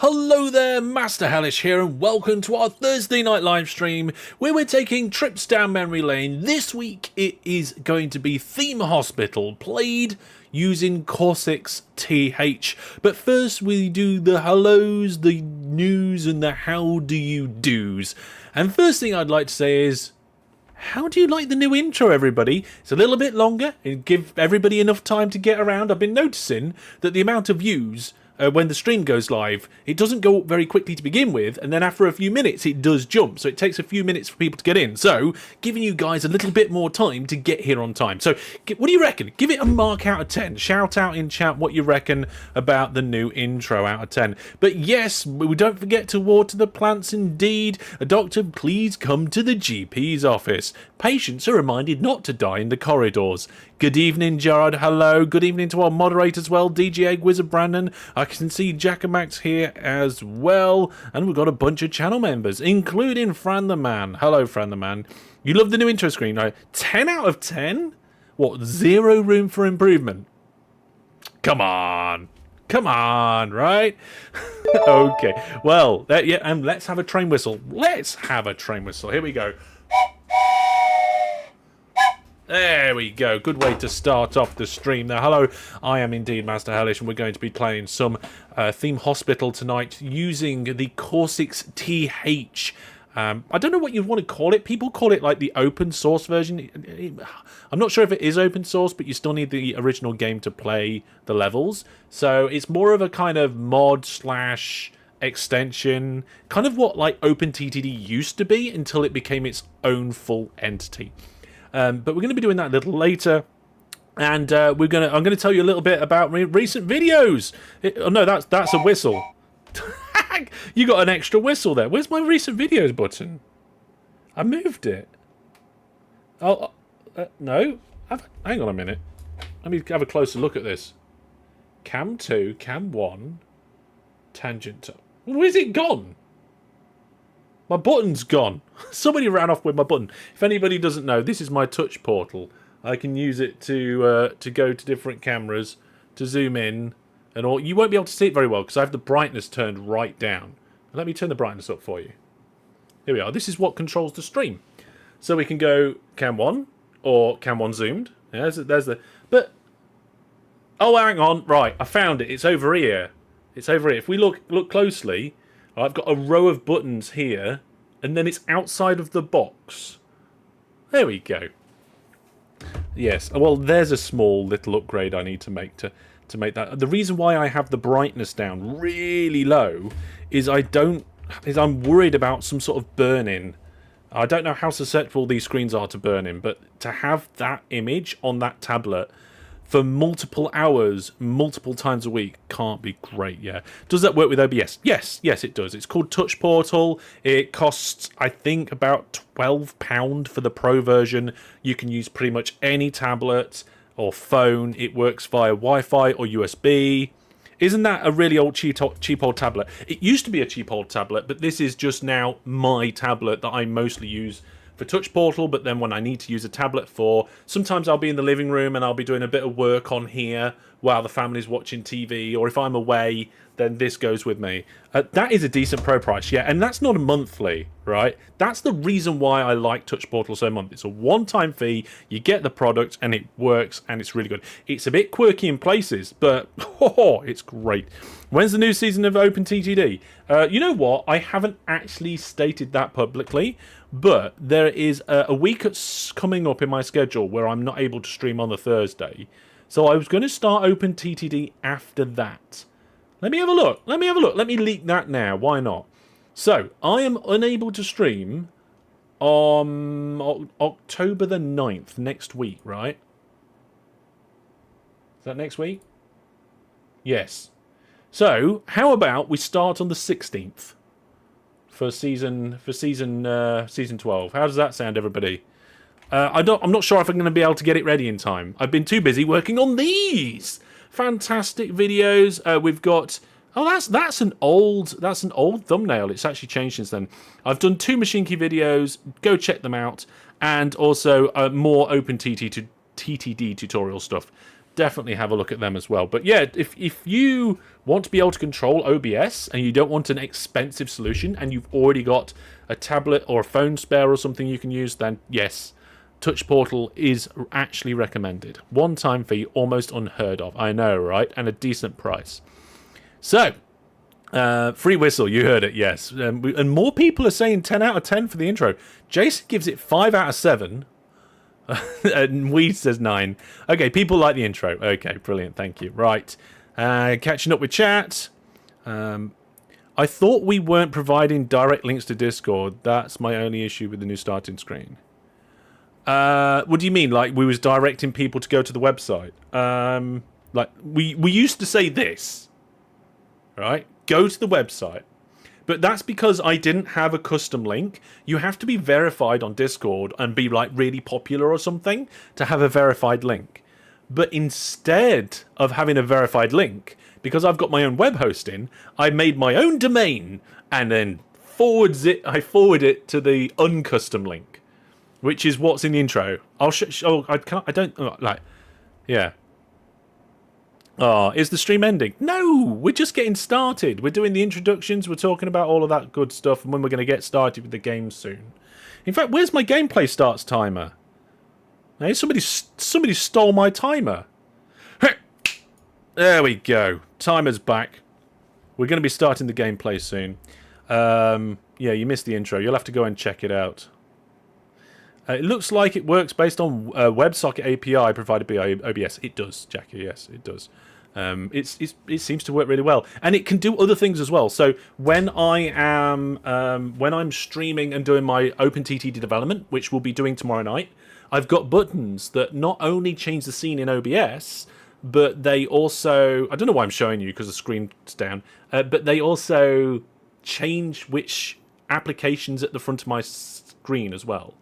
Hello there, Master Hellish here, and welcome to our Thursday night live stream where we're taking trips down memory lane. This week it is going to be Theme Hospital, played using CorsixTH. But first we do the hellos, the news, and the how do you do's. And first thing I'd like to say is, how do you like the new intro, everybody? It's a little bit longer and give everybody enough time to get around. I've been noticing that the amount of views when the stream goes live, it doesn't go up very quickly to begin with, and then after a few minutes it does jump, so it takes a few minutes for people to get in, so giving you guys a little bit more time to get here on time. So what do you reckon? Give it a mark out of 10. Shout out in chat what you reckon about the new intro out of 10. But yes, we don't forget to water the plants indeed. A doctor, please come to the GP's office. Patients are reminded not to die in the corridors. Good evening, Gerard. Hello. Good evening to our moderator as well, DJ Egg Wizard Brandon. I can see Jackamax here as well. And we've got a bunch of channel members, including Fran the Man. Hello, Fran the Man. You love the new intro screen, right? 10 out of 10? What, zero room for improvement? Come on. Come on, right? Okay. Well, yeah, and let's have a train whistle. Let's have a train whistle. Here we go. There we go. Good way to start off the stream there. Hello, I am indeed Master Hellish, and we're going to be playing some Theme Hospital tonight using the CorsixTH. I don't know what you want to call it. People call it like the open source version. I'm not sure if it is open source, but you still need the original game to play the levels. So it's more of a kind of mod slash extension, kind of what like OpenTTD used to be until it became its own full entity. But we're going to be doing that a little later, and I'm going to tell you a little bit about recent videos. Oh no, that's a whistle. You got an extra whistle there. Where's my recent videos button? I moved it. Oh no. Hang on a minute. Let me have a closer look at this. Cam 2, Cam 1, tangent. Where's it gone? My button's gone. Somebody ran off with my button. If anybody doesn't know, this is my touch portal. I can use it to go to different cameras, to zoom in, and all. You won't be able to see it very well because I have the brightness turned right down. Let me turn the brightness up for you. Here we are. This is what controls the stream. So we can go cam 1 or cam 1 zoomed. Yeah, there's the. But oh, hang on. Right, I found it. It's over here. It's over here. If we look closely. I've got a row of buttons here, and then it's outside of the box. There we go. Yes, well, there's a small little upgrade I need to make to make that. The reason why I have the brightness down really low is I'm worried about some sort of burn-in. I don't know how susceptible these screens are to burn-in, but to have that image on that tablet for multiple hours, multiple times a week, can't be great, yeah. Does that work with OBS? Yes, it does. It's called Touch Portal. It costs, I think, about £12 for the Pro version. You can use pretty much any tablet or phone. It works via Wi-Fi or USB. Isn't that a really old cheap old tablet? It used to be a cheap old tablet, but this is just now my tablet that I mostly use for Touch Portal, but then when I need to use a tablet for, sometimes I'll be in the living room and I'll be doing a bit of work on here while the family's watching TV, or if I'm away, then this goes with me. That is a decent pro price, yeah, and that's not a monthly, right? That's the reason why I like Touch Portal so much. It's a one-time fee, you get the product, and it works, and it's really good. It's a bit quirky in places, but it's great. When's the new season of OpenTTD? You know what? I haven't actually stated that publicly, but there is a week that's coming up in my schedule where I'm not able to stream on the Thursday. So I was going to start OpenTTD after that. Let me have a look. Let me leak that now. Why not? So, I am unable to stream on October the 9th, next week, right? Is that next week? Yes. So, how about we start on the 16th for season 12? How does that sound, everybody? I'm not sure if I'm going to be able to get it ready in time. I've been too busy working on these fantastic videos. We've got that's an old thumbnail. It's actually changed since then. I've done 2 Machine Key videos. Go check them out, and also more OpenTTD tutorial stuff. definitely have a look at them as well. But yeah, if you want to be able to control OBS and you don't want an expensive solution and you've already got a tablet or a phone spare or something you can use, then yes, Touch Portal is actually recommended. One-time fee, almost unheard of. I know, right? And a decent price. So, free whistle, you heard it, yes. And more people are saying 10 out of 10 for the intro. Jason gives it 5 out of 7. And Weed says 9. Okay, people like the intro. Okay, brilliant, thank you. Right, catching up with chat. I thought we weren't providing direct links to Discord. That's my only issue with the new starting screen. What do you mean? Like we was directing people to go to the website? Like we used to say this, right? Go to the website. But that's because I didn't have a custom link. You have to be verified on Discord and be like really popular or something to have a verified link. But instead of having a verified link, because I've got my own web hosting, I made my own domain and then I forward it to the uncustom link, which is what's in the intro. Yeah. Oh, is the stream ending? No, we're just getting started. We're doing the introductions. We're talking about all of that good stuff and when we're going to get started with the game soon. In fact, where's my gameplay starts timer? Hey, somebody stole my timer. There we go. Timer's back. We're going to be starting the gameplay soon. Yeah, you missed the intro. You'll have to go and check it out. It looks like it works based on WebSocket API provided by OBS. It does, Jackie. Yes, it does. It seems to work really well, and it can do other things as well. So when I'm streaming and doing my OpenTTD development, which we'll be doing tomorrow night, I've got buttons that not only change the scene in OBS, but they also, I don't know why I'm showing you because the screen's down, but they also change which applications at the front of my screen as well.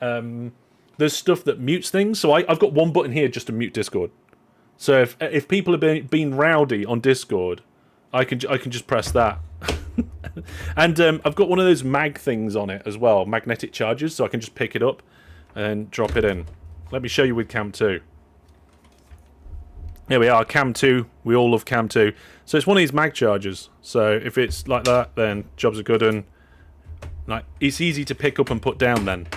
There's stuff that mutes things, so I've got one button here just to mute Discord. So if people are being rowdy on Discord, I can just press that. And I've got one of those mag things on it as well, magnetic charges, so I can just pick it up and drop it in. Let me show you with Cam 2. Here we are, Cam 2. We all love Cam 2. So it's one of these mag chargers. So if it's like that, then jobs are good, and like it's easy to pick up and put down then.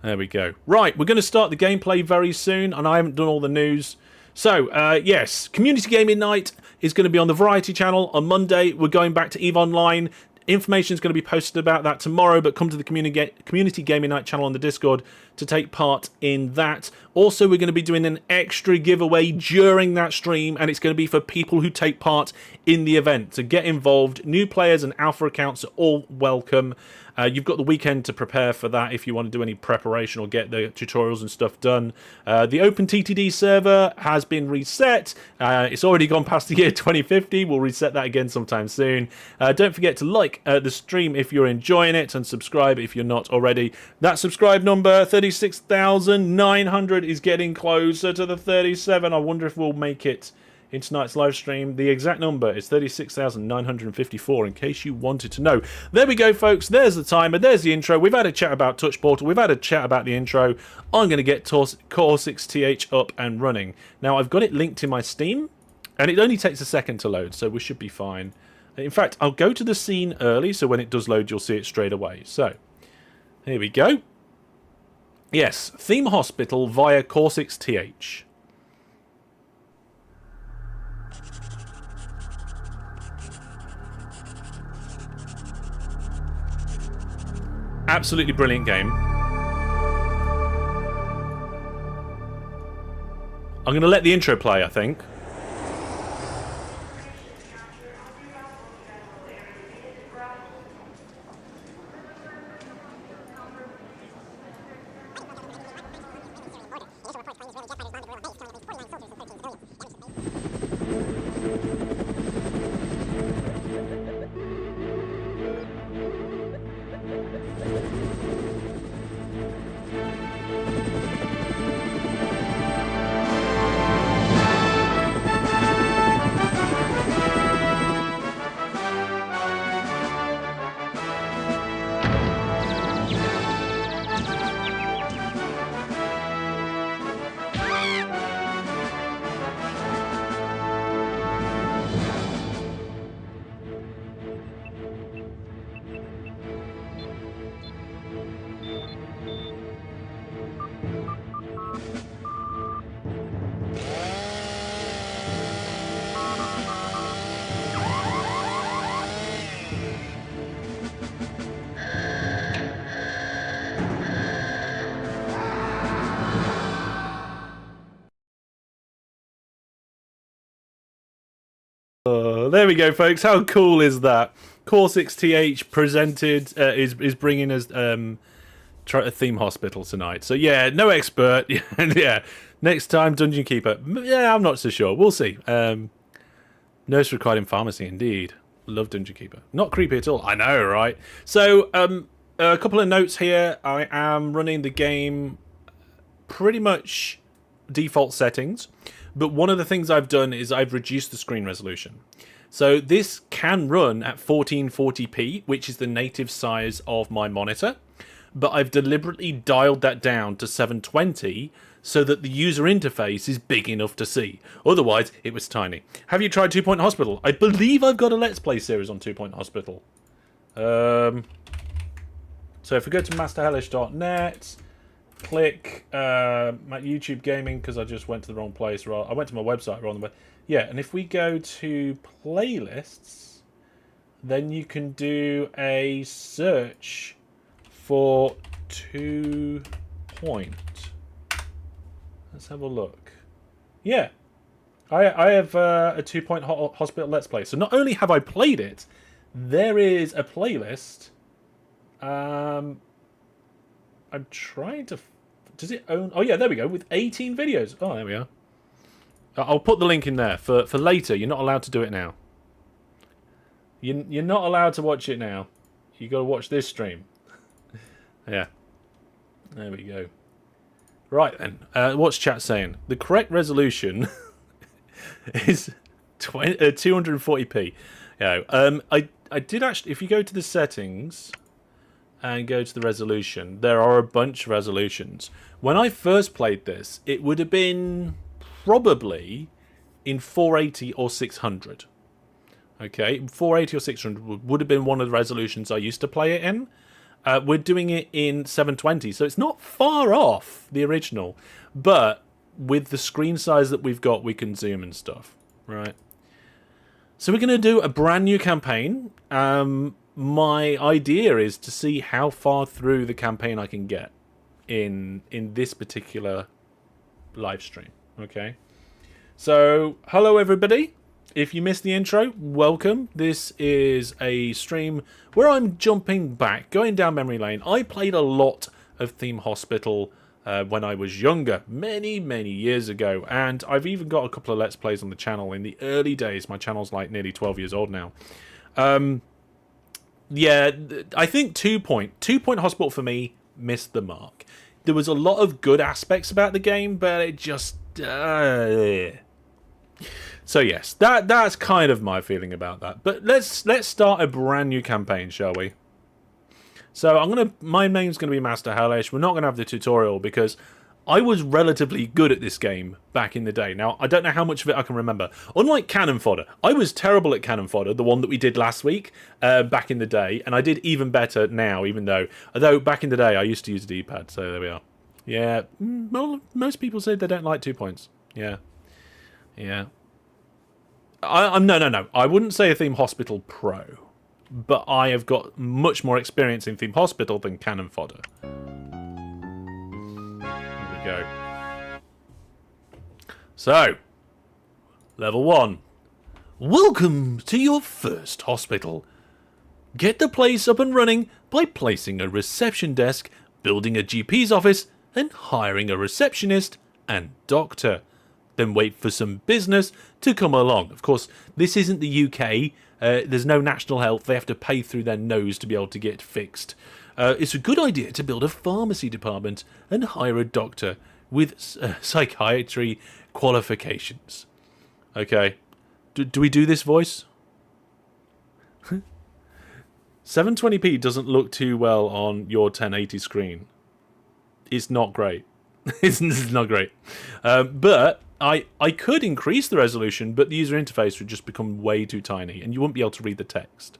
There we go. Right, we're going to start the gameplay very soon, and I haven't done all the news. So, yes, Community Gaming Night is going to be on the Variety channel on Monday. We're going back to EVE Online. Information is going to be posted about that tomorrow, but come to the Community Gaming Night channel on the Discord to take part in that. Also, we're going to be doing an extra giveaway during that stream, and it's going to be for people who take part in the event. To get involved, new players and alpha accounts are all welcome. You've got the weekend to prepare for that if you want to do any preparation or get the tutorials and stuff done. The OpenTTD server has been reset. It's already gone past the year 2050. We'll reset that again sometime soon. Don't forget to like the stream if you're enjoying it and subscribe if you're not already. That subscribe number, 36,900, is getting closer to the 37. I wonder if we'll make it in tonight's live stream. The exact number is 36,954 in case you wanted to know. There we go, folks. There's the timer. There's the intro. We've had a chat about Touch Portal. We've had a chat about the intro. I'm going to get CorsixTH up and running. Now, I've got it linked in my Steam, and it only takes a second to load, so we should be fine. In fact, I'll go to the scene early, so when it does load, you'll see it straight away. So, here we go. Yes, Theme Hospital via CorsixTH. Absolutely brilliant game. I'm going to let the intro play, I think. Oh, there we go, folks. How cool is that? CorsixTH presented is bringing us a theme hospital tonight. So yeah, no expert. Yeah, next time Dungeon Keeper. Yeah, I'm not so sure. We'll see. Nurse required in pharmacy, indeed. Love Dungeon Keeper. Not creepy at all. I know, right? So a couple of notes here. I am running the game pretty much default settings. But one of the things I've done is I've reduced the screen resolution. So this can run at 1440p, which is the native size of my monitor. But I've deliberately dialed that down to 720 so that the user interface is big enough to see. Otherwise, it was tiny. Have you tried 2 Point Hospital? I believe I've got a Let's Play series on 2 Point Hospital. So if we go to masterhellish.net... click my YouTube gaming, because I just went to the wrong place. I went to my website wrong way. Yeah, and if we go to playlists, then you can do a search for 2 Point. Let's have a look. Yeah, I have a 2 Point Hospital Let's Play. So not only have I played it, there is a playlist. I'm trying to... Does it own... Oh, yeah, there we go. With 18 videos. Oh, there we are. I'll put the link in there for later. You're not allowed to do it now. You're not allowed to watch it now. You got to watch this stream. Yeah. There we go. Right, then. What's chat saying? The correct resolution is 240p. Yeah. I did actually... If you go to the settings... and go to the resolution, there are a bunch of resolutions. When I first played this, it would have been probably in 480 or 600. Okay, 480 or 600 would have been one of the resolutions I used to play it in. We're doing it in 720, so it's not far off the original. But with the screen size that we've got, we can zoom and stuff, right? So we're going to do a brand new campaign. My idea is to see how far through the campaign I can get in this particular live stream. Okay, so hello everybody. If you missed the intro, welcome. This is a stream where I'm jumping back, going down memory lane. I played a lot of Theme Hospital when I was younger, many years ago, and I've even got a couple of Let's Plays on the channel in the early days. My channel's like nearly 12 years old now. Yeah, I think 2 Point Hospital for me missed the mark. There was a lot of good aspects about the game, but it just... So yes, that's kind of my feeling about that. But let's start a brand new campaign, shall we? So my name's gonna be Master Hellish. We're not gonna have the tutorial because I was relatively good at this game back in the day. Now, I don't know how much of it I can remember. Unlike Cannon Fodder, I was terrible at Cannon Fodder, the one that we did last week, back in the day, and I did even better now, although back in the day I used to use a D-pad, so there we are. Yeah, well, most people say they don't like 2 Points. Yeah. Yeah. No. I wouldn't say a Theme Hospital Pro, but I have got much more experience in Theme Hospital than Cannon Fodder. Go. So, level 1. Welcome to your first hospital. Get the place up and running by placing a reception desk, building a GP's office, and hiring a receptionist and doctor. Then wait for some business to come along. Of course, this isn't the UK. There's no national health. They have to pay through their nose to be able to get fixed. It's a good idea to build a pharmacy department and hire a doctor with psychiatry qualifications. Okay. Do we do this voice? 720p doesn't look too well on your 1080 screen. It's not great. It's not great. But I could increase the resolution, but the user interface would just become way too tiny, and you wouldn't be able to read the text.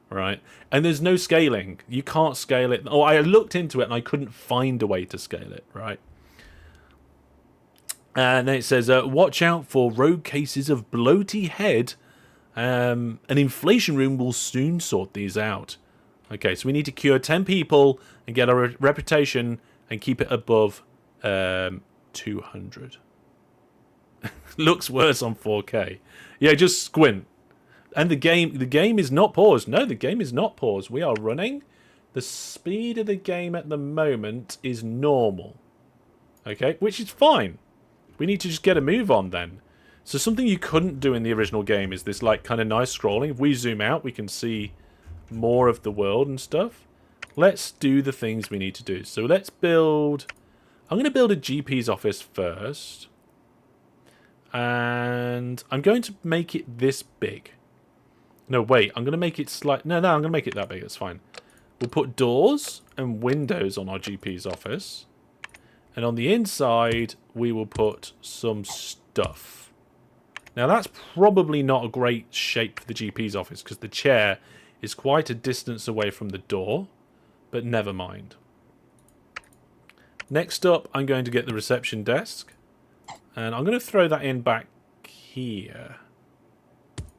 Right? And there's no scaling. You can't scale it. Oh, I looked into it and I couldn't find a way to scale it. Right? And then it says, watch out for rogue cases of bloaty head. An inflation room will soon sort these out. Okay, so we need to cure 10 people and get our reputation and keep it above 200. Looks worse on 4K. Yeah, just squint. And the game is not paused. No, the game is not paused. We are running. The speed of the game at the moment is normal. Okay, which is fine. We need to just get a move on then. So something you couldn't do in the original game is this like kind of nice scrolling. If we zoom out, we can see more of the world and stuff. Let's do the things we need to do. So let's build... I'm going to build a GP's office first. And I'm going to make it this big. No, wait. I'm going to make it No, I'm going to make it that big. That's fine. We'll put doors and windows on our GP's office. And on the inside, we will put some stuff. Now, that's probably not a great shape for the GP's office because the chair is quite a distance away from the door. But never mind. Next up, I'm going to get the reception desk. And I'm going to throw that in back here.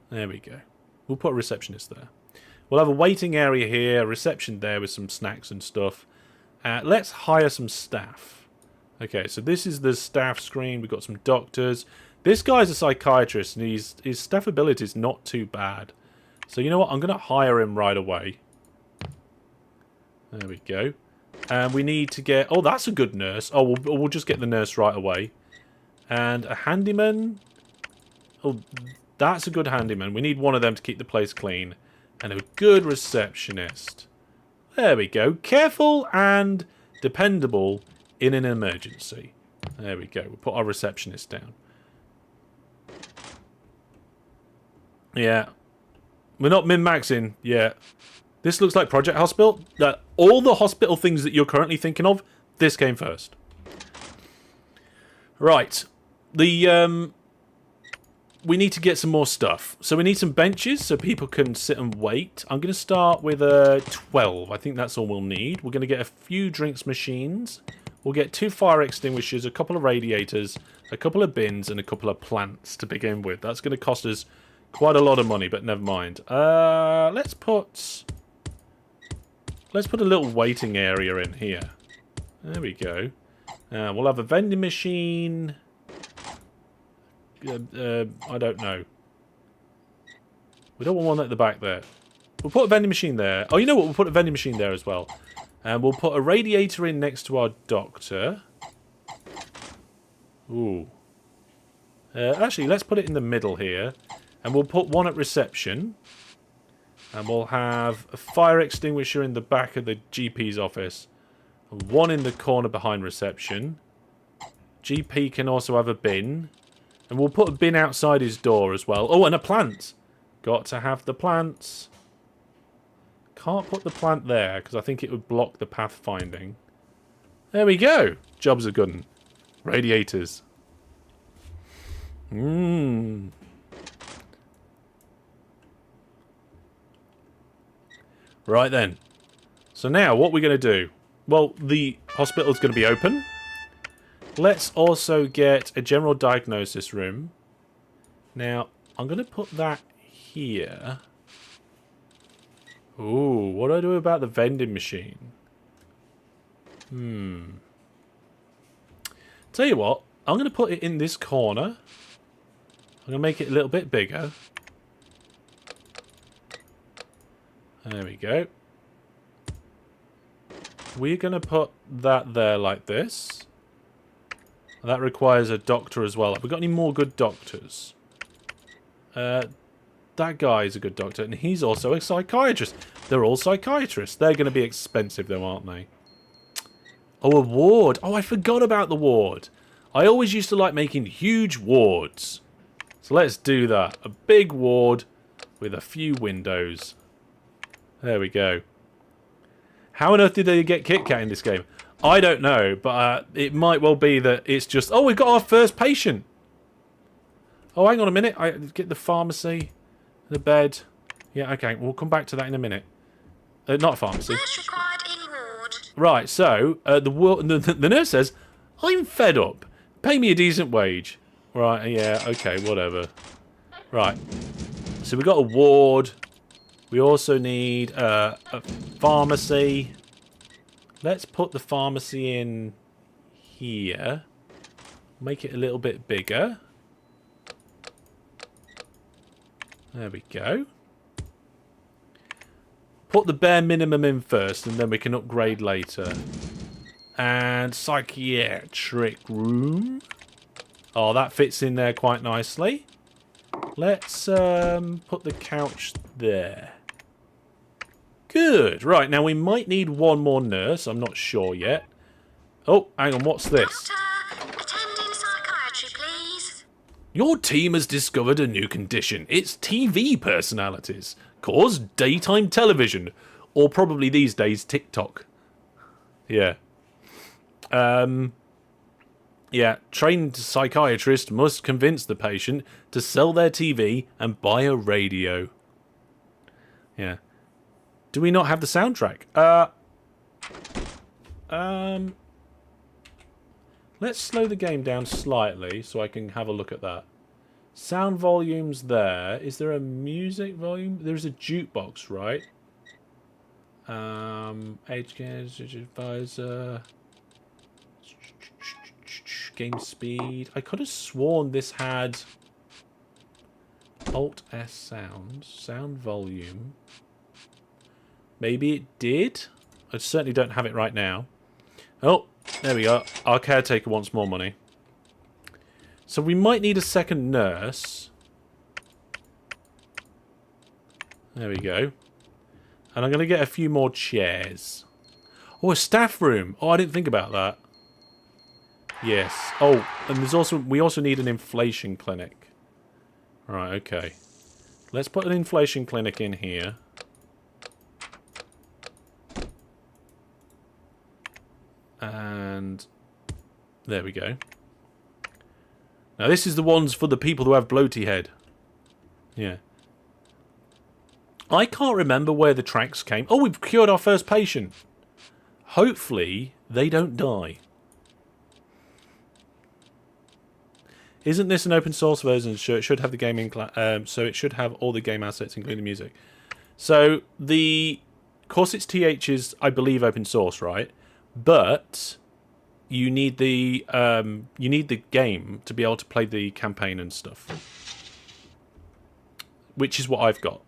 There we go. We'll put a receptionist there. We'll have a waiting area here, a reception there with some snacks and stuff. Let's hire some staff. Okay, so this is the staff screen. We've got some doctors. This guy's a psychiatrist, and his staff ability is not too bad. So you know what? I'm going to hire him right away. There we go. And we need to get... Oh, that's a good nurse. Oh, we'll just get the nurse right away. And a handyman. Oh, that's a good handyman. We need one of them to keep the place clean. And a good receptionist. There we go. Careful and dependable in an emergency. There we go. We'll put our receptionist down. Yeah. We're not min-maxing yet. This looks like Project Hospital. All the hospital things that you're currently thinking of, this came first. Right. We need to get some more stuff. So we need some benches so people can sit and wait. I'm going to start with 12. I think that's all we'll need. We're going to get a few drinks machines. We'll get 2 fire extinguishers, a couple of radiators, a couple of bins, and a couple of plants to begin with. That's going to cost us quite a lot of money, but never mind. Let's put a little waiting area in here. There we go. We'll have a vending machine. I don't know. We don't want one at the back there. We'll put a vending machine there. Oh, you know what? We'll put a vending machine there as well. And we'll put a radiator in next to our doctor. Ooh. Actually, let's put it in the middle here. And we'll put one at reception. And we'll have a fire extinguisher in the back of the GP's office. One in the corner behind reception. GP can also have a bin. And we'll put a bin outside his door as well. Oh, and a plant. Got to have the plants. Can't put the plant there because I think it would block the pathfinding. There we go. Job's a good one. Radiators. Right then. So now, what we're going to do? Well, the hospital's going to be open. Let's also get a general diagnosis room. Now, I'm going to put that here. Ooh, what do I do about the vending machine? Tell you what, I'm going to put it in this corner. I'm going to make it a little bit bigger. There we go. We're going to put that there like this. That requires a doctor as well. Have we got any more good doctors? That guy's a good doctor, and he's also a psychiatrist. They're all psychiatrists. They're going to be expensive, though, aren't they? Oh, a ward. Oh, I forgot about the ward. I always used to like making huge wards. So let's do that. A big ward with a few windows. There we go. How on earth did they get Kit Kat in this game? I don't know, but it might well be that it's just... Oh, we've got our first patient. Oh, hang on a minute. I get the pharmacy, the bed. Yeah, okay. We'll come back to that in a minute. Not a pharmacy. Nurse required in ward. Right, so the nurse says, I'm fed up. Pay me a decent wage. Right, yeah, okay, whatever. Right. So we've got a ward. We also need a pharmacy. Let's put the pharmacy in here. Make it a little bit bigger. There we go. Put the bare minimum in first, and then we can upgrade later. And psychiatric room. Oh, that fits in there quite nicely. Let's put the couch there. Good. Right, now we might need one more nurse. I'm not sure yet. Oh, hang on, what's this? Doctor, attending psychiatry, please. Your team has discovered a new condition. It's TV personalities. Cause daytime television. Or probably these days, TikTok. Yeah. Yeah, trained psychiatrist must convince the patient to sell their TV and buy a radio. Yeah. Do we not have the soundtrack? Let's slow the game down slightly so I can have a look at that. Sound volume's there. Is there a music volume? There's a jukebox, right? Age advisor. Game speed. I could have sworn this had Alt S sound. Sound volume. Maybe it did? I certainly don't have it right now. Oh, there we go. Our caretaker wants more money. So we might need a second nurse. There we go. And I'm going to get a few more chairs. Oh, a staff room. Oh, I didn't think about that. Yes. Oh, and we also need an inflation clinic. Right, okay. Let's put an inflation clinic in here. And there we go. Now this is the ones for the people who have bloaty head. Yeah. I can't remember where the tracks came. Oh, we've cured our first patient. Hopefully they don't die. Isn't this an open source version? Sure, it should have the gaming. So it should have all the game assets, including the music. So the CorsixTH is, I believe, open source, right? But you need the game to be able to play the campaign and stuff, which is what I've got.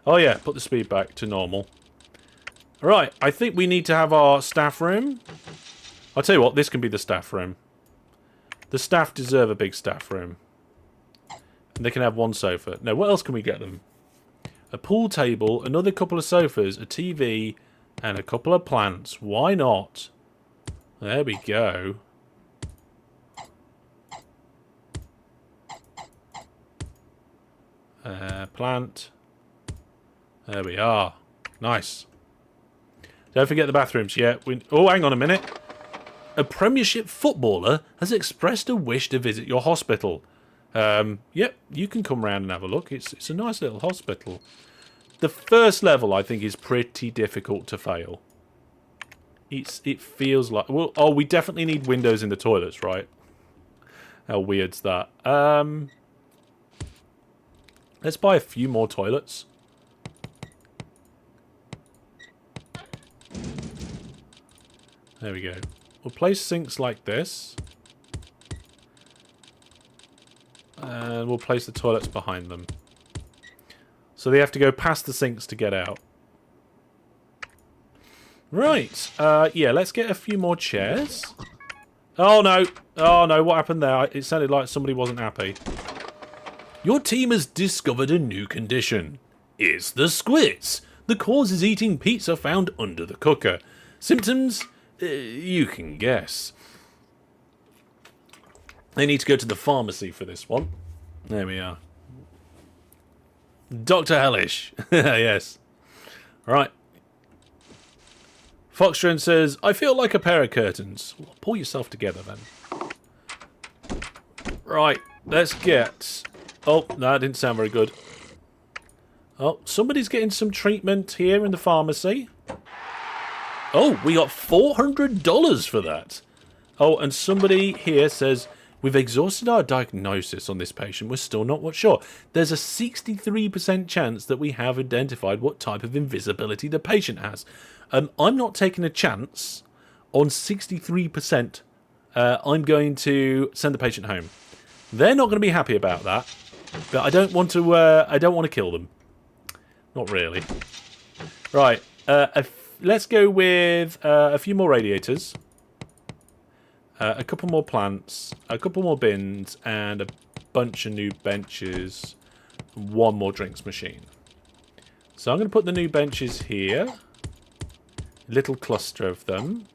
Oh yeah, put the speed back to normal. All right, I think we need to have our staff room. I'll tell you what, this can be the staff room. The staff deserve a big staff room. And they can have one sofa. Now, what else can we get them? A pool table, another couple of sofas, a TV, and a couple of plants. Why not? There we go. Plant. There we are. Nice. Don't forget the bathrooms. Yeah. Oh, hang on a minute. A Premiership footballer has expressed a wish to visit your hospital. Yep, you can come round and have a look. It's a nice little hospital. The first level, I think, is pretty difficult to fail. It feels like... Well, oh, we definitely need windows in the toilets, right? How weird's that? Let's buy a few more toilets. There we go. We'll place sinks like this. And we'll place the toilets behind them. So they have to go past the sinks to get out. Right. Yeah, let's get a few more chairs. Oh, no. Oh, no. What happened there? It sounded like somebody wasn't happy. Your team has discovered a new condition. It's the squids. The cause is eating pizza found under the cooker. Symptoms? You can guess. They need to go to the pharmacy for this one. There we are. Dr. Hellish. Yes. Right. Foxtron says, I feel like a pair of curtains. Well, pull yourself together then. Right. Let's get... Oh, no, that didn't sound very good. Oh, somebody's getting some treatment here in the pharmacy. Oh, we got $400 for that. Oh, and somebody here says, we've exhausted our diagnosis on this patient. We're still not sure. There's a 63% chance that we have identified what type of invisibility the patient has. I'm not taking a chance on 63%. I'm going to send the patient home. They're not going to be happy about that. But I don't want to. I don't want to kill them. Not really. Right. Let's go with a few more radiators, a couple more plants, a couple more bins, and a bunch of new benches. And one more drinks machine. So I'm going to put the new benches here. A little cluster of them.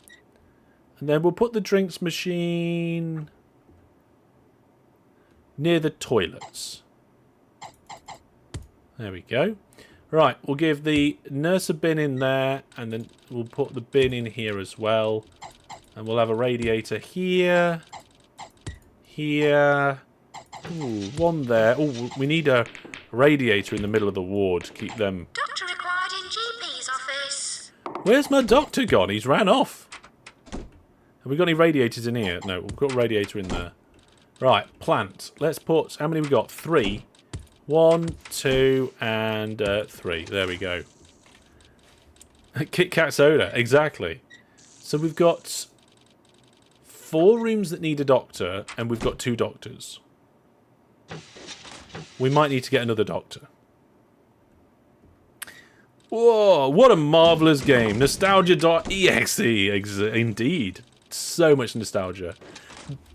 And then we'll put the drinks machine near the toilets. There we go. Right, we'll give the nurse a bin in there, and then we'll put the bin in here as well. And we'll have a radiator here. Here. Ooh, one there. Oh, we need a radiator in the middle of the ward to keep them... Doctor required in GP's office. Where's my doctor gone? He's ran off. Have we got any radiators in here? No, we've got a radiator in there. Right, plant. Let's put... How many have we got? 3. 1, 2, and 3. There we go. Kit Kat soda. Exactly. So we've got 4 rooms that need a doctor, and we've got 2 doctors. We might need to get another doctor. Whoa, what a marvellous game. Nostalgia.exe. Indeed. So much nostalgia.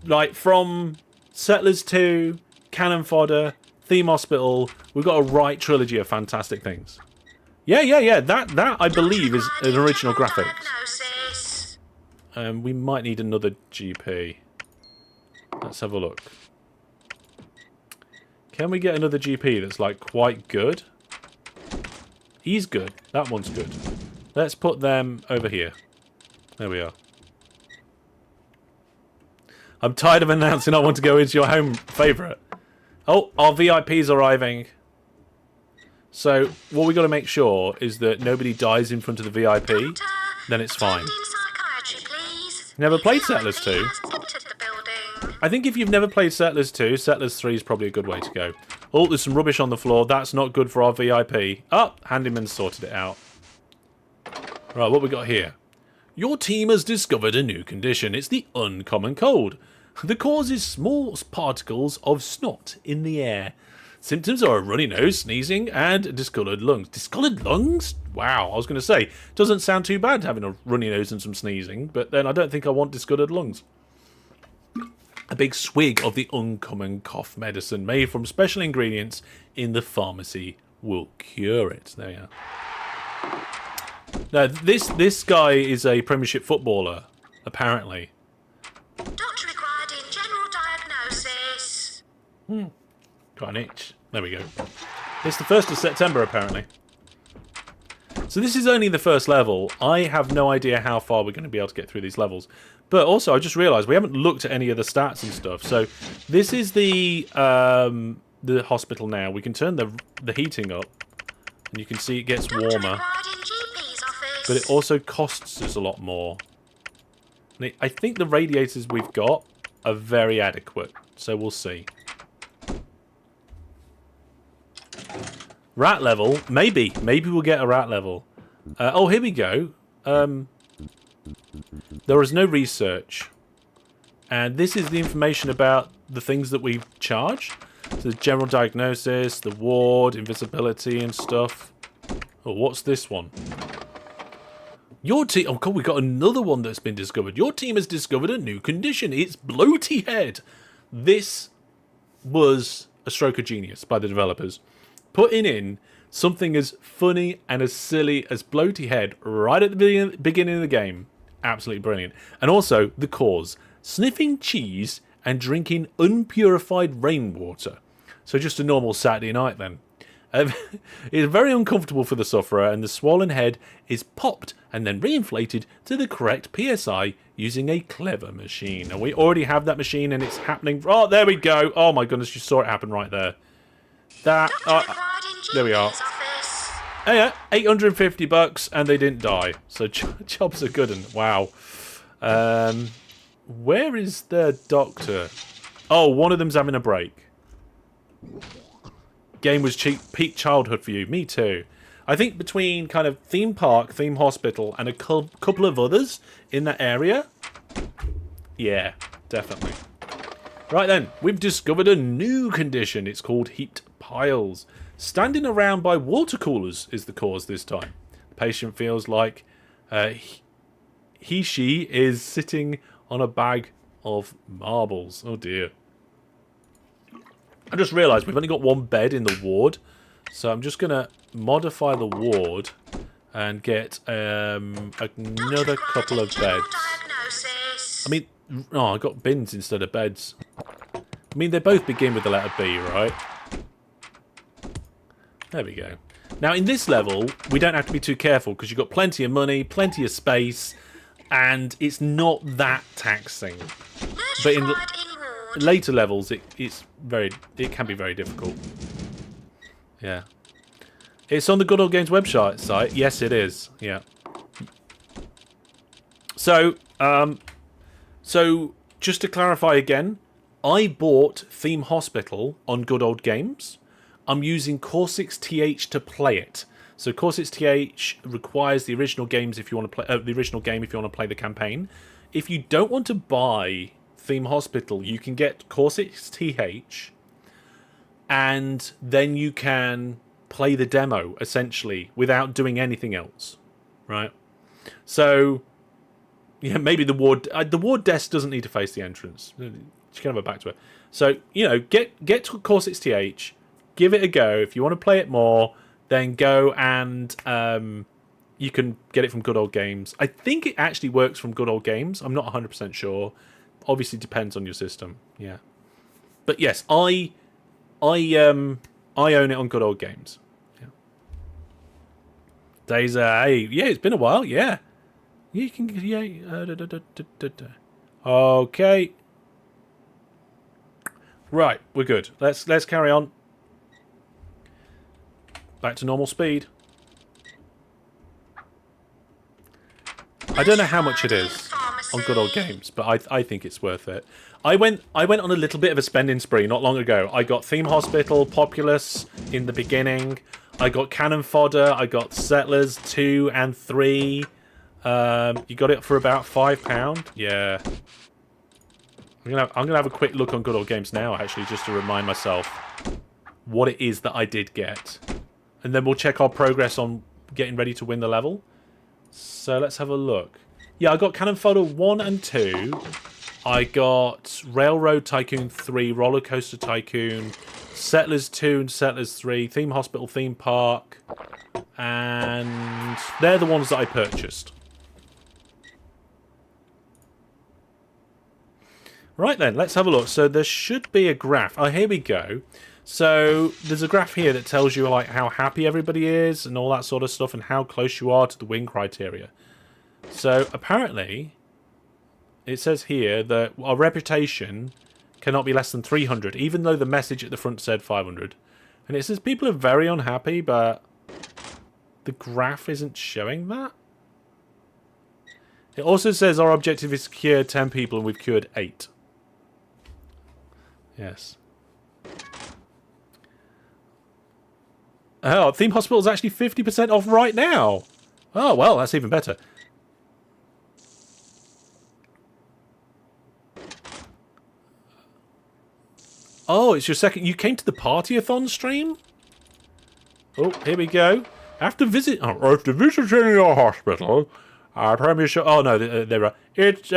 Like, from Settlers 2, Cannon Fodder, Theme Hospital, we've got a right trilogy of fantastic things. Yeah. That I believe is an original graphics. We might need another GP. Let's have a look. Can we get another GP that's, like, quite good? He's good. That one's good. Let's put them over here. There we are. I'm tired of announcing I want to go into your home favourite. Oh, our VIP's arriving. So, what we got to make sure is that nobody dies in front of the VIP. Doctor, Then it's fine. attend in psychiatry, please. Never played The Settlers VIP 2. has entered the building. I think if you've never played Settlers 2, Settlers 3 is probably a good way to go. Oh, there's some rubbish on the floor. That's not good for our VIP. Oh, Handyman's sorted it out. Right, what we got here? Your team has discovered a new condition. It's the uncommon cold. The cause is small particles of snot in the air. Symptoms are a runny nose, sneezing, and discoloured lungs. Discoloured lungs? Wow, I was going to say, doesn't sound too bad having a runny nose and some sneezing, but then I don't think I want discoloured lungs. A big swig of the uncommon cough medicine made from special ingredients in the pharmacy will cure it. There you are. Now, this guy is a Premiership footballer, apparently. Doctor required in general diagnosis. Got an itch. There we go. It's the 1st of September, apparently. So this is only the first level. I have no idea how far we're going to be able to get through these levels. But also, I just realised we haven't looked at any of the stats and stuff. So this is the hospital now. We can turn the heating up, and you can see it gets Doctor warmer. required in GP's office. But it also costs us a lot more. And I think the radiators we've got are very adequate. So we'll see. Rat level? Maybe. Maybe we'll get a rat level. Oh, here we go. There is no research. And this is the information about the things that we charge. So the general diagnosis, the ward, invisibility and stuff. Oh, what's this one? Your team... Oh, God, we got another one that's been discovered. Your team has discovered a new condition. It's bloaty head. This was a stroke of genius by the developers. Putting in something as funny and as silly as bloaty head right at the beginning of the game. Absolutely brilliant. And also, the cause. Sniffing cheese and drinking unpurified rainwater. So just a normal Saturday night then. It's very uncomfortable for the sufferer, and the swollen head is popped and then reinflated to the correct PSI using a clever machine. And we already have that machine, and it's happening... Oh, there we go. Oh, my goodness, you saw it happen right there. That... there we are. Oh, yeah, $850, and they didn't die. So jobs are good, and wow. Where is the doctor? Oh, one of them's having a break. Game was peak childhood for you. Me too. I think between kind of theme park, theme hospital, and a couple of others in that area. Yeah, definitely. Right then, we've discovered a new condition. It's called heaped piles. Standing around by water coolers is the cause this time. The patient feels like she is sitting on a bag of marbles. Oh dear. I just realised we've only got one bed in the ward. So I'm just going to modify the ward and get another couple of beds. I mean, oh, I got bins instead of beds. I mean, they both begin with the letter B, right? There we go. Now, in this level, we don't have to be too careful because you've got plenty of money, plenty of space, and it's not that taxing. But in the later levels, it can be very difficult. Yeah. It's on the Good Old Games website site. Yes, it is. Yeah. So, just to clarify again, I bought Theme Hospital on Good Old Games. I'm using CorsixTH to play it. So CorsixTH requires the original games if you want to play the original game if you want to play the campaign. If you don't want to buy Theme Hospital, you can get CorsixTH, and then you can play the demo essentially without doing anything else, right? So, yeah, maybe the ward desk doesn't need to face the entrance. You can have it back to it. So, you know, get to CorsixTH, give it a go. If you want to play it more, then go and you can get it from Good Old Games. I think it actually works from Good Old Games. I'm not 100% sure. Obviously, depends on your system. Yeah, but yes, I own it on Good Old Games. Yeah. Days, hey, yeah, it's been a while. Yeah, you can. Yeah. Okay. Right, we're good. Let's carry on. Back to normal speed. I don't know how much it is on Good Old Games, but I think it's worth it. I went on a little bit of a spending spree not long ago. I got Theme Hospital, Populous in the beginning. I got Cannon Fodder. I got Settlers 2 and 3. You got it for about £5. Yeah. I'm gonna have a quick look on Good Old Games now, actually, just to remind myself what it is that I did get. And then we'll check our progress on getting ready to win the level. So let's have a look. Yeah, I got Cannon Fodder 1 and 2. I got Railroad Tycoon 3, Roller Coaster Tycoon, Settlers 2 and Settlers 3, Theme Hospital, Theme Park. And they're the ones that I purchased. Right then, let's have a look. So there should be a graph. Oh, here we go. So there's a graph here that tells you like how happy everybody is and all that sort of stuff and how close you are to the win criteria. So apparently it says here that our reputation cannot be less than 300, even though the message at the front said 500. And it says people are very unhappy, but the graph isn't showing that. It also says our objective is to cure 10 people and we've cured 8. Yes. Oh, Theme Hospital is actually 50% off right now. Oh, well, that's even better. Oh, it's your second... You came to the Partyathon stream? Oh, here we go. After visiting your hospital, I promise you... Oh, no, there are... It's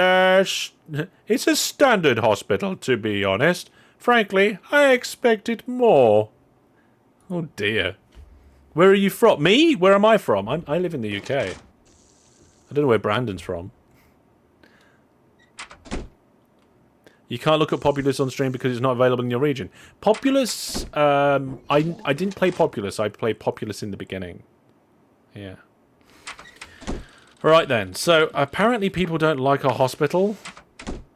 a standard hospital, to be honest. Frankly, I expected more. Oh, dear. Where are you from? Me? Where am I from? I live in the UK. I don't know where Brandon's from. You can't look at Populous on stream because it's not available in your region. Populous, I didn't play Populous. I played Populous in the beginning. Yeah. Right then. So apparently people don't like our hospital.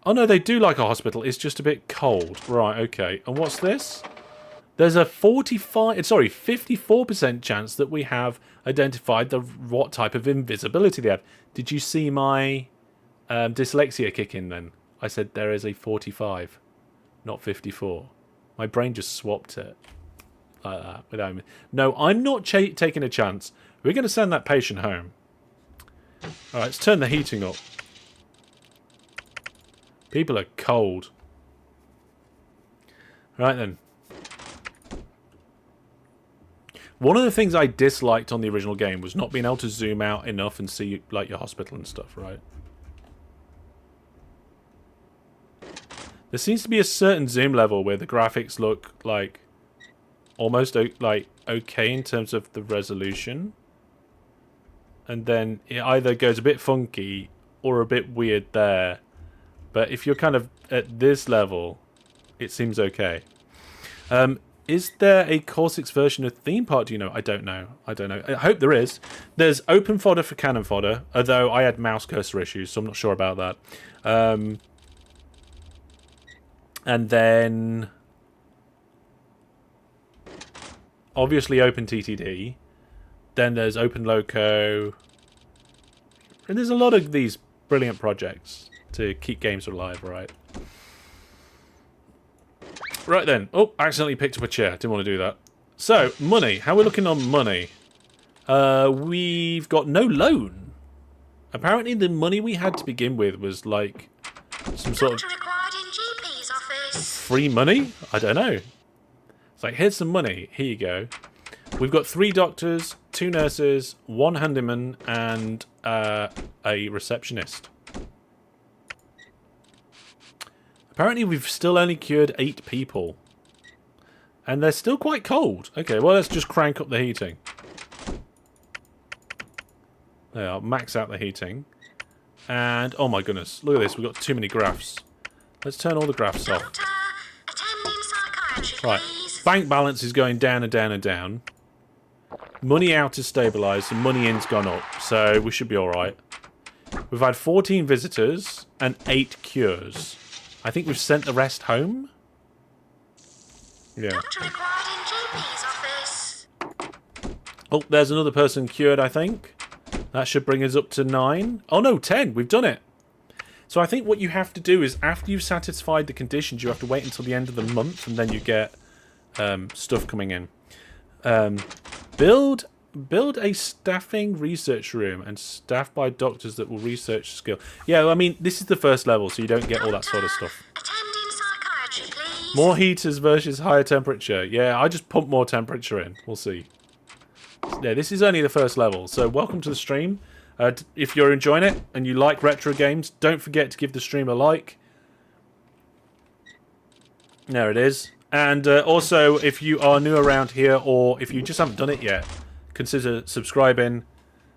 Oh no, they do like our hospital. It's just a bit cold. Right. Okay. And what's this? There's a 54% chance that we have identified what type of invisibility they have. Did you see my dyslexia kick in then? I said there is a 45, not 54. My brain just swapped it like that without me. No, I'm not taking a chance. We're going to send that patient home. All right, let's turn the heating up. People are cold. Right then. One of the things I disliked on the original game was not being able to zoom out enough and see like your hospital and stuff, right? There seems to be a certain zoom level where the graphics look like almost like okay in terms of the resolution. And then it either goes a bit funky or a bit weird there. But if you're kind of at this level, it seems okay. Is there a Corsix version of Theme Park? Do you know? I don't know. I don't know. I hope there is. There's open fodder for cannon fodder, although I had mouse cursor issues, so I'm not sure about that. And then obviously Open TTD. Then there's Open Loco. And there's a lot of these brilliant projects to keep games alive, right? Right then. Oh, accidentally picked up a chair. Didn't want to do that. So, money. How are we looking on money? We've got no loan. Apparently the money we had to begin with was like some sort of Required in GP's office. free money? I don't know. It's like, here's some money. Here you go. We've got 3 doctors, 2 nurses, 1 handyman, and a receptionist. Apparently we've still only cured 8 people. And they're still quite cold. Okay, well, let's just crank up the heating. There, I'll max out the heating. And, oh my goodness, look at this. We've got too many graphs. Let's turn all the graphs off. Doctor, attending psychiatry, Right, please. bank balance is going down and down and down. Money out is stabilised and money in's gone up. So we should be alright. We've had 14 visitors and 8 cures. I think we've sent the rest home. Yeah. Doctor required in GP's office. Oh, there's another person cured, I think. That should bring us up to 9. Oh no, 10. We've done it. So I think what you have to do is after you've satisfied the conditions, you have to wait until the end of the month and then you get stuff coming in. Build a staffing research room and staffed by doctors that will research skill. Yeah, I mean, this is the first level, so you don't get all that sort of stuff. Attending psychiatry, please. More heaters versus higher temperature. Yeah, I just pump more temperature in. We'll see. Yeah, this is only the first level, so welcome to the stream. If you're enjoying it and you like retro games, don't forget to give the stream a like. There it is. And also, if you are new around here or if you just haven't done it yet, consider subscribing.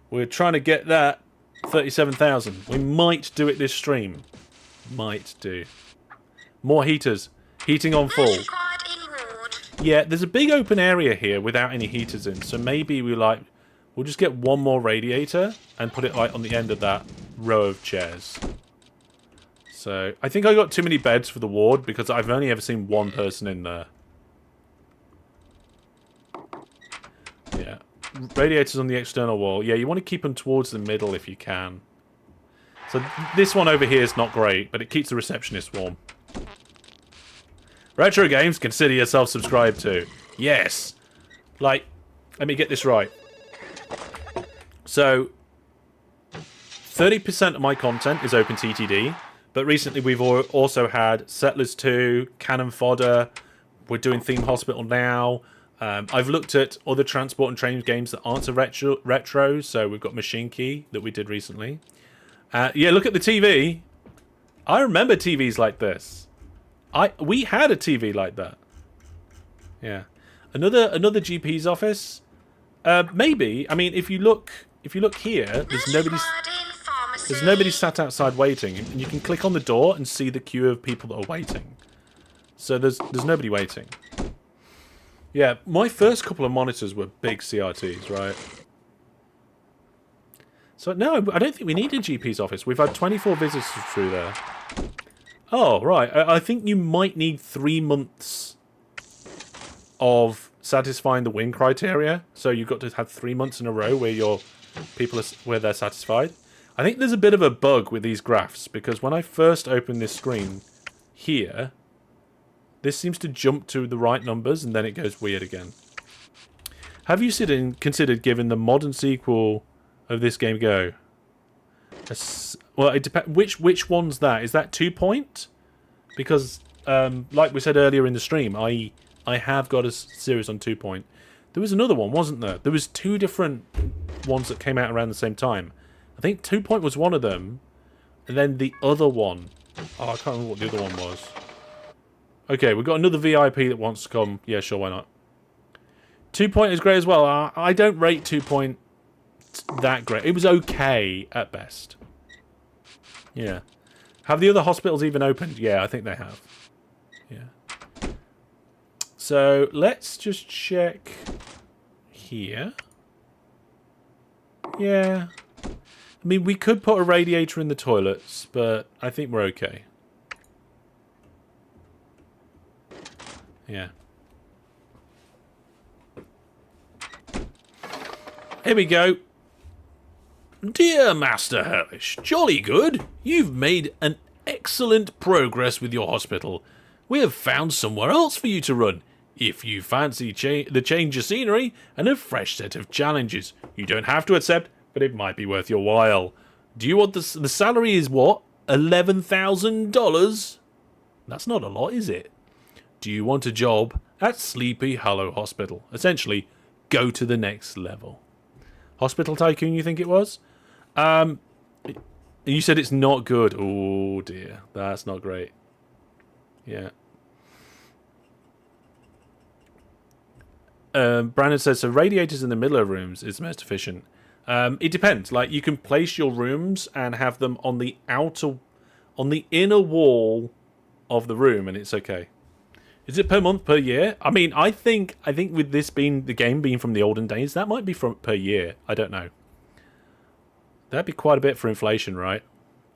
We're trying to get that 37,000. We might do it this stream. Might do. More heaters. Heating on full. Required in ward. Yeah, there's a big open area here without any heaters in. So maybe we'll just get one more radiator and put it like on the end of that row of chairs. So I think I got too many beds for the ward because I've only ever seen one person in there. Yeah. Radiators on the external wall. Yeah, you want to keep them towards the middle if you can. So this one over here is not great, but it keeps the receptionist warm. Retro games, consider yourself subscribed to. Yes. Like, let me get this right. So, 30% of my content is open TTD, but recently we've also had Settlers 2, Cannon Fodder, we're doing Theme Hospital now. I've looked at other transport and train games that aren't a retro, so we've got Machine Key that we did recently. Yeah, look at the TV. I remember TVs like this. We had a TV like that. Yeah. Another GP's office. Maybe. I mean, if you look here, there's nobody sat outside waiting, and you can click on the door and see the queue of people that are waiting. So there's nobody waiting. Yeah, my first couple of monitors were big CRTs, right? So no, I don't think we need a GP's office. We've had 24 visitors through there. Oh, right. I think you might need 3 months of satisfying the win criteria. So you've got to have 3 months in a row where where they're satisfied. I think there's a bit of a bug with these graphs because when I first opened this screen here, this seems to jump to the right numbers and then it goes weird again. Have you considered giving the modern sequel of this game a go? Well, it depends. Which one's that? Is that 2 Point? Because like we said earlier in the stream, I have got a series on 2 Point. There was another one, wasn't there? There was 2 different ones that came out around the same time. I think 2 Point was one of them, and then the other one. Oh, I can't remember what the other one was. Okay, we've got another VIP that wants to come. Yeah, sure, why not? 2 Point is great as well. I don't rate 2 Point that great. It was okay at best. Yeah. Have the other hospitals even opened? Yeah, I think they have. Yeah. So, let's just check here. Yeah. I mean, we could put a radiator in the toilets, but I think we're okay. Yeah. Here we go. Dear Master Hellish, jolly good. You've made an excellent progress with your hospital. We have found somewhere else for you to run. If you fancy the change of scenery and a fresh set of challenges, you don't have to accept, but it might be worth your while. Do you want the salary is what? $11,000? That's not a lot, is it? Do you want a job at Sleepy Hollow Hospital? Essentially, go to the next level. Hospital Tycoon, you think it was? You said it's not good. Oh dear, that's not great. Yeah. Brandon says, so radiators in the middle of rooms is most efficient. It depends. Like, you can place your rooms and have them on the inner wall of the room, and it's okay. Is it per month, per year? I mean, I think with this being the game being from the olden days, that might be from per year. I don't know. That'd be quite a bit for inflation, right?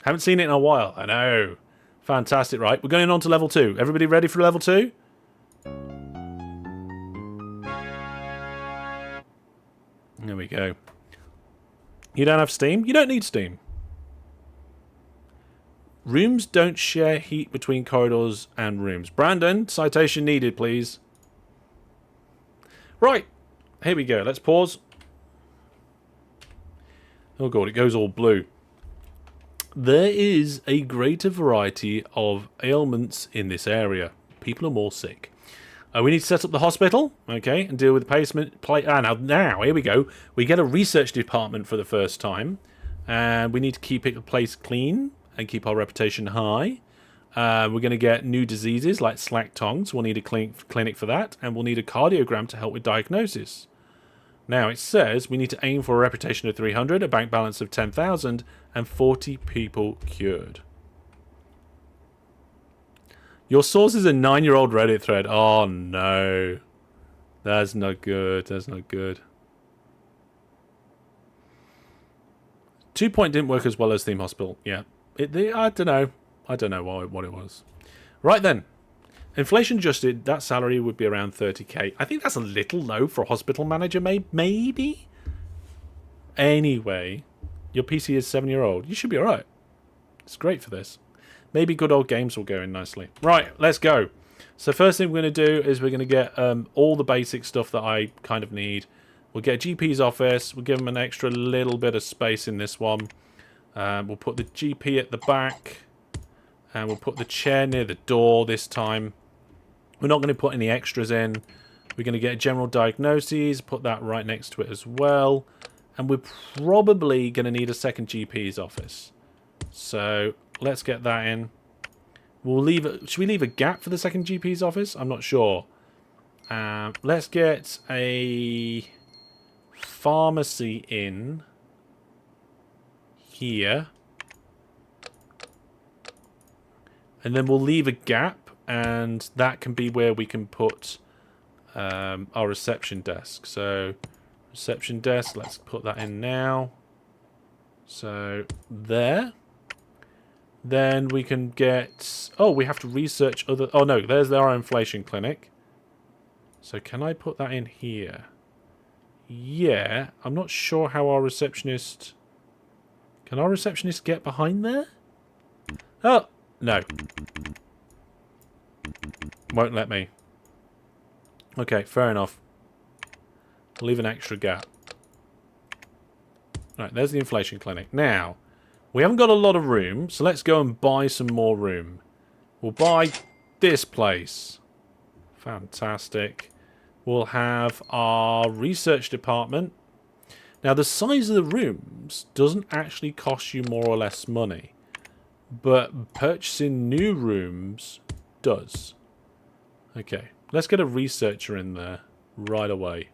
Haven't seen it in a while. I know. Fantastic, right? We're going on to level 2. Everybody ready for level 2? There we go. You don't have Steam? You don't need Steam. Rooms don't share heat between corridors and rooms. Brandon, citation needed, please. Right. Here we go. Let's pause. Oh god, it goes all blue. There is a greater variety of ailments in this area. People are more sick. We need to set up the hospital, okay, and deal with the placement. Now, here we go. We get a research department for the first time, and we need to keep the place clean and keep our reputation high. We're going to get new diseases like slack tongues. We'll need a clinic for that, and we'll need a cardiogram to help with diagnosis. Now, it says we need to aim for a reputation of 300, a bank balance of 10,000, and 40 people cured. Your source is a 9-year-old Reddit thread. Oh, no. That's not good. That's not good. 2 Point didn't work as well as Theme Hospital. Yeah. I don't know. I don't know what it was. Right then. Inflation adjusted, that salary would be around 30k. I think that's a little low for a hospital manager, maybe? Anyway, your PC is 7-year-old. You should be alright. It's great for this. Maybe good old games will go in nicely. Right, let's go. So first thing we're going to do is we're going to get all the basic stuff that I kind of need. We'll get a GP's office. We'll give them an extra little bit of space in this one. We'll put the GP at the back. And we'll put the chair near the door this time. We're not going to put any extras in. We're going to get a general diagnosis. Put that right next to it as well. And we're probably going to need a second GP's office. So let's get that in. We'll leave it. Should we leave a gap for the second GP's office? I'm not sure. Let's get a pharmacy in here. And then we'll leave a gap, and that can be where we can put our reception desk. So reception desk, let's put that in now. So there. Then we can get... Oh, we have to research other... Oh, no, there's our inflation clinic. So can I put that in here? Yeah, I'm not sure how our receptionist... Can our receptionist get behind there? Oh, no. Won't let me. Okay, fair enough. I'll leave an extra gap. Right, there's the inflation clinic. Now... We haven't got a lot of room, so let's go and buy some more room. We'll buy this place. Fantastic. We'll have our research department. Now, the size of the rooms doesn't actually cost you more or less money, but purchasing new rooms does. Okay, let's get a researcher in there right away.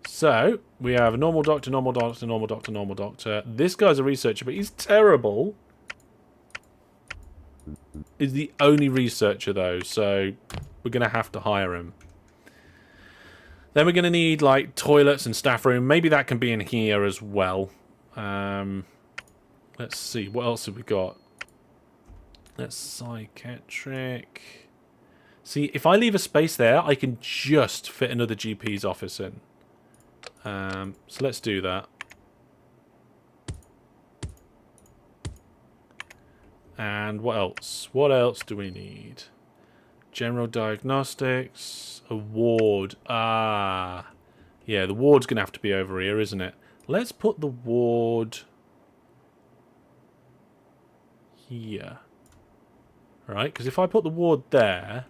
So, we have a normal doctor, normal doctor, normal doctor, normal doctor. This guy's a researcher, but he's terrible. He's the only researcher, though, so we're going to have to hire him. Then we're going to need, like, toilets and staff room. Maybe that can be in here as well. Let's see. What else have we got? That's psychiatric. See, if I leave a space there, I can just fit another GP's office in. So let's do that. And what else? What else do we need? General diagnostics. A ward. Ah. Yeah, the ward's going to have to be over here, isn't it? Let's put the ward here. Right, because if I put the ward there,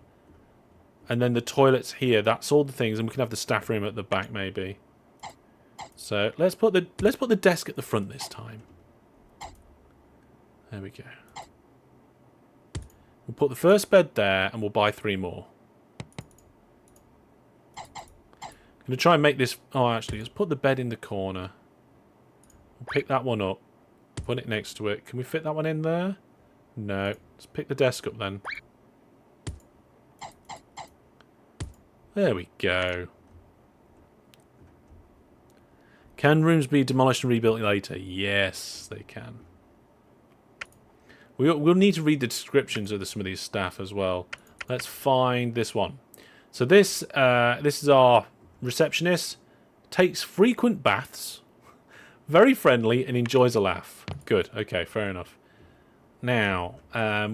and then the toilets here, that's all the things, and we can have the staff room at the back, maybe. So let's put the desk at the front this time. There we go. We'll put the first bed there, and we'll buy 3 more. I'm going to try and make this... Oh, actually, let's put the bed in the corner. We'll pick that one up. Put it next to it. Can we fit that one in there? No. Let's pick the desk up then. There we go. Can rooms be demolished and rebuilt later? Yes, they can. We'll need to read the descriptions of some of these staff as well. Let's find this one. So this is our receptionist. Takes frequent baths. Very friendly and enjoys a laugh. Good. Okay, fair enough. Now,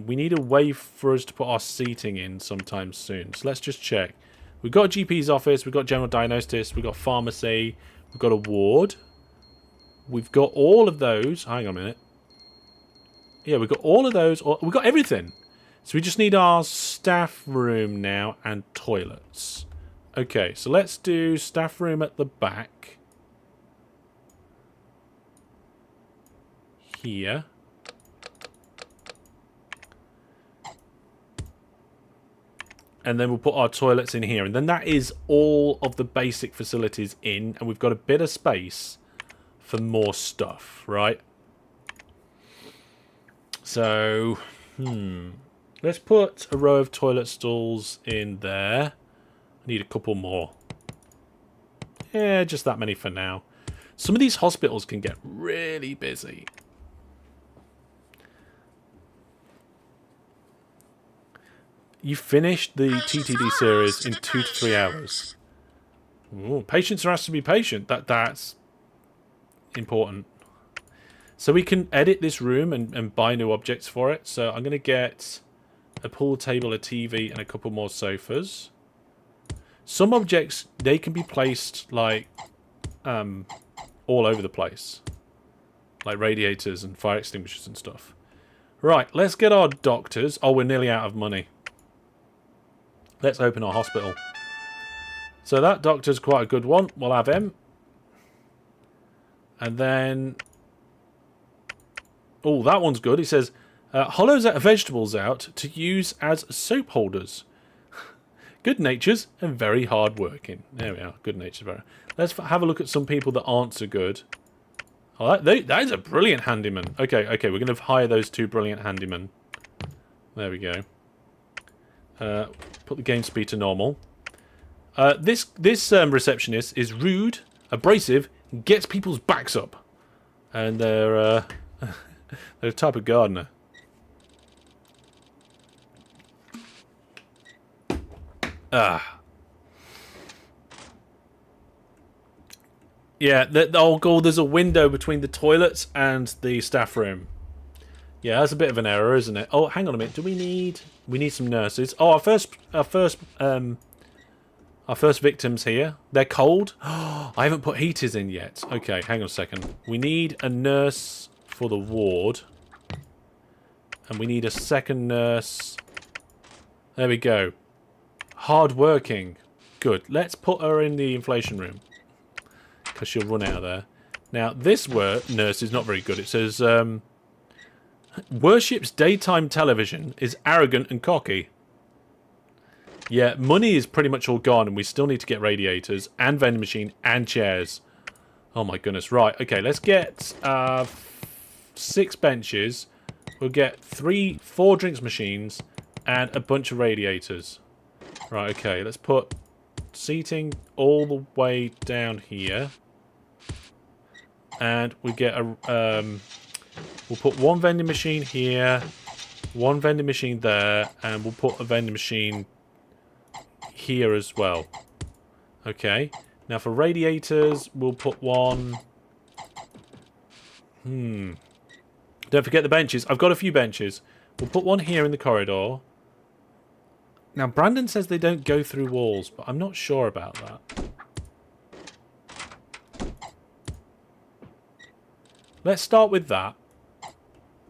we need a way for us to put our seating in sometime soon. So let's just check. We've got a GP's office. We've got general diagnosis. We've got pharmacy. We've got a ward. We've got all of those. Hang on a minute. Yeah, we've got all of those. We've got everything. So we just need our staff room now and toilets. Okay, so let's do staff room at the back. Here. And then we'll put our toilets in here. And then that is all of the basic facilities in. And we've got a bit of space for more stuff, right? So, let's put a row of toilet stalls in there. I need a couple more. Yeah, just that many for now. Some of these hospitals can get really busy. You finished the TTD series in 2 to 3 hours. Ooh, patients are asked to be patient. That's important. So we can edit this room and buy new objects for it. So I'm going to get a pool table, a TV, and a couple more sofas. Some objects, they can be placed like all over the place. Like radiators and fire extinguishers and stuff. Right, let's get our doctors. Oh, we're nearly out of money. Let's open our hospital. So that doctor's quite a good one. We'll have him. And then... Oh, that one's good. He says, hollows vegetables out to use as soap holders. Good natures and very hard working. There we are. Good natured. Very. Let's have a look at some people that aren't so good. Oh, that is a brilliant handyman. Okay, we're going to hire those 2 brilliant handymen. There we go. Put the game speed to normal. This receptionist is rude, abrasive, and gets people's backs up. And they're a type of gardener. Yeah, there's a window between the toilets and the staff room. Yeah, that's a bit of an error, isn't it? Oh, hang on a minute. Do we need some nurses? Oh, our first victims here. They're cold. I haven't put heaters in yet. Okay, hang on a second. We need a nurse for the ward. And we need a second nurse There we go. Hard working. Good. Let's put her in the inflation room. Because she'll run out of there. Now, this nurse is not very good. It says, worships daytime television, is arrogant and cocky. Yeah, money is pretty much all gone, and we still need to get radiators, and vending machine, and chairs. Oh my goodness. Right, okay, let's get 6 benches. We'll get 4 drinks machines, and a bunch of radiators. Right, okay, let's put seating all the way down here. And we get a... we'll put 1 vending machine here, 1 vending machine there, and we'll put a vending machine here as well. Okay. Now for radiators, we'll put 1... Don't forget the benches. I've got a few benches. We'll put 1 here in the corridor. Now, Brandon says they don't go through walls, but I'm not sure about that. Let's start with that.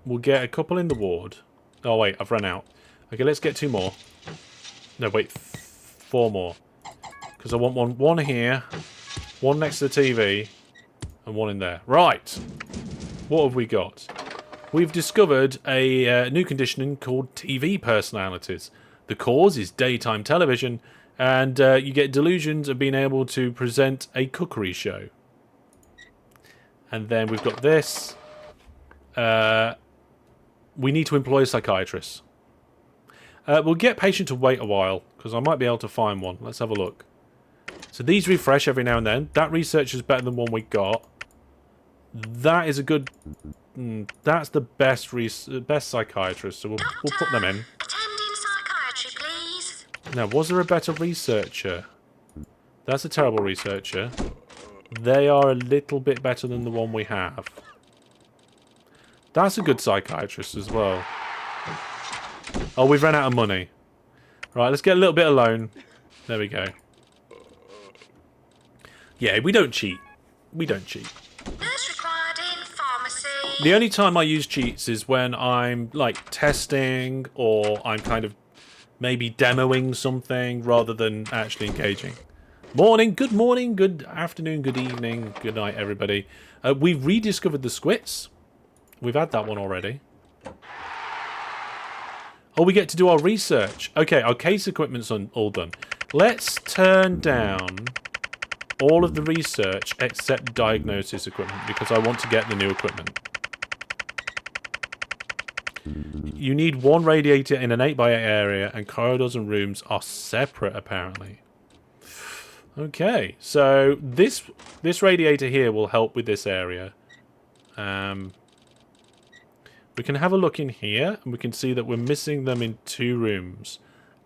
We'll get a couple in the ward. Oh, wait, I've run out. Okay, let's get 2 more. No, wait, 4 more. Because I want one here, 1 next to the TV, and 1 in there. Right. What have we got? We've discovered a new condition called TV personalities. The cause is daytime television, and you get delusions of being able to present a cookery show. And then we've got this. We need to employ a psychiatrist. We'll get patient to wait a while, because I might be able to find one. Let's have a look. So these refresh every now and then. That research is better than one we got. That is a good... that's the best psychiatrist, so we'll put them in. Attending psychiatry, please. Now, was there a better researcher? That's a terrible researcher. They are a little bit better than the one we have. That's a good psychiatrist as well. Oh, we've run out of money. Right, let's get a little bit of loan. There we go. Yeah, we don't cheat. We don't cheat. Nurse required in pharmacy. The only time I use cheats is when I'm, like, testing or I'm kind of maybe demoing something rather than actually engaging. Morning, good afternoon, good evening, good night, everybody. We've rediscovered the squits. We've had that one already. Oh, we get to do our research. Okay, our case equipment's all done. Let's turn down all of the research except diagnosis equipment because I want to get the new equipment. You need 1 radiator in an 8x8 area, and corridors and rooms are separate, apparently. Okay, so this radiator here will help with this area. We can have a look in here, and we can see that we're missing them in 2 rooms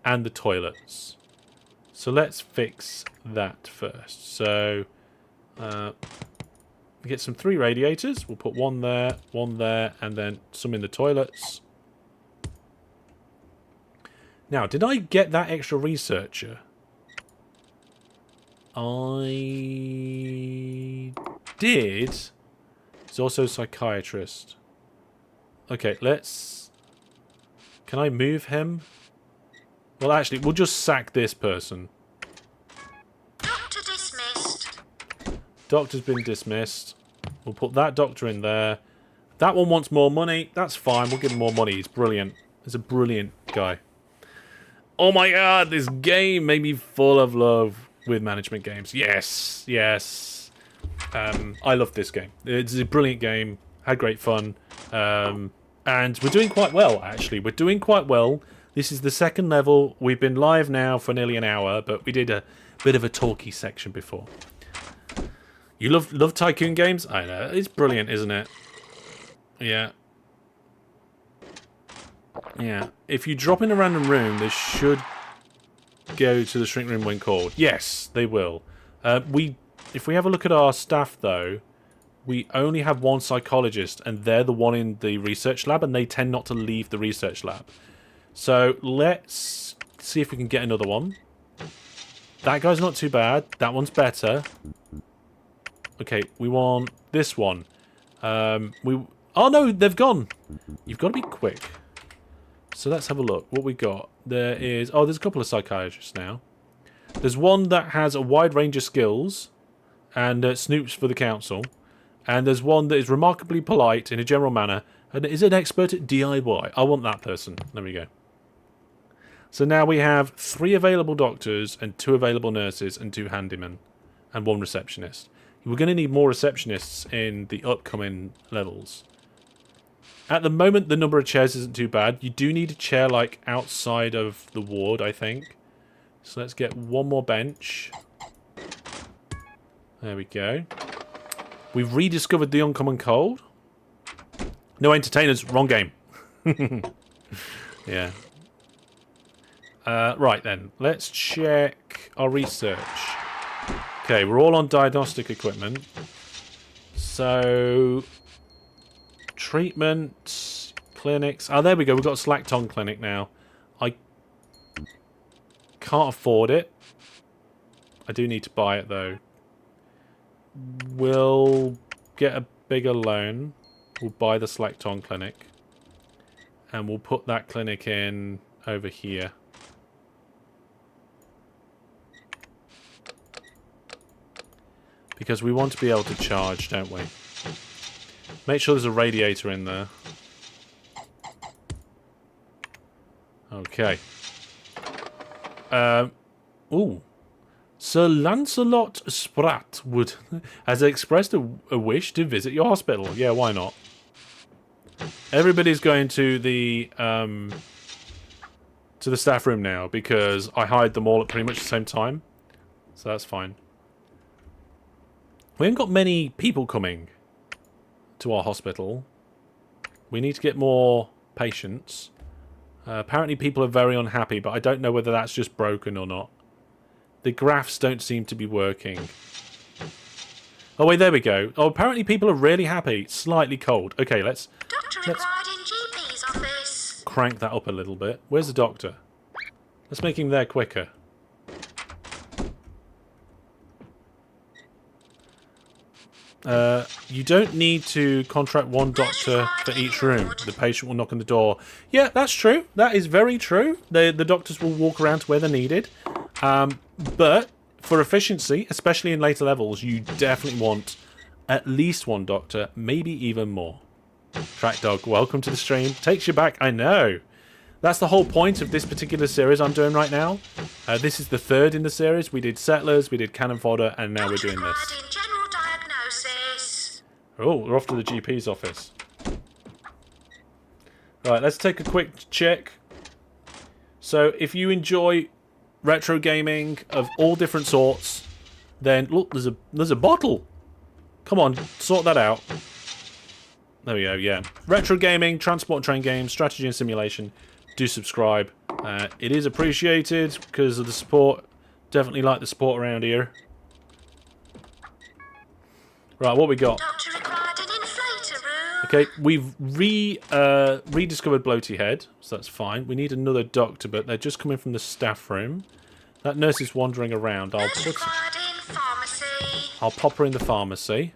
and the toilets. So let's fix that first. So we get some 3 radiators. We'll put 1 there, and then some in the toilets. Now, did I get that extra researcher? I did. He's also a psychiatrist. Okay, let's... Can I move him? Well, actually, we'll just sack this person. Doctor dismissed. Doctor's been dismissed. We'll put that doctor in there. That one wants more money. That's fine. We'll give him more money. He's brilliant. He's a brilliant guy. Oh my god, this game made me full of love with management games. Yes, yes. I love this game. It's a brilliant game. Had great fun. And we're doing quite well, actually. We're doing quite well. This is the 2nd level. We've been live now for nearly an hour, but we did a bit of a talky section before. You love tycoon games? I know. It's brilliant, isn't it? Yeah. Yeah. If you drop in a random room, they should go to the shrink room when called. Yes, they will. If we have a look at our staff, though, we only have 1 psychologist, and they're the one in the research lab, and they tend not to leave the research lab. So let's see if we can get another one. That guy's not too bad. That one's better. Okay, we want this one. Oh no, they've gone. You've got to be quick. So let's have a look. What we got? There is... Oh, there's a couple of psychiatrists now. There's one that has a wide range of skills and snoops for the council. And there's one that is remarkably polite in a general manner and is an expert at DIY. I want that person. There we go. So now we have 3 available doctors and 2 available nurses and 2 handymen and 1 receptionist. We're going to need more receptionists in the upcoming levels. At the moment, the number of chairs isn't too bad. You do need a chair, like, outside of the ward, I think. So let's get 1 more bench. There we go. We've rediscovered the uncommon cold. No entertainers. Wrong game. Yeah. Right, then. Let's check our research. Okay, we're all on diagnostic equipment. So... treatment, clinics. Oh, there we go. We've got a slack tongue clinic now. I can't afford it. I do need to buy it, though. We'll get a bigger loan. We'll buy the slack tongue clinic. And we'll put that clinic in over here. Because we want to be able to charge, don't we? Make sure there's a radiator in there. Okay. Ooh. Sir Lancelot Spratt has expressed a wish to visit your hospital. Yeah, why not? Everybody's going to the staff room now because I hired them all at pretty much the same time. So that's fine. We haven't got many people coming to our hospital. We need to get more patients. Apparently people are very unhappy, but I don't know whether that's just broken or not. The graphs don't seem to be working. Oh wait, there we go. Oh, apparently people are really happy. Slightly cold. Okay, let's Required in GP's office. crank that up a little bit. Where's the doctor? Let's make him there quicker. You don't need to contract 1 doctor for each room. The patient will knock on the door. Yeah, that's true. That is very true. The doctors will walk around to where they're needed. But for efficiency, especially in later levels, you definitely want at least 1 doctor, maybe even more. Track Dog, welcome to the stream. Takes you back, I know. That's the whole point of this particular series I'm doing right now. This is the 3rd in the series. We did Settlers, we did Cannon Fodder, and now we're doing this. Oh, we're off to the GP's office. Right, let's take a quick check. So, if you enjoy retro gaming of all different sorts, then look, there's a bottle. Come on, sort that out. There we go. Yeah, retro gaming, transport and train games, strategy and simulation. Do subscribe. It is appreciated because of the support. Definitely like the support around here. Right, what we got? Doctor required an inflator room. Okay, we've rediscovered Bloaty Head, so that's fine. We need another doctor, but they're just coming from the staff room. That nurse is wandering around. I'll pop her in the pharmacy.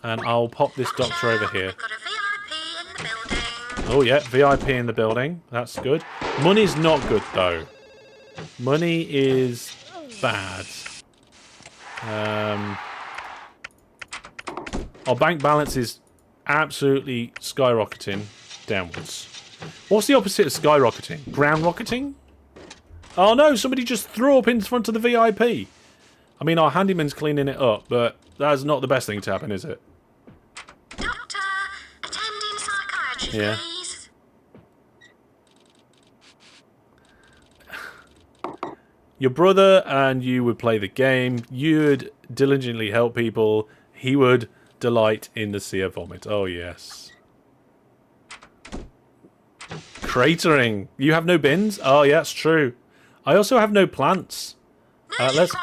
And I'll pop this doctor over here. Got a VIP in the building. Oh yeah, VIP in the building. That's good. Money's not good though. Money is bad. Our bank balance is absolutely skyrocketing downwards. What's the opposite of skyrocketing? Ground rocketing? Oh no, somebody just threw up in front of the VIP. I mean, our handyman's cleaning it up, but that's not the best thing to happen, is it? Doctor, attending psychiatry, Yeah. please. Your brother and you would play the game. You'd diligently help people. He would delight in the sea of vomit. Oh, yes. Cratering. You have no bins? Oh, yeah, it's true. I also have no plants. Let's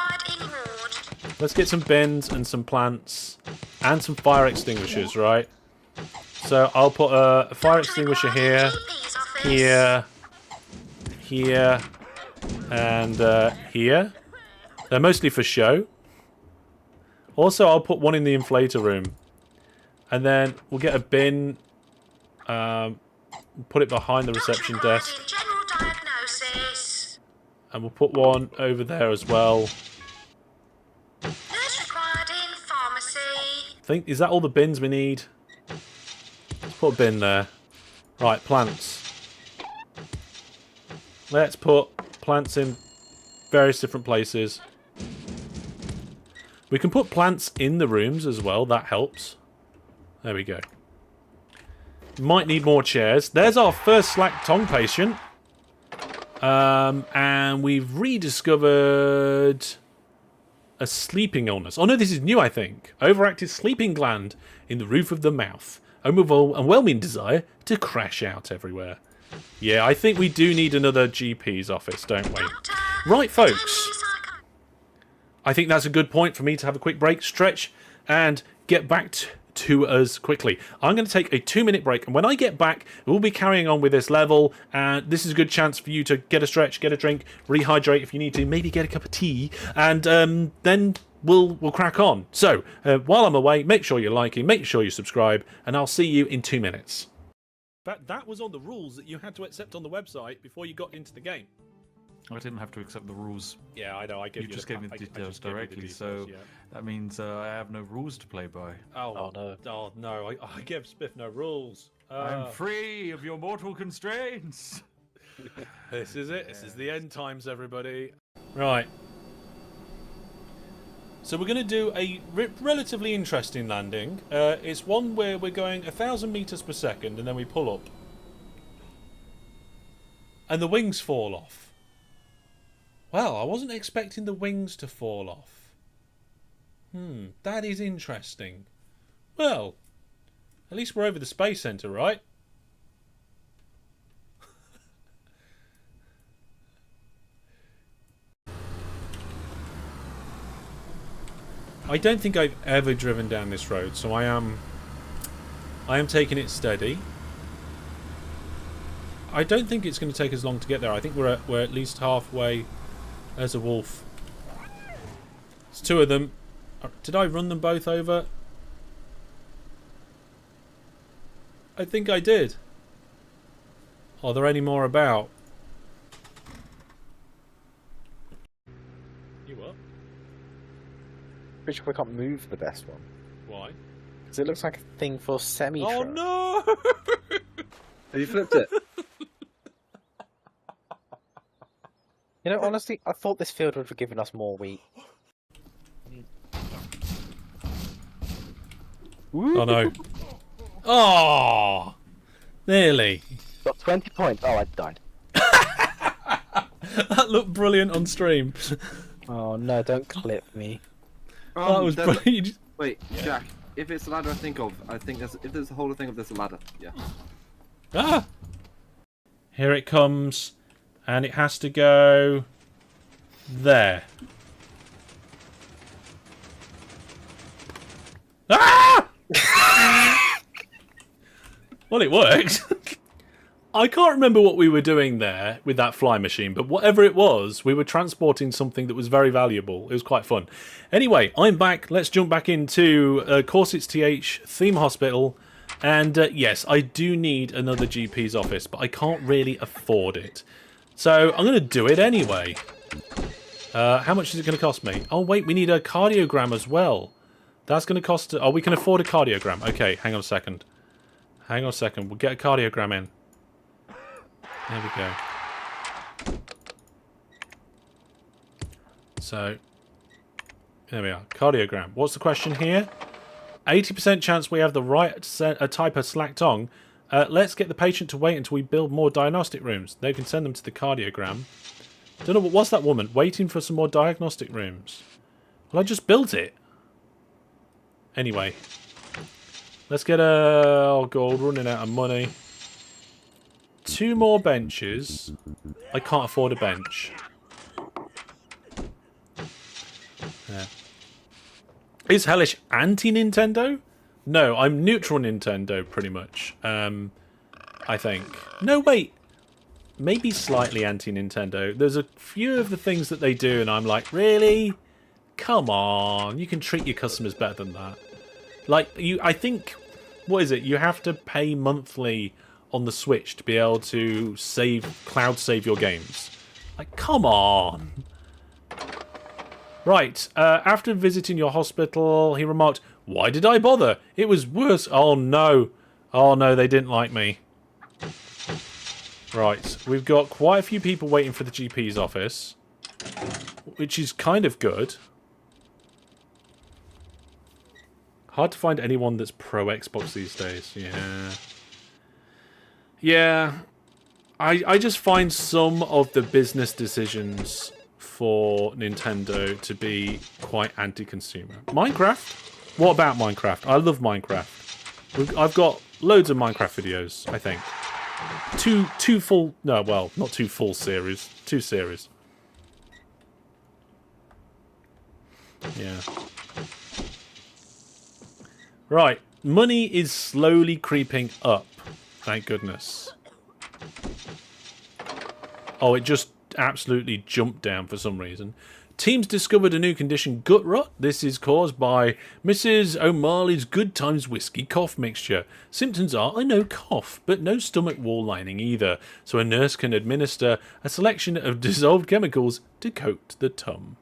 get some bins and some plants and some fire extinguishers, right? So I'll put a fire extinguisher here, here, here, and here. They're mostly for show. Also, I'll put one in the inflator room. And then we'll get a bin. Put it behind the reception Required desk. in general diagnosis. And we'll put one over there as well. Nurse required in pharmacy. Is that all the bins we need? Let's put a bin there. Right, plants. Let's put plants in various different places. We can put plants in the rooms as well. That helps. There we go. Might need more chairs. There's our first slack tongue patient. And we've rediscovered a sleeping illness. Oh no, this is new, I think. Overactive sleeping gland in the roof of the mouth. Overwhelming desire to crash out everywhere. Yeah, I think we do need another GP's office, don't we? Right, folks. I think that's a good point for me to have a quick break, stretch, and get back to us quickly. I'm going to take a 2-minute break, and when I get back, we'll be carrying on with this level, and this is a good chance for you to get a stretch, get a drink, rehydrate if you need to, maybe get a cup of tea, and then we'll crack on. So, while I'm away, make sure you're liking, make sure you subscribe, and I'll see you in 2 minutes. That was on the rules that you had to accept on the website before you got into the game. I didn't have to accept the rules. Yeah, I know. You just gave me the details directly, so yeah. that means I have no rules to play by. Oh no! Oh no! I gave Spiff no rules. I'm free of your mortal constraints. This is it. This is the end times, everybody. Right. So we're going to do a relatively interesting landing. It's one where we're going 1,000 meters per second, and then we pull up, and the wings fall off. Well, I wasn't expecting the wings to fall off. That is interesting. Well, at least we're over the Space Center, right? I don't think I've ever driven down this road, so I am taking it steady. I don't think it's going to take us long to get there. I think we're at least halfway. There's a wolf. There's 2 of them. Did I run them both over? I think I did. Are there any more about? You what? Pretty sure we can't move the best one. Why? Because it looks like a thing for semi-truck. Oh no! Have you flipped it? You know, honestly, I thought this field would have given us more wheat. Oh no. Oh! Nearly. Got 20 points. Oh, I died. That looked brilliant on stream. Oh no, don't clip me. That was brilliant. Wait, Jack. If it's a ladder, I think if there's a whole thing of there's a ladder. Yeah. Ah! Here it comes, and it has to go there. Ah! Well, it worked. I can't remember what we were doing there with that fly machine, but whatever it was, we were transporting something that was very valuable. It was quite fun. Anyway, I'm back. Let's jump back into CorsixTH Theme Hospital. And yes, I do need another GP's office, but I can't really afford it. So I'm going to do it anyway. How much is it going to cost me? Oh, wait, we need a cardiogram as well. That's going to cost... Oh, we can afford a cardiogram. Okay, hang on a second. Hang on a second. We'll get a cardiogram in. There we go. So, there we are. Cardiogram. What's the question here? 80% chance we have the right type of slack tongue. Let's get the patient to wait until we build more diagnostic rooms. They can send them to the cardiogram. Don't know, what's that woman? Waiting for some more diagnostic rooms. Well, I just built it. Anyway. Let's get a... Oh, God, running out of money. 2 more benches. I can't afford a bench. Yeah. Is Hellish anti-Nintendo? No, I'm neutral Nintendo, pretty much. I think. No, wait. Maybe slightly anti-Nintendo. There's a few of the things that they do, and I'm like, really? Come on. You can treat your customers better than that. Like, I think... What is it? You have to pay monthly on the Switch to be able to cloud save your games. Like, come on. Right, after visiting your hospital, he remarked, "Why did I bother? It was worse." Oh no. Oh no, they didn't like me. Right, we've got quite a few people waiting for the GP's office, which is kind of good. Hard to find anyone that's pro Xbox these days. Yeah. Yeah. I just find some of the business decisions for Nintendo to be quite anti-consumer. Minecraft? What about Minecraft? I love Minecraft. I've got loads of Minecraft videos, I think. Two full... No, well, not two full series. 2 series. Yeah. Right. Money is slowly creeping up. Thank goodness. Oh, it just absolutely jumped down for some reason. Teams discovered a new condition, gut rot. This is caused by Mrs. O'Malley's Good Times Whiskey cough mixture. Symptoms are, I know, cough, but no stomach wall lining either. So a nurse can administer a selection of dissolved chemicals to coat the tum.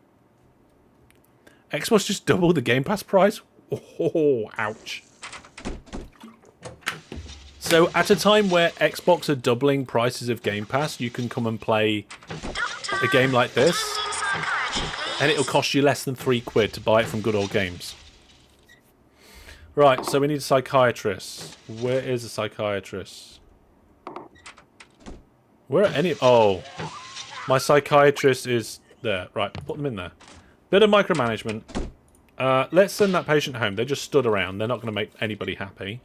Xbox just doubled the Game Pass price? Oh, ouch. So at a time where Xbox are doubling prices of Game Pass, you can come and play a game like this, and it'll cost you less than £3 to buy it from Good Old Games. Right, so we need a psychiatrist. Where is a psychiatrist? Where are any... Oh, my psychiatrist is there. Right, put them in there. Bit of micromanagement. Let's send that patient home. They just stood around. They're not going to make anybody happy.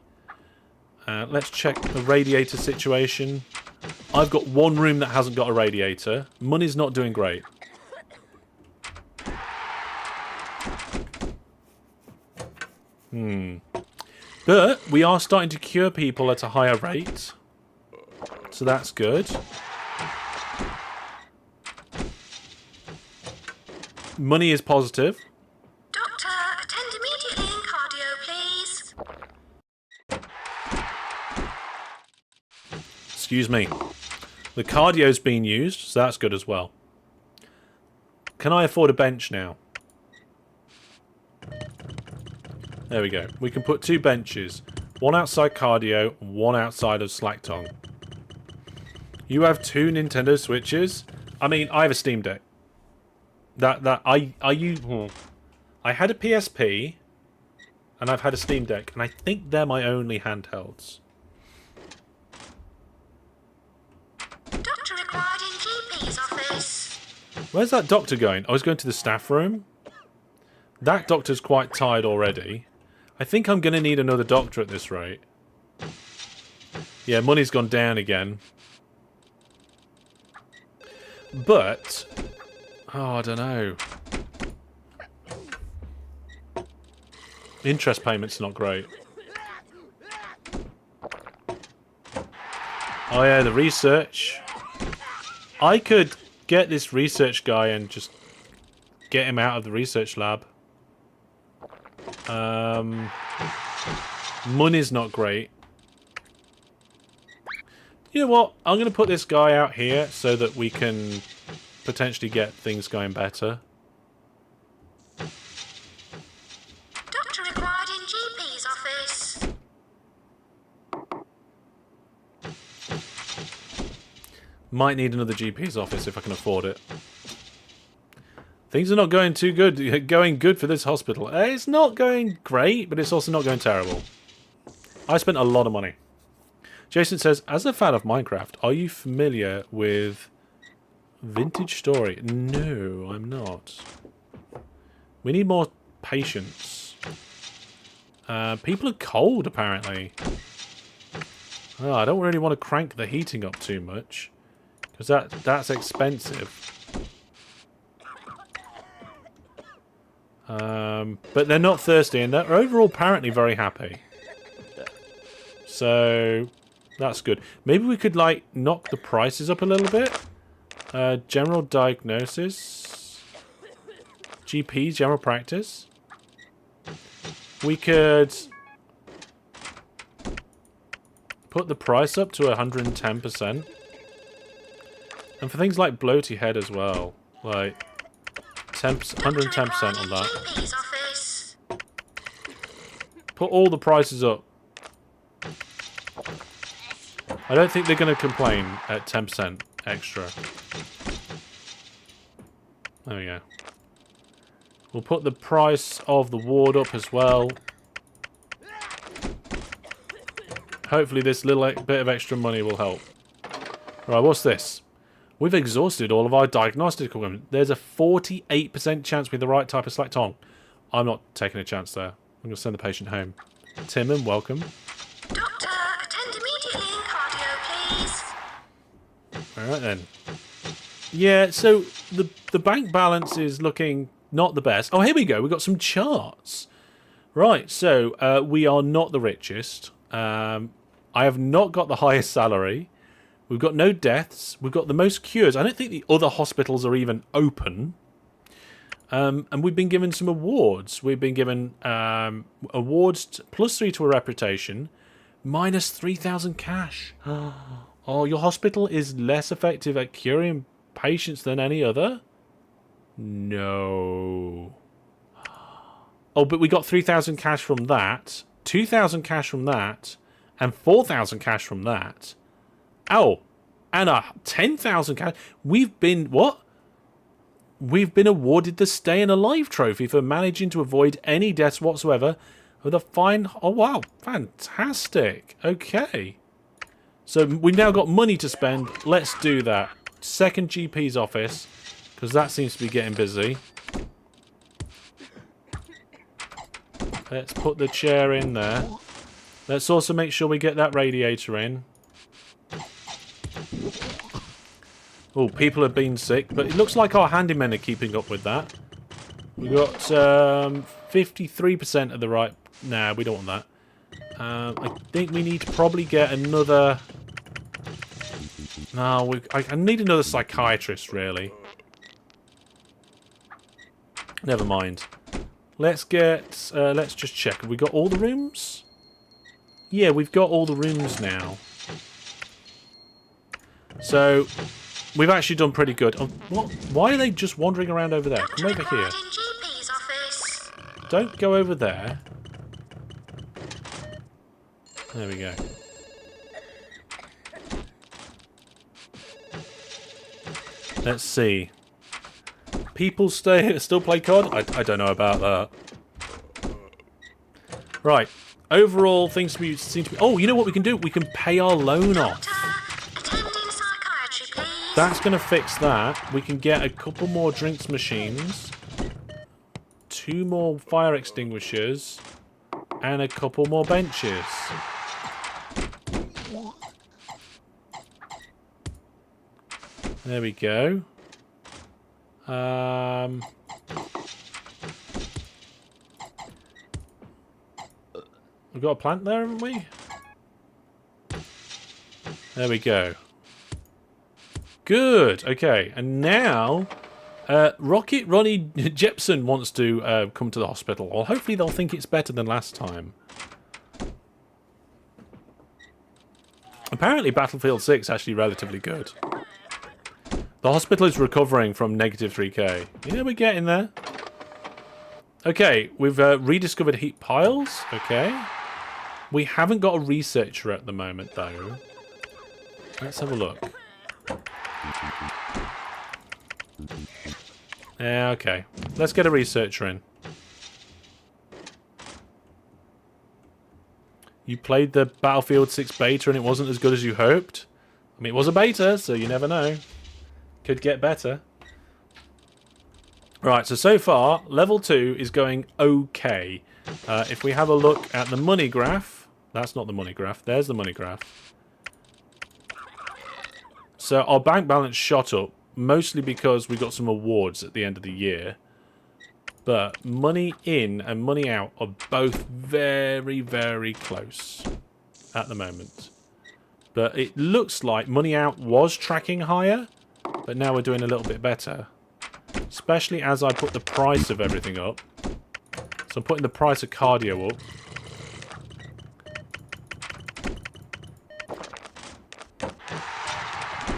Let's check the radiator situation. I've got one room that hasn't got a radiator. Money's not doing great. But we are starting to cure people at a higher rate. So that's good. Money is positive. Doctor, attend immediately in cardio, please. Excuse me. The cardio's being used, so that's good as well. Can I afford a bench now? There we go. We can put 2 benches. One outside cardio, one outside of slack tongue. You have 2 Nintendo Switches? I mean, I have a Steam Deck. I had a PSP, and I've had a Steam Deck, and I think they're my only handhelds. Doctor required in GP's office. Where's that doctor going? I was going to the staff room. That doctor's quite tired already. I think I'm going to need another doctor at this rate. Yeah, money's gone down again. But... oh, I don't know. Interest payments not great. Oh yeah, the research. I could get this research guy and just get him out of the research lab. Money's not great. You know what? I'm going to put this guy out here so that we can potentially get things going better. Doctor required in GP's office. Might need another GP's office if I can afford it. Things are not going too good. Going good for this hospital. It's not going great, but it's also not going terrible. I spent a lot of money. Jason says, as a fan of Minecraft, are you familiar with Vintage Story? No, I'm not. We need more patience. People are cold, apparently. Oh, I don't really want to crank the heating up too much, because that's expensive. But they're not thirsty, and they're overall apparently very happy. So that's good. Maybe we could like knock the prices up a little bit. General diagnosis, GP, general practice. We could Put the price up to 110%. And for things like bloaty head as well. Like, 110% on that. GP's office. Put all the prices up. I don't think they're going to complain at 10% extra. There we go. We'll put the price of the ward up as well. Hopefully this little bit of extra money will help. Right, what's this? We've exhausted all of our diagnostic equipment. There's a 48% chance with the right type of slack tongue. I'm not taking a chance there. I'm going to send the patient home. Timon, welcome. Doctor, attend immediately in cardio, please. Alright then. Yeah, so the bank balance is looking not the best. Oh, here we go. We've got some charts. Right, so we are not the richest. I have not got the highest salary. We've got no deaths. We've got the most cures. I don't think the other hospitals are even open. And we've been given some awards. We've been given awards +3 to a reputation, -3,000 cash. Oh, your hospital is less effective at curing patients than any other? No. Oh, but we got 3,000 cash from that, 2,000 cash from that, and 4,000 cash from that. Oh, and a 10,000 cash. We've been, what? We've been awarded the Staying Alive trophy for managing to avoid any deaths whatsoever with a fine. Oh, wow. Fantastic. Okay. So we've now got money to spend. Let's do that. Second GP's office, because that seems to be getting busy. Let's put the chair in there. Let's also make sure we get that radiator in. Oh, people have been sick, but it looks like our handymen are keeping up with that. We've got 53% of the right... Nah, we don't want that. I think we need to probably get another... No, I need another psychiatrist, really. Never mind. Let's get... let's just check. Have we got all the rooms? Yeah, we've got all the rooms now. So... We've actually done pretty good. Oh, what? Why are they just wandering around over there? Come over here. GP's office. Don't go over there. There we go. Let's see. People still play COD? I don't know about that. Right. Overall, things seem to be... Oh, you know what we can do? We can pay our loan off. That's going to fix that. We can get a couple more drinks machines, 2 more fire extinguishers, and a couple more benches. There we go. We've got a plant there, haven't we? There we go. Good. Okay, and now Rocket Ronnie Jepson wants to come to the hospital. Well, hopefully they'll think it's better than last time. Apparently Battlefield 6 is actually relatively good. The hospital is recovering from -3K. Yeah, we're getting there. Okay, we've rediscovered heat piles. Okay. We haven't got a researcher at the moment, though. Let's have a look. Yeah, okay. Let's get a researcher in. You played the Battlefield 6 beta and it wasn't as good as you hoped? I mean, it was a beta, so you never know. Could get better. Right, so far, level 2 is going okay. If we have a look at the money graph... That's not the money graph. There's the money graph. So our bank balance shot up, mostly because we got some awards at the end of the year. But money in and money out are both very, very close at the moment. But it looks like money out was tracking higher, but now we're doing a little bit better. Especially as I put the price of everything up. So I'm putting the price of cardio up.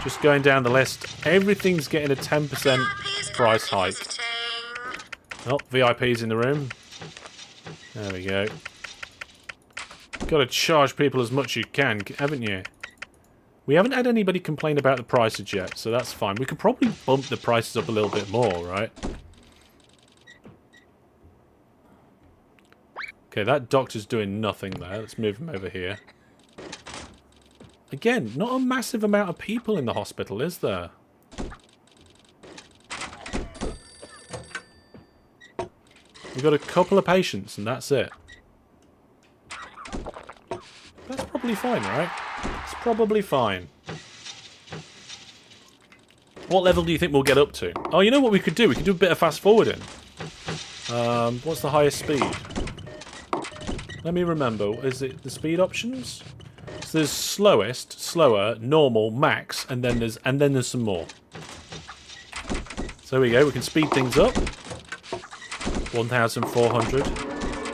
Just going down the list. Everything's getting a 10% price hike. Oh, VIP's in the room. There we go. Got to charge people as much as you can, haven't you? We haven't had anybody complain about the prices yet, so that's fine. We could probably bump the prices up a little bit more, right? Okay, that doctor's doing nothing there. Let's move him over here. Again, not a massive amount of people in the hospital, is there? We've got a couple of patients, and that's it. That's probably fine, right? It's probably fine. What level do you think we'll get up to? Oh, you know what we could do? We could do a bit of fast forwarding. What's the highest speed? Let me remember. Is it the speed options? So there's slowest, slower, normal, max, and then there's some more. So there we go. We can speed things up. 1,400.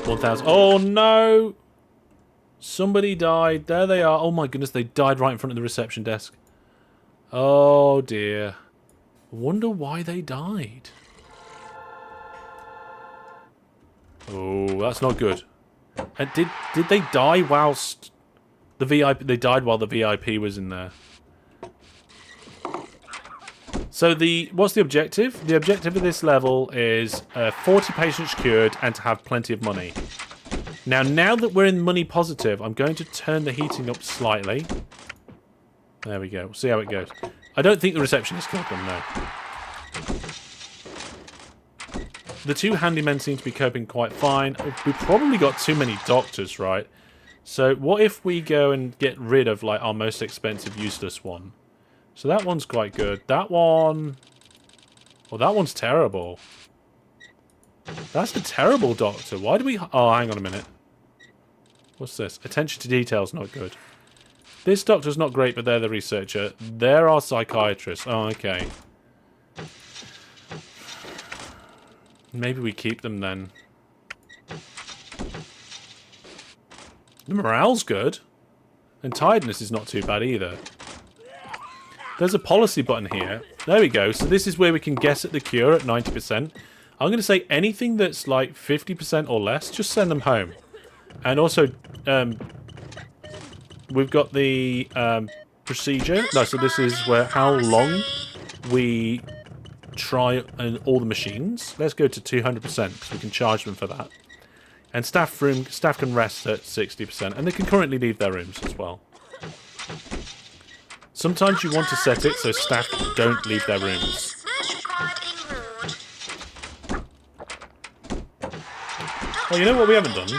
1,000. Oh no! Somebody died. There they are. Oh my goodness, they died right in front of the reception desk. Oh dear. I wonder why they died. Oh, that's not good. And did they die whilst the VIP? They died while the VIP was in there. So what's the objective? The objective of this level is 40 patients cured and to have plenty of money. Now that we're in money positive, I'm going to turn the heating up slightly. There we go. We'll see how it goes. I don't think the receptionist killed them, no. The two handymen seem to be coping quite fine. We've probably got too many doctors, right? So what if we go and get rid of like our most expensive useless one? So that one's quite good. That one... Well, that one's terrible. That's a terrible doctor. Why do we... Oh, hang on a minute. What's this? Attention to detail's not good. This doctor's not great, but they're the researcher. They're our psychiatrist. Oh, okay. Maybe we keep them then. The morale's good. And tiredness is not too bad either. There's a policy button here. There we go. So this is where we can guess at the cure at 90%. I'm going to say anything that's like 50% or less, just send them home. And also, we've got the procedure. No, so this is where how long we try all the machines. Let's go to 200% because we can charge them for that. And staff can rest at 60%, and they can currently leave their rooms as well. Sometimes you want to set it so staff don't leave their rooms. Well, you know what we haven't done?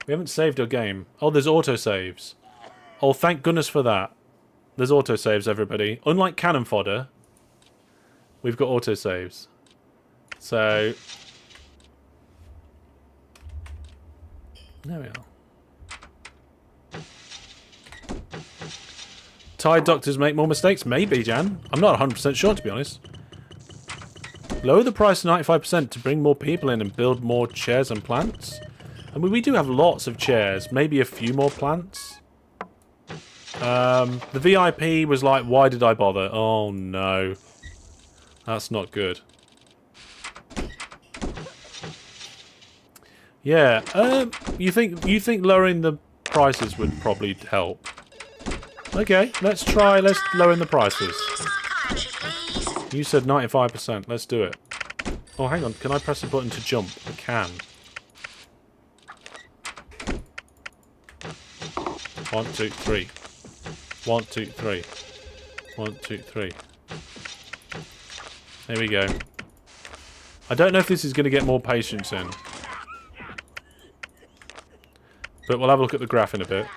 We haven't saved our game. Oh, there's autosaves. Oh, thank goodness for that. There's autosaves, everybody. Unlike cannon fodder, we've got autosaves. So... there we are. Tired doctors make more mistakes? Maybe, Jan. I'm not 100% sure, to be honest. Lower the price to 95% to bring more people in and build more chairs and plants. I mean, we do have lots of chairs. Maybe a few more plants. The VIP was like, why did I bother? Oh, no. That's not good. Yeah, you think lowering the prices would probably help? Okay, let's lower the prices. You said 95%, let's do it. Oh, hang on, can I press the button to jump? I can. 1, 2, 3. 1, 2, 3. 1, 2, 3. There we go. I don't know if this is going to get more patients in. But we'll have a look at the graph in a bit.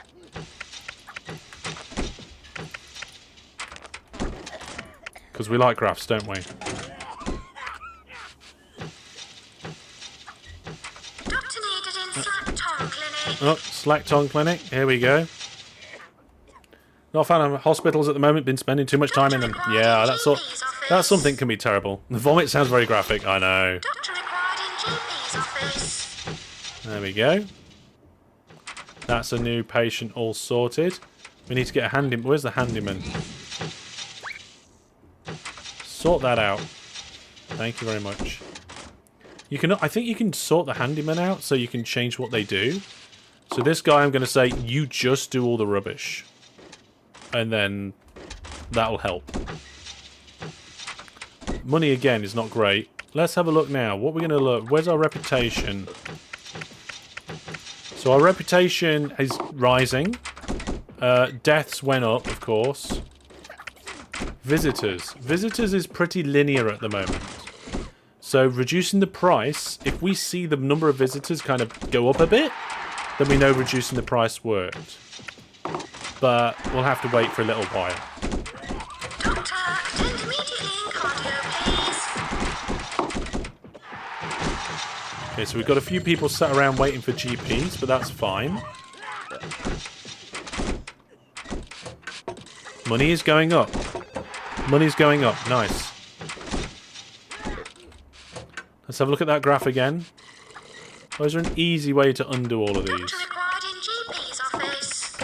Because we like graphs, don't we? Doctor needed in Slack Tongue Clinic. Oh, Slack Tongue Clinic. Here we go. Not found in hospitals at the moment. Been spending too much time in them. Yeah, that's something can be terrible. The vomit sounds very graphic. I know. Doctor required in GP's office. There we go. That's a new patient all sorted. We need to get a handyman. Where's the handyman? Sort that out. Thank you very much. You can. I think you can sort the handyman out so you can change what they do. So this guy, I'm going to say, you just do all the rubbish. And then that'll help. Money, again, is not great. Let's have a look now. What we're going to look... Where's our reputation? So our reputation is rising. Deaths went up, of course. Visitors. Visitors is pretty linear at the moment. So reducing the price, if we see the number of visitors kind of go up a bit, then we know reducing the price worked. But we'll have to wait for a little while. Doctor, attend immediately in cardio, please. Okay, so we've got a few people sat around waiting for GPs, but that's fine. Money is going up. Money's going up. Nice. Let's have a look at that graph again. Or is there an easy way to undo all of these? Doctor required in GP's office.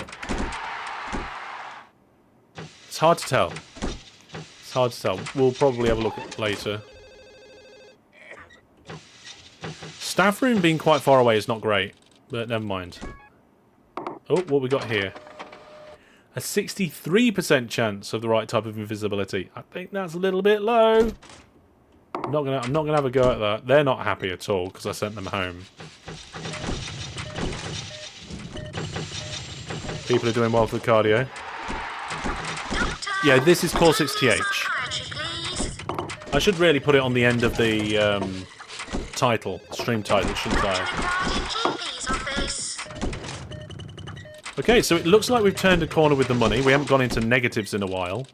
It's hard to tell. It's hard to tell. We'll probably have a look at it later. Staff room being quite far away is not great, but never mind. Oh, what we got here? A 63% chance of the right type of invisibility. I think that's a little bit low. I'm not gonna have a go at that. They're not happy at all because I sent them home. People are doing well for the cardio. Yeah, this is CorsixTH. I should really put it on the end of the title, stream title, shouldn't I? Okay, so it looks like we've turned a corner with the money. We haven't gone into negatives in a while.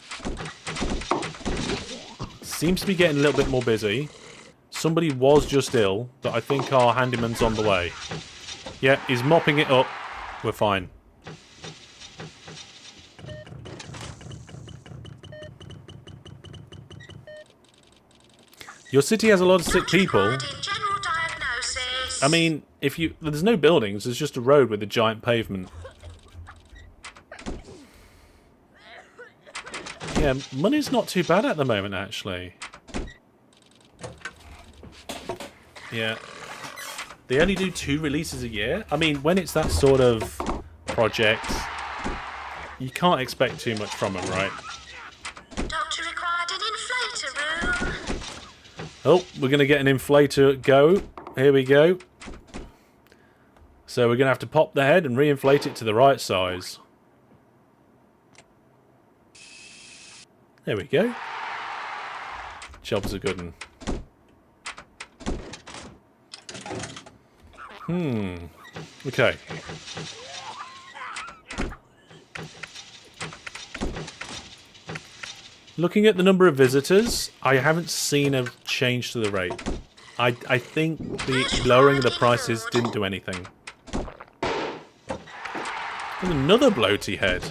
Seems to be getting a little bit more busy. Somebody was just ill, but I think our handyman's on the way. Yeah, he's mopping it up. We're fine. Your city has a lot of sick people. I mean, if you... There's no buildings, there's just a road with a giant pavement. Yeah, money's not too bad at the moment, actually. Yeah. They only do 2 releases a year. I mean, when it's that sort of project, you can't expect too much from them, right? Doctor required an inflator room. Oh, we're going to get an inflator go. Here we go. So we're going to have to pop the head and re-inflate it to the right size. There we go. Job's a good one. Okay. Looking at the number of visitors, I haven't seen a change to the rate. I think the lowering the prices didn't do anything. There's another bloaty head.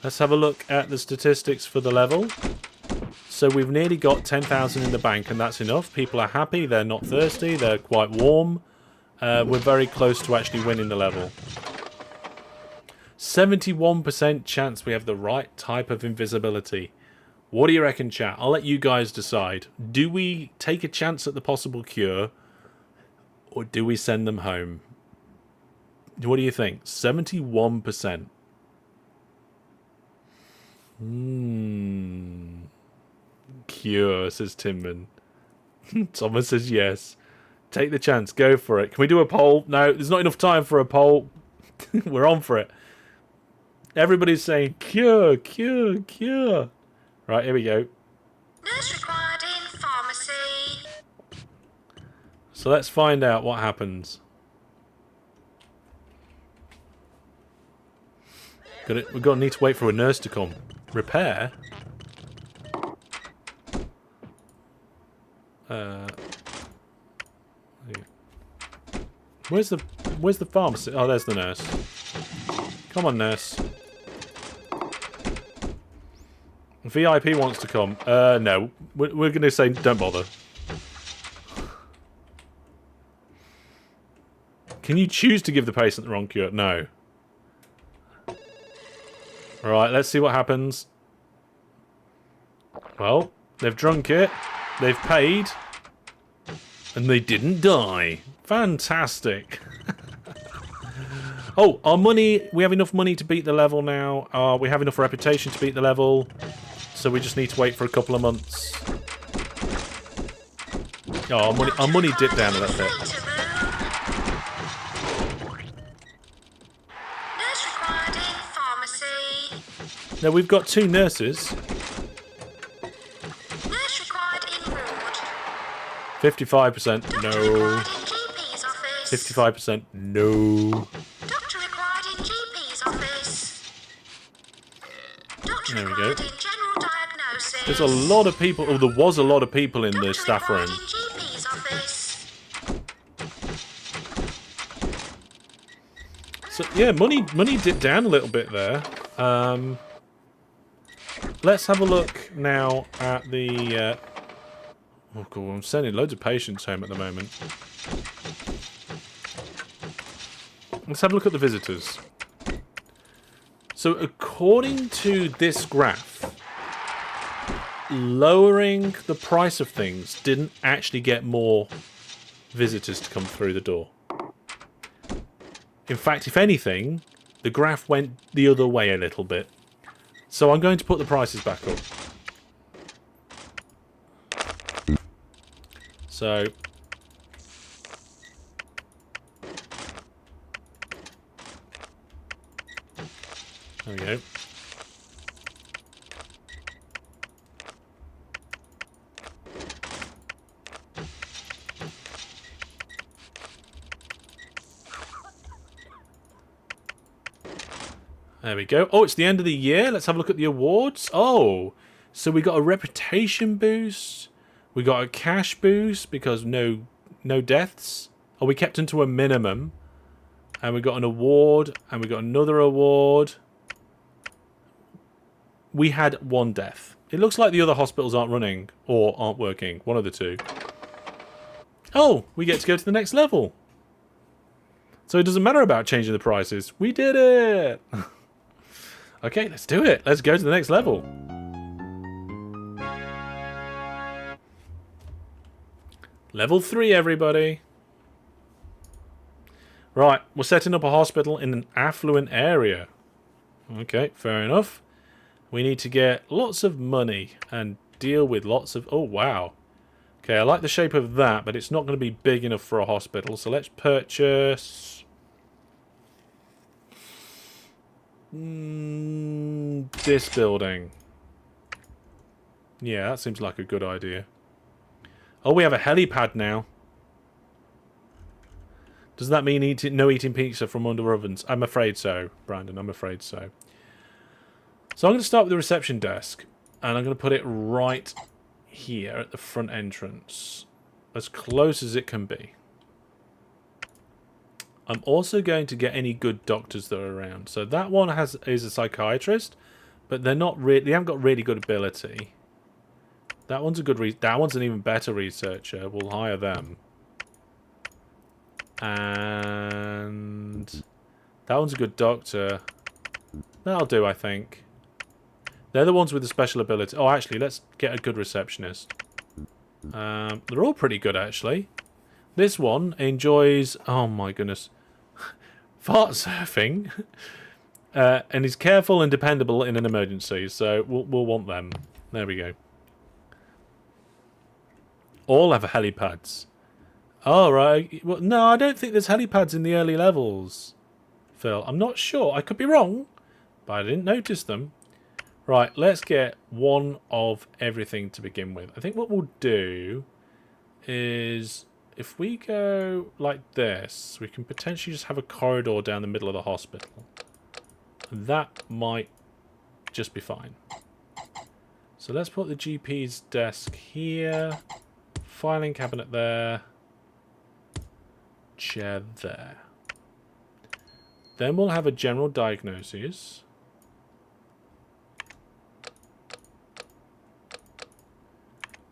Let's have a look at the statistics for the level. So we've nearly got 10,000 in the bank, and that's enough. People are happy, they're not thirsty, they're quite warm. We're very close to actually winning the level. 71% chance we have the right type of invisibility. What do you reckon, chat? I'll let you guys decide. Do we take a chance at the possible cure, or do we send them home? What do you think? 71%. Cure, says Timman. Thomas says yes. Take the chance, go for it. Can we do a poll? No, there's not enough time for a poll. We're on for it. Everybody's saying cure, cure, cure. Right, here we go. Nurse required in pharmacy. So let's find out what happens. We're going to need to wait for a nurse to come. Repair? Where's the pharmacy? Oh, there's the nurse. Come on, nurse. VIP wants to come. No. We're going to say don't bother. Can you choose to give the patient the wrong cure? No. Alright, let's see what happens. Well, they've drunk it. They've paid. And they didn't die. Fantastic. Oh, our money. We have enough money to beat the level now. We have enough reputation to beat the level. So we just need to wait for a couple of months. Oh, our money dipped down a little bit. Nurse required in pharmacy. Now we've got 2 nurses. Nurse required in ward. 55%. Doctor No. required in GP's office. 55%. No. Doctor required in GP's office. Doctor There we required go. in general diagnosis. There's a lot of people. Oh, there was a lot of people in the Doctor staff room. required in GP's office. So yeah, money dipped down a little bit there. Let's have a look now at the. Oh god, I'm sending loads of patients home at the moment. Let's have a look at the visitors. So according to this graph, lowering the price of things didn't actually get more visitors to come through the door. In fact, if anything, the graph went the other way a little bit. So I'm going to put the prices back up. So there we go. There we go. Oh, it's the end of the year. Let's have a look at the awards. Oh, so we got a reputation boost. We got a cash boost because no deaths. Oh, we kept them to a minimum. And we got an award. And we got another award. We had 1 death. It looks like the other hospitals aren't running or aren't working. One of the two. Oh, we get to go to the next level. So it doesn't matter about changing the prices. We did it! Okay, let's do it. Let's go to the next level. Level 3, everybody. Right, we're setting up a hospital in an affluent area. Okay, fair enough. We need to get lots of money and deal with lots of... Oh, wow. Okay, I like the shape of that, but it's not going to be big enough for a hospital. So let's purchase... this building. Yeah, that seems like a good idea. Oh, we have a helipad now. Does that mean no eating pizza from under ovens? I'm afraid so, Brandon. I'm afraid so. So I'm going to start with the reception desk. And I'm going to put it right here at the front entrance. As close as it can be. I'm also going to get any good doctors that are around. So that one is a psychiatrist, but they're not really. They haven't got really good ability. That one's a good. That one's an even better researcher. We'll hire them. And that one's a good doctor. That'll do, I think. They're the ones with the special ability. Oh, actually, let's get a good receptionist. They're all pretty good, actually. This one enjoys. Oh my goodness. Fart surfing, and is careful and dependable in an emergency, so we'll want them. There we go. All have helipads. All right. Well, no, I don't think there's helipads in the early levels, Phil. I'm not sure. I could be wrong, but I didn't notice them. Right, let's get one of everything to begin with. I think what we'll do is... if we go like this, we can potentially just have a corridor down the middle of the hospital. That might just be fine. So let's put the GP's desk here. Filing cabinet there. Chair there. Then we'll have a general diagnosis.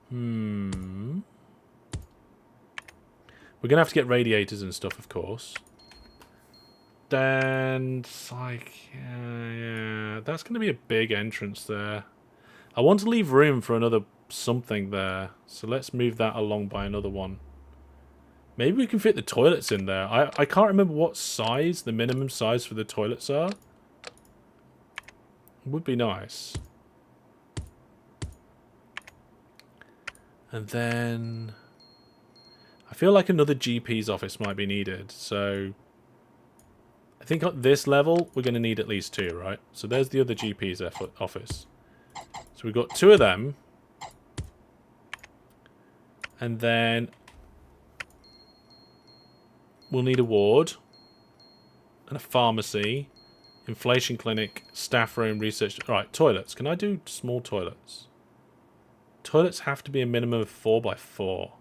We're going to have to get radiators and stuff, of course. then yeah, that's going to be a big entrance there. I want to leave room for another something there, so let's move that along by another one. Maybe we can fit the toilets in there. I can't remember what size the minimum size for the toilets are. Would be nice. And then I feel like another GP's office might be needed, so I think at this level we're going to need at least 2, right? So there's the other GP's office. So we've got 2 of them. And then we'll need a ward and a pharmacy, inflation clinic, staff room, research. Right, toilets. Can I do small toilets? Toilets have to be a minimum of 4x4.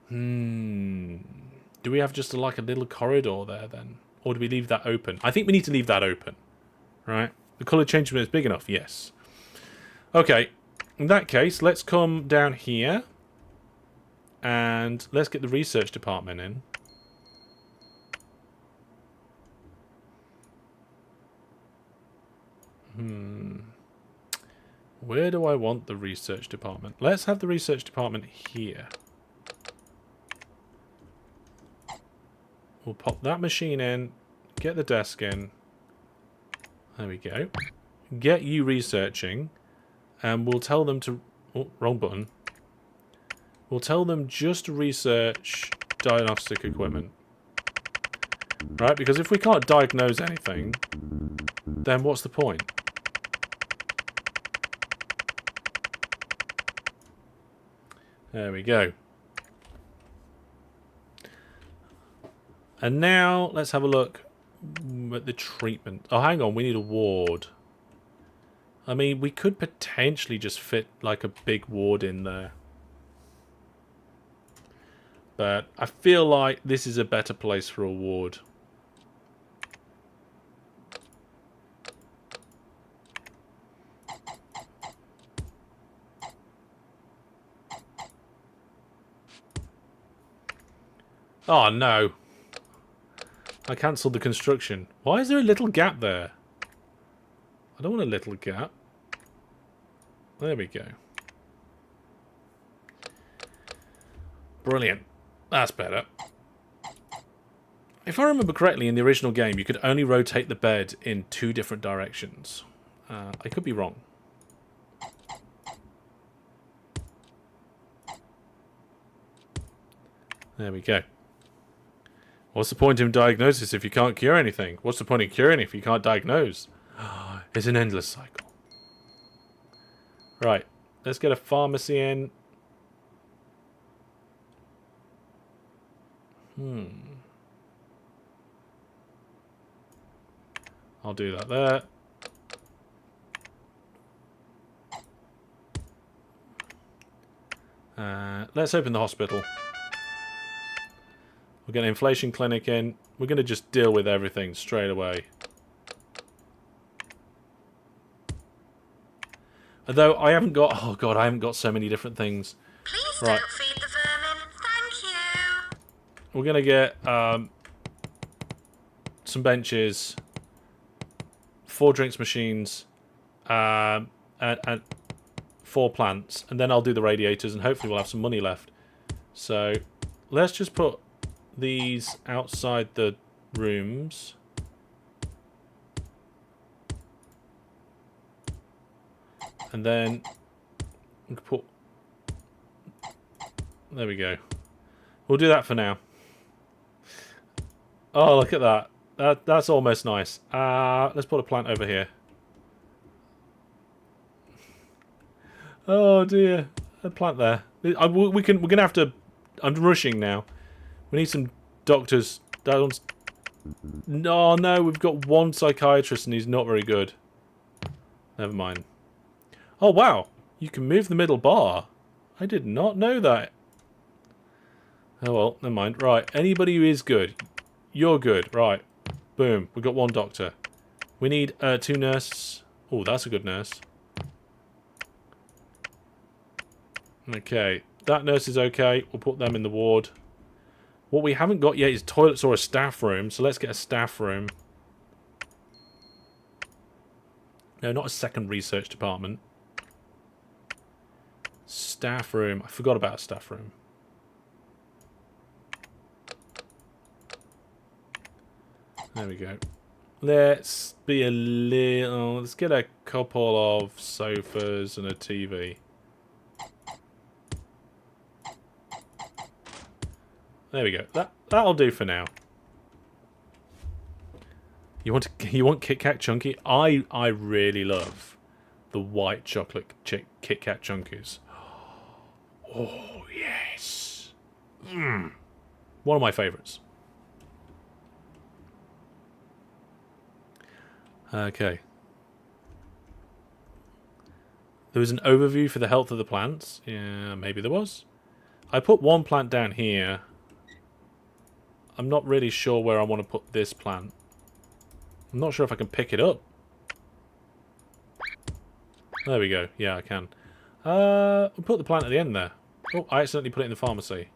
Do we have just like a little corridor there then? Or do we leave that open? I think we need to leave that open. Right? The colour change is big enough, yes. Okay. In that case, let's come down here. And let's get the research department in. Where do I want the research department? Let's have the research department here. We'll pop that machine in, get the desk in. There we go. Get you researching, and we'll tell them to... Oh, wrong button. We'll tell them just to research diagnostic equipment. Right, because if we can't diagnose anything, then what's the point? There we go. And now let's have a look at the treatment. Oh, hang on, we need a ward. I mean, we could potentially just fit like a big ward in there. But I feel like this is a better place for a ward. Oh no. I cancelled the construction. Why is there a little gap there? I don't want a little gap. There we go. Brilliant. That's better. If I remember correctly, in the original game, you could only rotate the bed in 2 different directions. I could be wrong. There we go. What's the point in diagnosis if you can't cure anything? What's the point in curing if you can't diagnose? It's an endless cycle. Right. Let's get a pharmacy in. I'll do that there. Let's open the hospital. We'll get an inflation clinic in. We're going to just deal with everything straight away. Although I haven't got... Oh god, I haven't got so many different things. Please Right. don't feed the vermin. Thank you. We're going to get some benches, 4 drinks machines, and 4 plants. And then I'll do the radiators and hopefully we'll have some money left. So let's just put these outside the rooms. And then we can put... There we go. We'll do that for now. Oh, look at that. That's almost nice. Let's put a plant over here. Oh dear. A plant there. We're gonna have to... I'm rushing now. We need some doctors. No, we've got 1 psychiatrist and he's not very good. Never mind. Oh, wow. You can move the middle bar. I did not know that. Oh, well, never mind. Right, anybody who is good. You're good. Right. Boom. We've got 1 doctor. We need 2 nurses. Oh, that's a good nurse. Okay. That nurse is okay. We'll put them in the ward. What we haven't got yet is toilets or a staff room, so let's get a staff room. No, not a second research department. Staff room. I forgot about a staff room. There we go. Let's be a little... Let's get a couple of sofas and a TV. There we go. That'll do for now. You want Kit Kat Chunky? I really love the white chocolate Kit Kat Chunkies. Oh yes. One of my favourites. Okay. There was an overview for the health of the plants. Yeah, maybe there was. I put one plant down here. I'm not really sure where I want to put this plant. I'm not sure if I can pick it up. There we go. Yeah, I can. We'll put the plant at the end there. Oh, I accidentally put it in the pharmacy.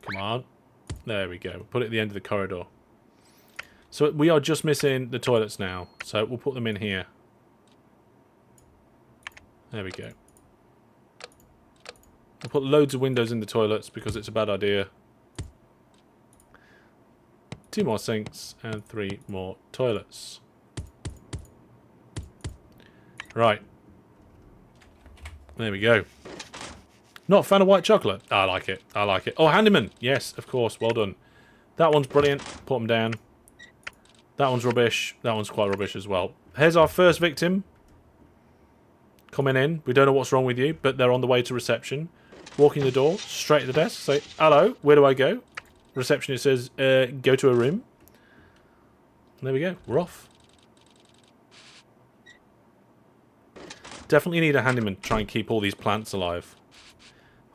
Come on. There we go. Put it at the end of the corridor. So we are just missing the toilets now. So we'll put them in here. There we go. I'll put loads of windows in the toilets because it's a bad idea. 2 more sinks and 3 more toilets. Right. There we go. Not a fan of white chocolate? I like it. I like it. Oh, handyman. Yes, of course. Well done. That one's brilliant. Put them down. That one's rubbish. That one's quite rubbish as well. Here's our first victim. Coming in. We don't know what's wrong with you, but they're on the way to reception. Walking the door. Straight to the desk. Say, hello. Where do I go? Receptionist says, go to a room. And there we go. We're off. Definitely need a handyman to try and keep all these plants alive.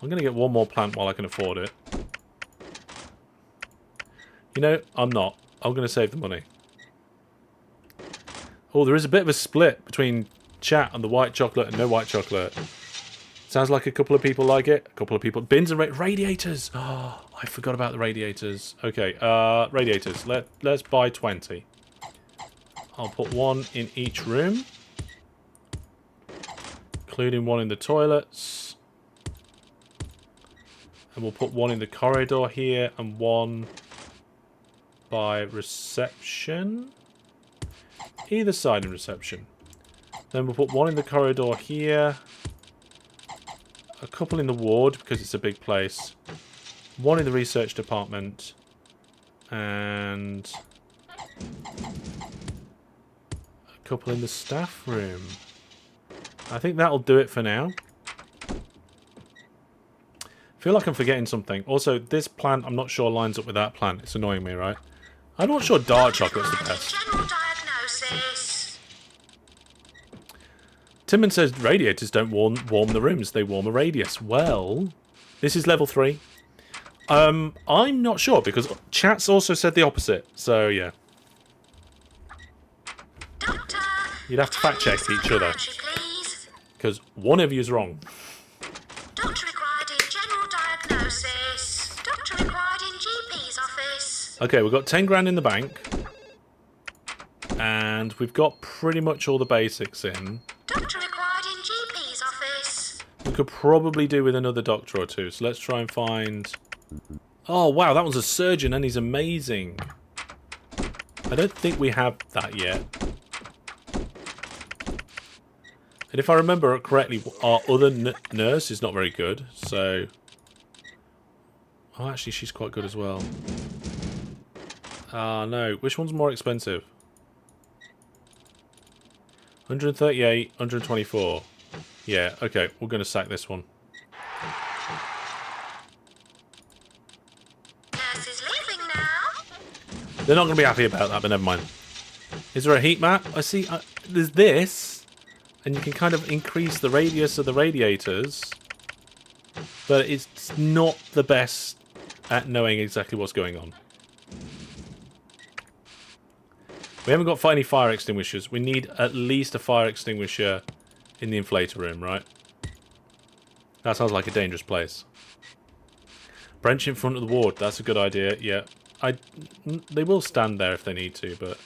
I'm going to get one more plant while I can afford it. You know, I'm not. I'm going to save the money. Oh, there is a bit of a split between chat and the white chocolate and no white chocolate. Sounds like a couple of people like it. A couple of people... Bins and radiators! Oh, I forgot about the radiators. Okay, radiators. Let's buy 20. I'll put one in each room. Including one in the toilets. And we'll put one in the corridor here and one by reception. Either side in reception. Then we'll put one in the corridor here. A couple in the ward because it's a big place. One in the research department. And a couple in the staff room. I think that'll do it for now. I feel like I'm forgetting something. Also, this plant, I'm not sure lines up with that plant. It's annoying me, right? I'm not sure dark chocolate's the best. General diagnosis. Timon says radiators don't warm the rooms. They warm a radius. Well, this is level 3. I'm not sure because chat's also said the opposite. So, yeah. Doctor. You'd have to fact check each other. Because one of you is wrong. Doctor required in general diagnosis. Doctor required in GP's office. Okay, we've got 10 grand in the bank. And we've got pretty much all the basics in. Doctor required in GP's office. We could probably do with another doctor or two. So let's try and find... Oh, wow, that one's a surgeon and he's amazing. I don't think we have that yet. And if I remember correctly, our other nurse is not very good, so... Oh, actually, she's quite good as well. No. Which one's more expensive? 138, 124. Yeah, okay. We're going to sack this one. Nurse is leaving now. They're not going to be happy about that, but never mind. Is there a heat map? I see. There's this. And you can kind of increase the radius of the radiators. But it's not the best at knowing exactly what's going on. We haven't got any fire extinguishers. We need at least a fire extinguisher in the inflator room, right? That sounds like a dangerous place. Bench in front of the ward. That's a good idea. Yeah. They will stand there if they need to, but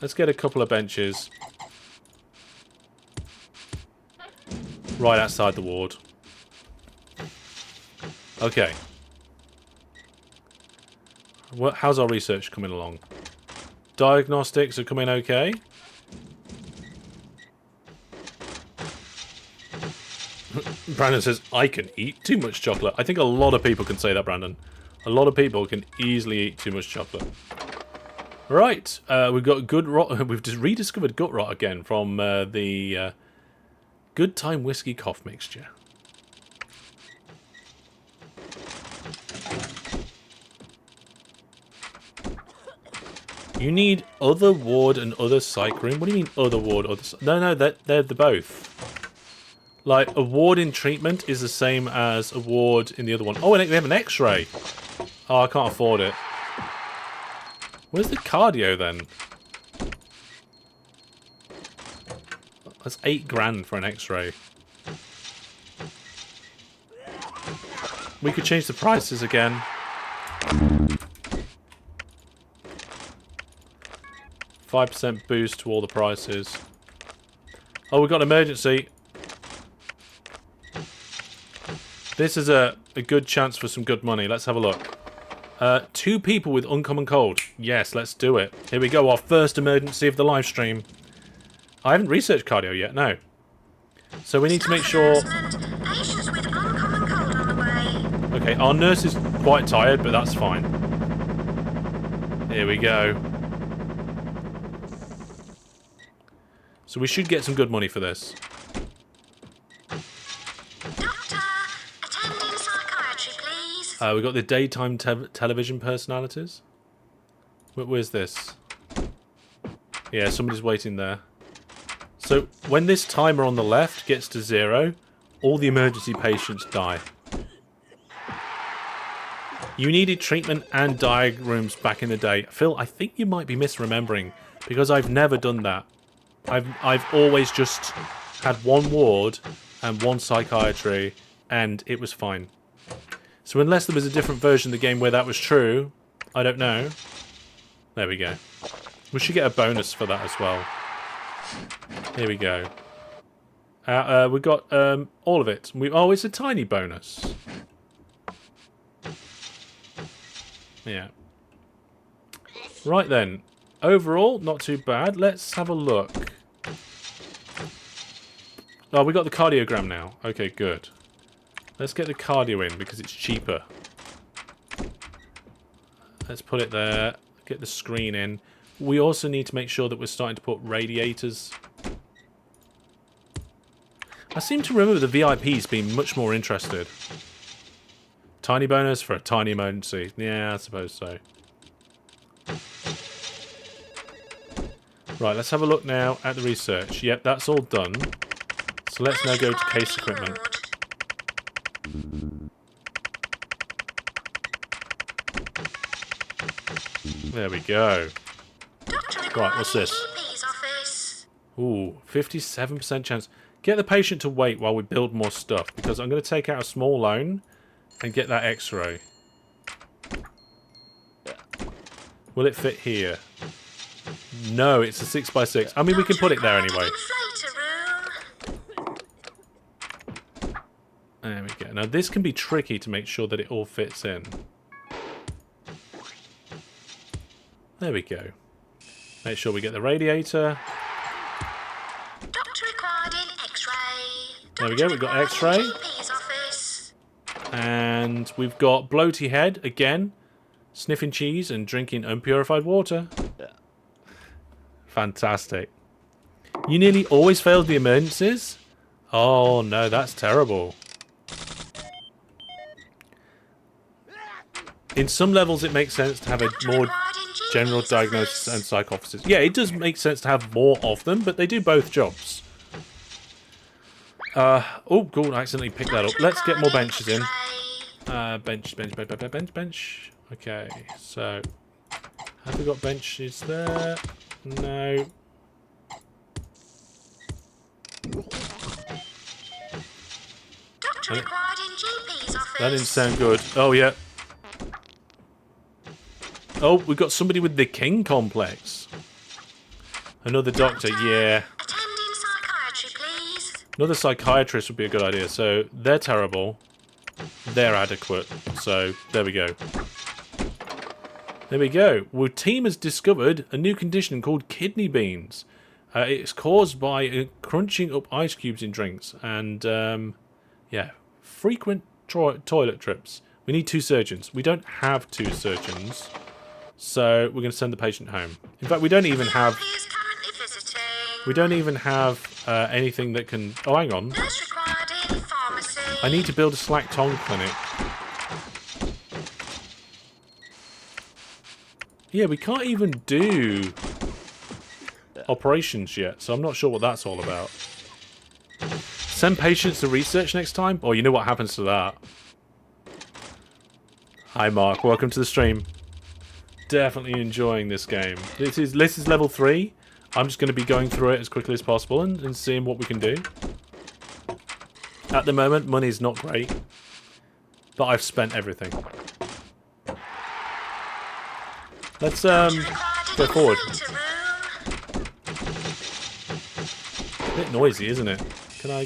let's get a couple of benches right outside the ward. Okay. How's our research coming along? Diagnostics are coming okay. Brandon says, I can eat too much chocolate. I think a lot of people can say that, Brandon. A lot of people can easily eat too much chocolate. Right, we've got good rot. We've just rediscovered gut rot again from the Good Time Whiskey Cough Mixture. You need other ward and other psych room. What do you mean other ward? No, they're the both. Like, a ward in treatment is the same as a ward in the other one. Oh, and we have an X-ray. Oh, I can't afford it. Where's the cardio then? That's $8 grand for an X-ray. We could change the prices again. %5 boost to all the prices. Oh, we've got an emergency. This is a good chance for some good money. Let's have a look. 2 people with uncommon cold. Yes, let's do it. Here we go, our first emergency of the live stream. I haven't researched cardio yet, no. So we need to make sure... Patients with uncommon cold on the way. Okay, our nurse is quite tired, but that's fine. Here we go. So we should get some good money for this. Doctor, attending psychiatry, please. We've got the daytime television personalities. Where's this? Yeah, somebody's waiting there. So, when this timer on the left gets to 0, all the emergency patients die. You needed treatment and diag rooms back in the day. Phil, I think you might be misremembering, because I've never done that. I've always just had one ward and one psychiatry, and it was fine. So unless there was a different version of the game where that was true, I don't know. There we go. We should get a bonus for that as well. Here we go. We got all of it. Oh, it's a tiny bonus. Yeah. Right then. Overall, not too bad. Let's have a look. Oh, we got the cardiogram now. Okay, good. Let's get the cardio in because it's cheaper. Let's put it there. Get the screen in. We also need to make sure that we're starting to put radiators. I seem to remember the VIPs being much more interested. Tiny bonus for a tiny emergency. Yeah, I suppose so. Right, let's have a look now at the research. Yep, that's all done. So let's now go to case equipment. There we go. Right, what's this? Ooh, 57% chance. Get the patient to wait while we build more stuff, because I'm going to take out a small loan and get that X-ray. Will it fit here? No, it's a 6x6. I mean, we can put it there anyway. There we go. Now, this can be tricky to make sure that it all fits in. There we go. Make sure we get the radiator. Doctor required in X-ray. There we go, we've got X-ray. And we've got bloaty head again, sniffing cheese and drinking unpurified water. Yeah. Fantastic. You nearly always failed the emergencies? Oh no, that's terrible. In some levels it makes sense to have a more general diagnosis and psych officers. Yeah, it does make sense to have more of them, but they do both jobs. Oh, cool, I accidentally picked that up. Let's get more benches in. Bench. Okay, so have we got benches there? No. Doctor required in GP's office. That didn't sound good. Oh, yeah. Oh, we've got somebody with the king complex. Another doctor, yeah. Attending psychiatry, please. Another psychiatrist would be a good idea. So, they're terrible. They're adequate. So, there we go. There we go. Our team has discovered a new condition called kidney beans. It's caused by crunching up ice cubes in drinks. And, yeah, frequent toilet trips. We need 2 surgeons. We don't have 2 surgeons. So, we're going to send the patient home. In fact, we don't even have... He is currently visiting. We don't even have anything that can... Oh, hang on. Nurse required in pharmacy. I need to build a slack tongue clinic. Yeah, we can't even do operations yet, so I'm not sure what that's all about. Send patients to research next time? Oh, you know what happens to that. Hi, Mark. Welcome to the stream. Definitely enjoying this game. This is level 3. I'm just going to be going through it as quickly as possible and seeing what we can do. At the moment, money's not great, but I've spent everything. Let's go forward. A bit noisy, isn't it? Can I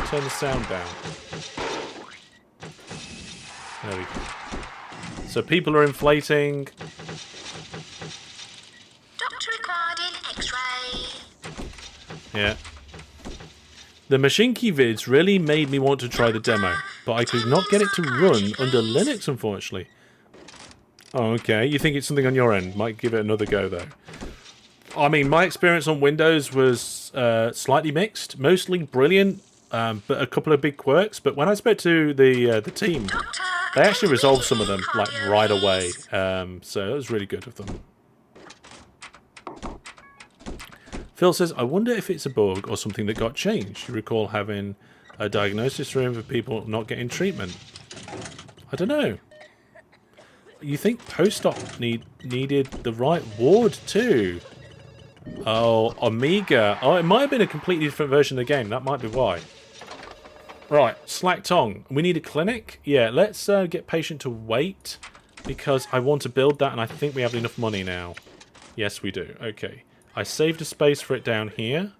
turn the sound down? There we go. So people are inflating. Doctor required in X-ray. Yeah. The machine key vids really made me want to try the demo, but I could not get it to run under Linux, unfortunately. Oh, okay. You think it's something on your end? Might give it another go, though. I mean, my experience on Windows was slightly mixed. Mostly brilliant, but a couple of big quirks. But when I spoke to the team, they actually resolved some of them, like, right away. So that was really good of them. Phil says, I wonder if it's a bug or something that got changed. You recall having a diagnosis room for people not getting treatment. I don't know. You think post-op needed the right ward too? Oh, Omega. Oh, it might have been a completely different version of the game. That might be why. Right, Slack Tongue. We need a clinic? Yeah, let's get patient to wait, because I want to build that, and I think we have enough money now. Yes, we do. Okay. I saved a space for it down here.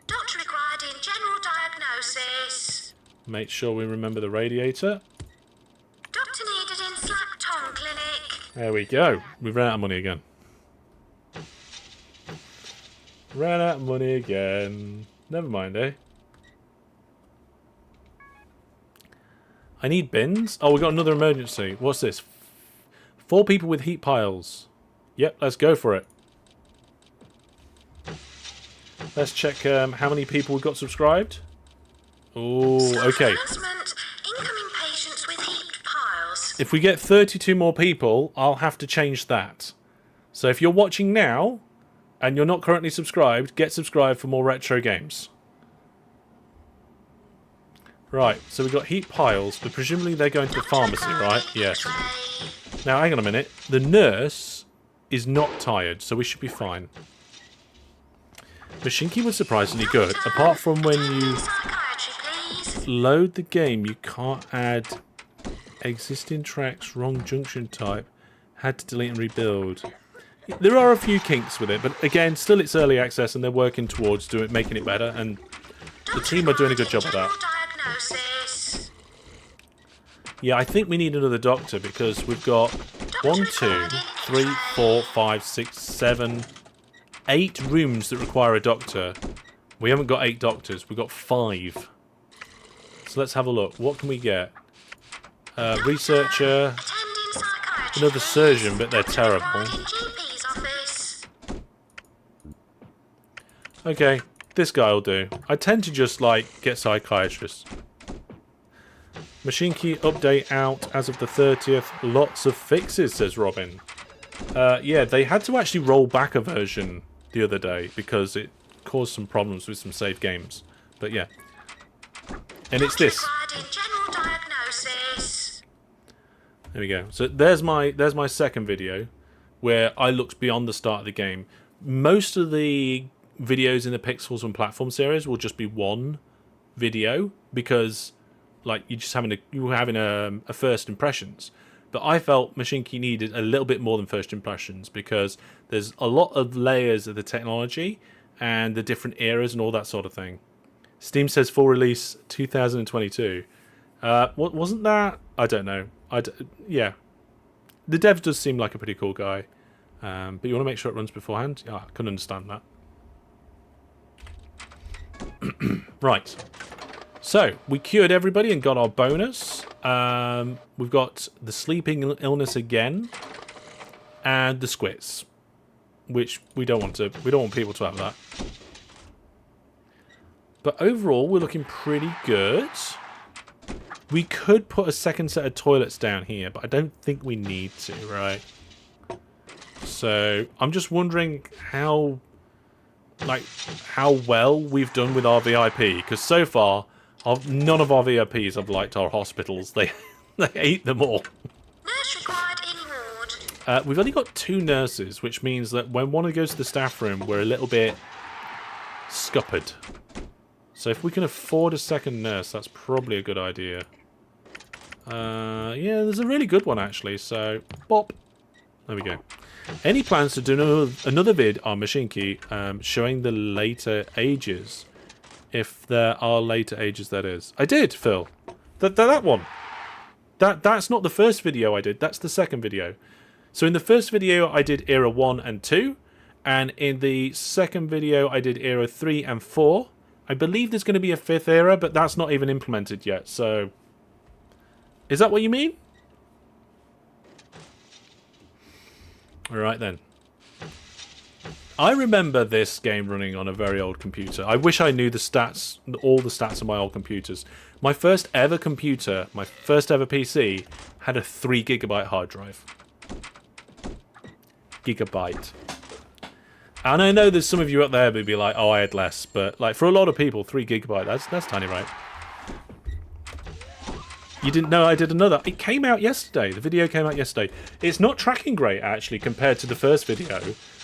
Doctor required in general diagnosis. Make sure we remember the radiator. Doctor needed in Slack Tongue Clinic. There we go. We've run out of money again. Ran out of money again. Never mind, eh? I need bins. Oh, we got another emergency. What's this? 4 people with heat piles. Yep, let's go for it. Let's check how many people we've got subscribed. Oh, okay. Announcement, incoming patients with heat piles. If we get 32 more people, I'll have to change that. So if you're watching now, and you're not currently subscribed, get subscribed for more retro games. Right, so we've got heat piles, but presumably they're going to the pharmacy, right? Yes. Now, hang on a minute. The nurse is not tired, so we should be fine. Machinki was surprisingly good. Apart from when you load the game, you can't add existing tracks, wrong junction type. Had to delete and rebuild. There are a few kinks with it, but again, still it's early access and they're working towards making it better, and the team are doing a good job of that. Yeah, I think we need another doctor because we've got 1, 2, 3, 4, 5, 6, 7, 8 rooms that require a doctor. We haven't got 8 doctors, we've got 5. So let's have a look. What can we get? Researcher, another surgeon, but they're terrible. Okay, this guy will do. I tend to just, like, get psychiatrists. Machine key update out as of the 30th. Lots of fixes, says Robin. Yeah, they had to actually roll back a version the other day because it caused some problems with some saved games. But yeah. And it's this. There we go. So there's my second video where I looked beyond the start of the game. Most of the videos in the Pixels and Platform series will just be one video because, like, you're having a first impressions. But I felt Machine Key needed a little bit more than first impressions because there's a lot of layers of the technology and the different eras and all that sort of thing. Steam says full release 2022. What wasn't that? I don't know. Yeah, the dev does seem like a pretty cool guy, but you want to make sure it runs beforehand. Yeah, I couldn't understand that. Right. So, we cured everybody and got our bonus. We've got the sleeping illness again. And the squits. Which we don't want people to have that. But overall, we're looking pretty good. We could put a second set of toilets down here, but I don't think we need to, right? So, I'm just wondering how well we've done with our VIP. Because so far, none of our VIPs have liked our hospitals. They hate them all. Nurse required in ward. We've only got 2 nurses, which means that when one goes to the staff room, we're a little bit scuppered. So if we can afford a second nurse, that's probably a good idea. Yeah, there's a really good one, actually. So, bop. There we go. Any plans to do another vid on Machine Key showing the later ages? If there are later ages, that is. I did, Phil. That one. That's not the first video I did. That's the second video. So in the first video, I did Era 1 and 2. And in the second video, I did Era 3 and 4. I believe there's going to be a 5th era, but that's not even implemented yet. So, is that what you mean? Alright then. I remember this game running on a very old computer. I wish I knew the stats, all the stats of my old computers. My first ever computer, my first ever PC, had a 3 GB hard drive. Gigabyte. And I know there's some of you out there who'd be like, oh, I had less. But like for a lot of people, 3 GB, that's tiny, right? You didn't know I did another. It came out yesterday. The video came out yesterday. It's not tracking great, actually, compared to the first video.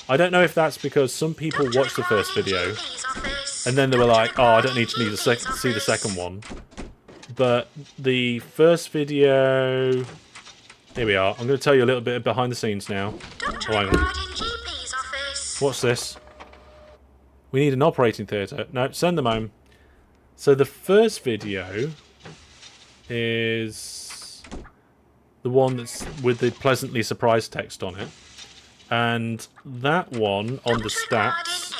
I don't know if that's because some people watched the first video and then they were like, oh, I don't need to see the second one. But the first video... Here we are. I'm going to tell you a little bit behind the scenes now. Oh, hang on. What's this? We need an operating theatre. No, send them home. So the first video is the one that's with the pleasantly surprised text on it. And that one on the stats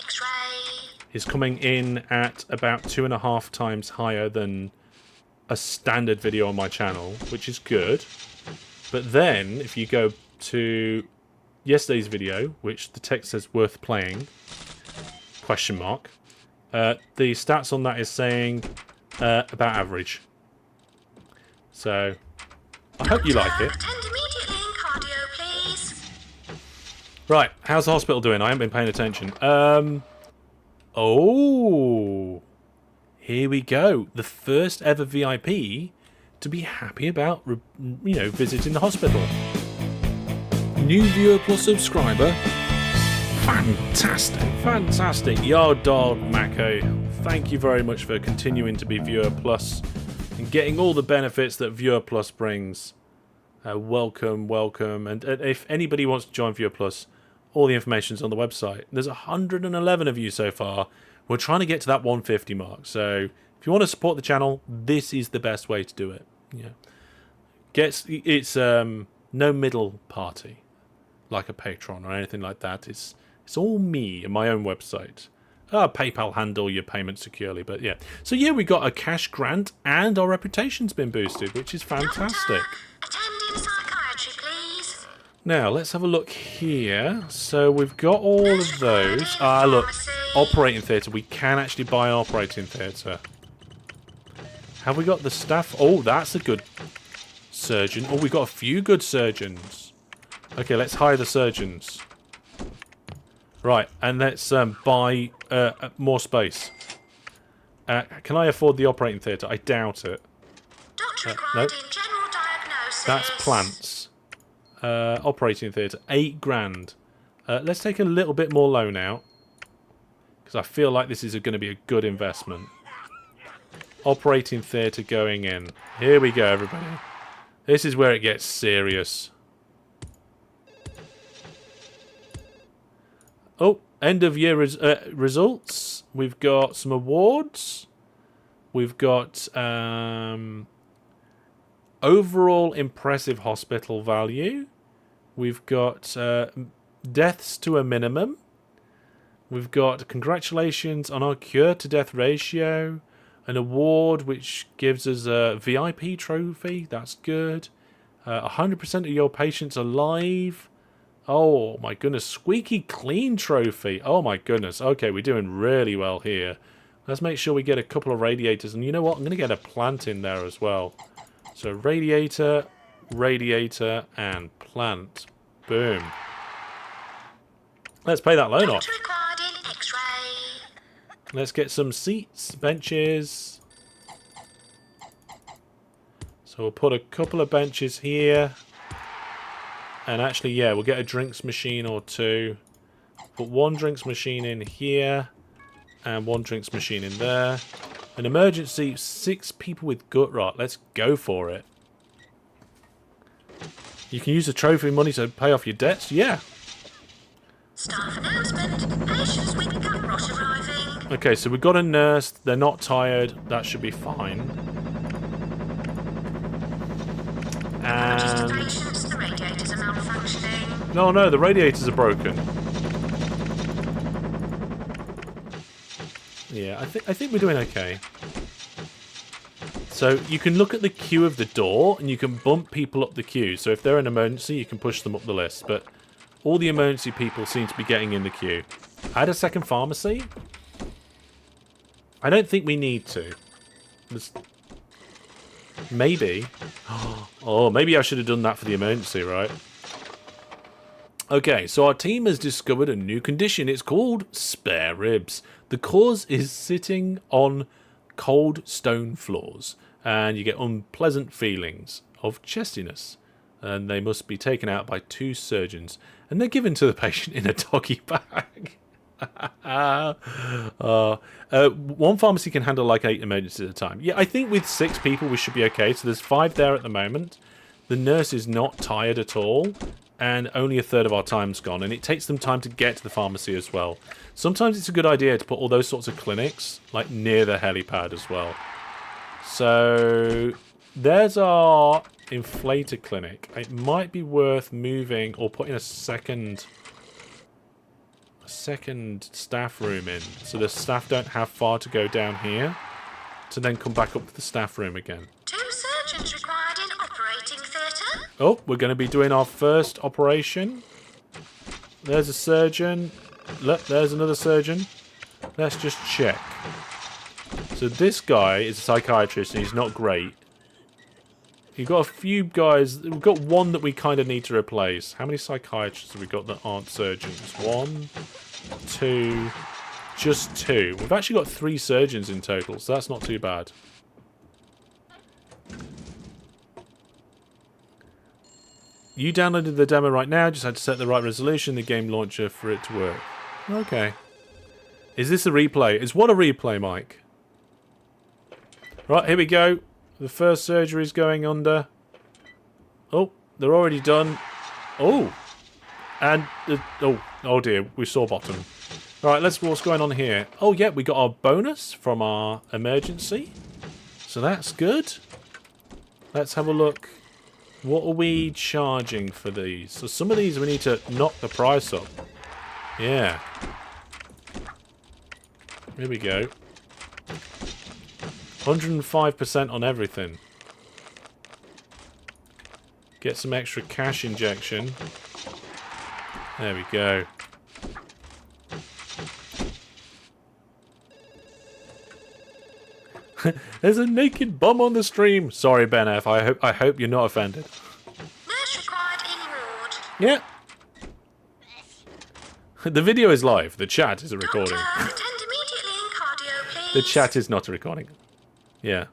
is coming in at about 2.5 times higher than a standard video on my channel, which is good. But then, if you go to yesterday's video, which the text says worth playing, question mark, the stats on that is saying about average. So, I hope you like it. Right, how's the hospital doing? I haven't been paying attention. Oh, here we go. The first ever VIP to be happy about, visiting the hospital. New Viewer Plus subscriber. Fantastic, fantastic. Yard dog, Mako. Thank you very much for continuing to be Viewer Plus and getting all the benefits that Viewer Plus brings. Welcome, welcome. And if anybody wants to join Viewer Plus, all the information's on the website. There's 111 of you so far. We're trying to get to that 150 mark. So if you want to support the channel, this is the best way to do it. Yeah, it's no middle party like a Patreon or anything like that. It's all me and my own website. PayPal handle your payment securely, but yeah. So yeah, we got a cash grant and our reputation's been boosted, which is fantastic. Now, let's have a look here. So we've got all of those. Look, operating theatre. We can actually buy an operating theatre. Have we got the staff? Oh, that's a good surgeon. Oh, we've got a few good surgeons. Okay, let's hire the surgeons. Right, and let's buy more space. Can I afford the operating theatre? I doubt it. No. That's plants. Operating theatre, 8 grand. Let's take a little bit more loan out. because I feel like this is going to be a good investment. Operating theatre going in. Here we go, everybody. This is where it gets serious. Oh, end of year results. We've got some awards. We've got overall impressive hospital value. We've got deaths to a minimum. We've got congratulations on our cure to death ratio. An award which gives us a VIP trophy. That's good. 100% of your patients alive. Oh my goodness. Squeaky clean trophy. Oh my goodness. Okay, we're doing really well here. Let's make sure we get a couple of radiators. And you know what? I'm going to get a plant in there as well. So radiator, radiator, and plant. Boom. Let's pay that loan off. Doctor required in X-ray. Let's get some seats, benches. So we'll put a couple of benches here. And actually, yeah, we'll get a drinks machine or two. Put one drinks machine in here. And one drinks machine in there. An emergency, 6 people with gut rot. Let's go for it. You can use the trophy money to pay off your debts? Yeah. Staff announcement. Patients with gut rot arriving. Okay, so we've got a nurse. They're not tired. That should be fine. Just And... patients, the radiators are malfunctioning. No, the radiators are broken. Yeah, I think we're doing okay. So you can look at the queue of the door and you can bump people up the queue. So if they're an emergency, you can push them up the list. But all the emergency people seem to be getting in the queue. Add a second pharmacy? I don't think we need to. Maybe. Oh, maybe I should have done that for the emergency, right? Okay, so our team has discovered a new condition. It's called spare ribs. The cause is sitting on cold stone floors, and you get unpleasant feelings of chestiness. And they must be taken out by 2 surgeons, and they're given to the patient in a doggy bag. One pharmacy can handle like 8 emergencies at a time. Yeah, I think with 6 people we should be okay. So there's 5 there at the moment. The nurse is not tired at all. And only a third of our time's gone. And it takes them time to get to the pharmacy as well. Sometimes it's a good idea to put all those sorts of clinics like near the helipad as well. So there's our inflator clinic. It might be worth moving or putting a second staff room in. So the staff don't have far to go down here to then come back up to the staff room again. 2 surgeons required in operating theatre. Oh, we're going to be doing our first operation. There's a surgeon. Look, there's another surgeon. Let's just check. So this guy is a psychiatrist and he's not great. You've got a few guys. We've got one that we kind of need to replace. How many psychiatrists have we got that aren't surgeons? 1, 2, just 2. We've actually got 3 surgeons in total, so that's not too bad. You downloaded the demo right now, just had to set the right resolution in the game launcher for it to work. Okay. Is this a replay? Is what a replay, Mike? Right, here we go. The first surgery is going under. Oh, they're already done. Oh. And, oh dear, we saw bottom. Alright, let's see what's going on here. Oh, yeah, we got our bonus from our emergency. So that's good. Let's have a look. What are we charging for these? So some of these we need to knock the price up. Yeah. Here we go. 105% on everything. Get some extra cash injection. There we go. There's a naked bum on the stream. Sorry, Ben F. I hope you're not offended. Nurse required in ward. Yeah. The video is live. The chat is a recording. Doctor, attend immediately in cardio, please. The chat is not a recording. Yeah.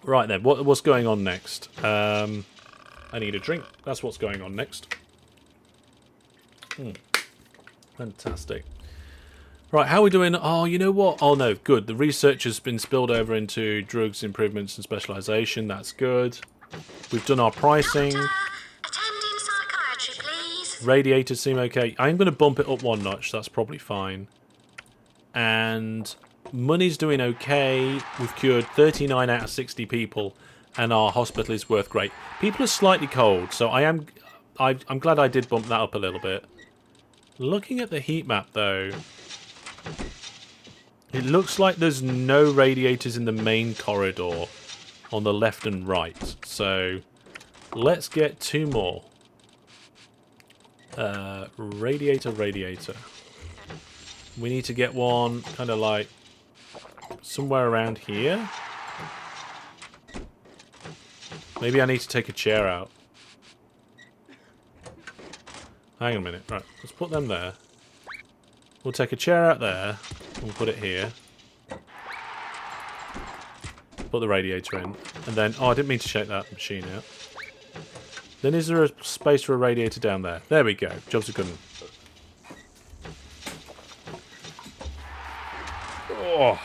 Right then. What's going on next? I need a drink. That's what's going on next. Fantastic. Right, how are we doing? Oh, you know what? Oh, no, good. The research has been spilled over into drugs, improvements, and specialisation. That's good. We've done our pricing. Attending psychiatry, please. Radiators seem okay. I'm going to bump it up one notch. That's probably fine. And money's doing okay. We've cured 39 out of 60 people, and our hospital is worth great. People are slightly cold, so I'm glad I did bump that up a little bit. Looking at the heat map, though, it looks like there's no radiators in the main corridor on the left and right. So let's get 2 more. Radiator. We need to get one kind of like somewhere around here. Maybe I need to take a chair out. Hang on a minute. Right, let's put them there. We'll take a chair out there. We'll put it here. Put the radiator in. And then... Oh, I didn't mean to shake that machine out. Then is there a space for a radiator down there? There we go. Job's a good one. Oh.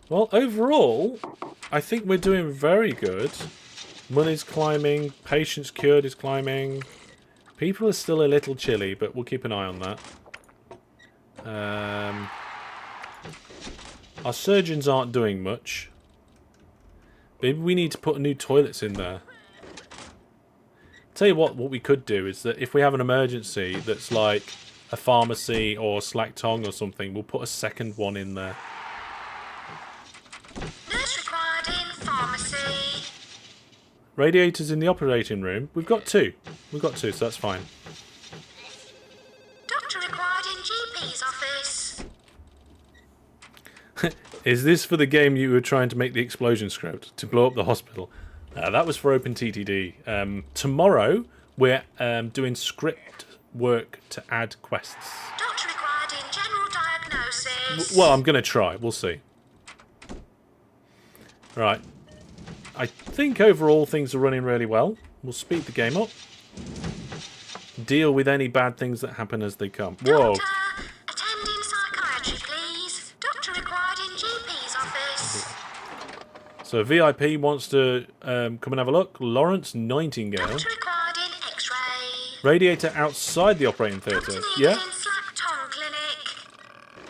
Well, overall, I think we're doing very good. Money's climbing. Patients cured is climbing. People are still a little chilly, but we'll keep an eye on that. Our surgeons aren't doing much. Maybe we need to put new toilets in there. Tell you what we could do is that if we have an emergency that's like a pharmacy or slack tongue or something, we'll put a second one in there. Nurse required in pharmacy. Radiators in the operating room. We've got 2. We've got 2, so that's fine. Doctor required in GP's office. Is this for the game you were trying to make the explosion script to blow up the hospital? That was for OpenTTD. Tomorrow we're doing script work to add quests. Doctor required in general diagnosis. Well, I'm going to try. We'll see. Right. I think overall things are running really well. We'll speed the game up. Deal with any bad things that happen as they come. Whoa. Doctor, attending psychiatry, please. Doctor required in GP's office. So VIP wants to come and have a look. Lawrence Nightingale. Doctor required in X-ray. Radiator outside the operating theatre. Doctor Yeah. needed in slack tongue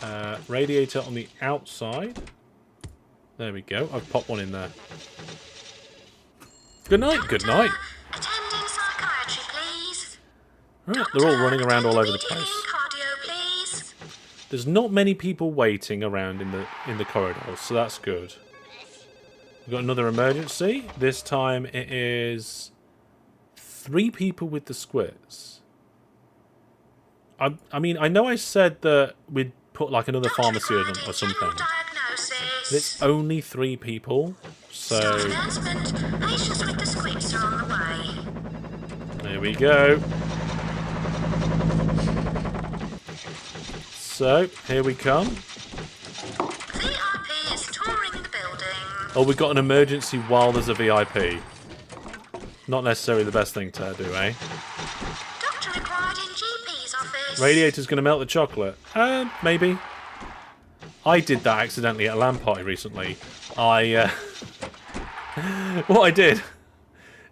clinic. Radiator on the outside. There we go. I've popped one in there. Good night. Good night. Attending psychiatry, please. Right, they're all running around all over the Doctor, place. cardio, please. There's not many people waiting around in the corridors, so that's good. We've got another emergency. This time it is 3 people with the squirts. I mean, I know I said that we'd put like another pharmacy or something. But it's only 3 people, so... Announcement. Patients with the squibs are on the way. There we go. So, here we come. VIP is touring the building. Oh, we've got an emergency while there's a VIP. Not necessarily the best thing to do, eh? Doctor required in GP's office. Radiator's going to melt the chocolate. Maybe. I did that accidentally at a LAN party recently. What I did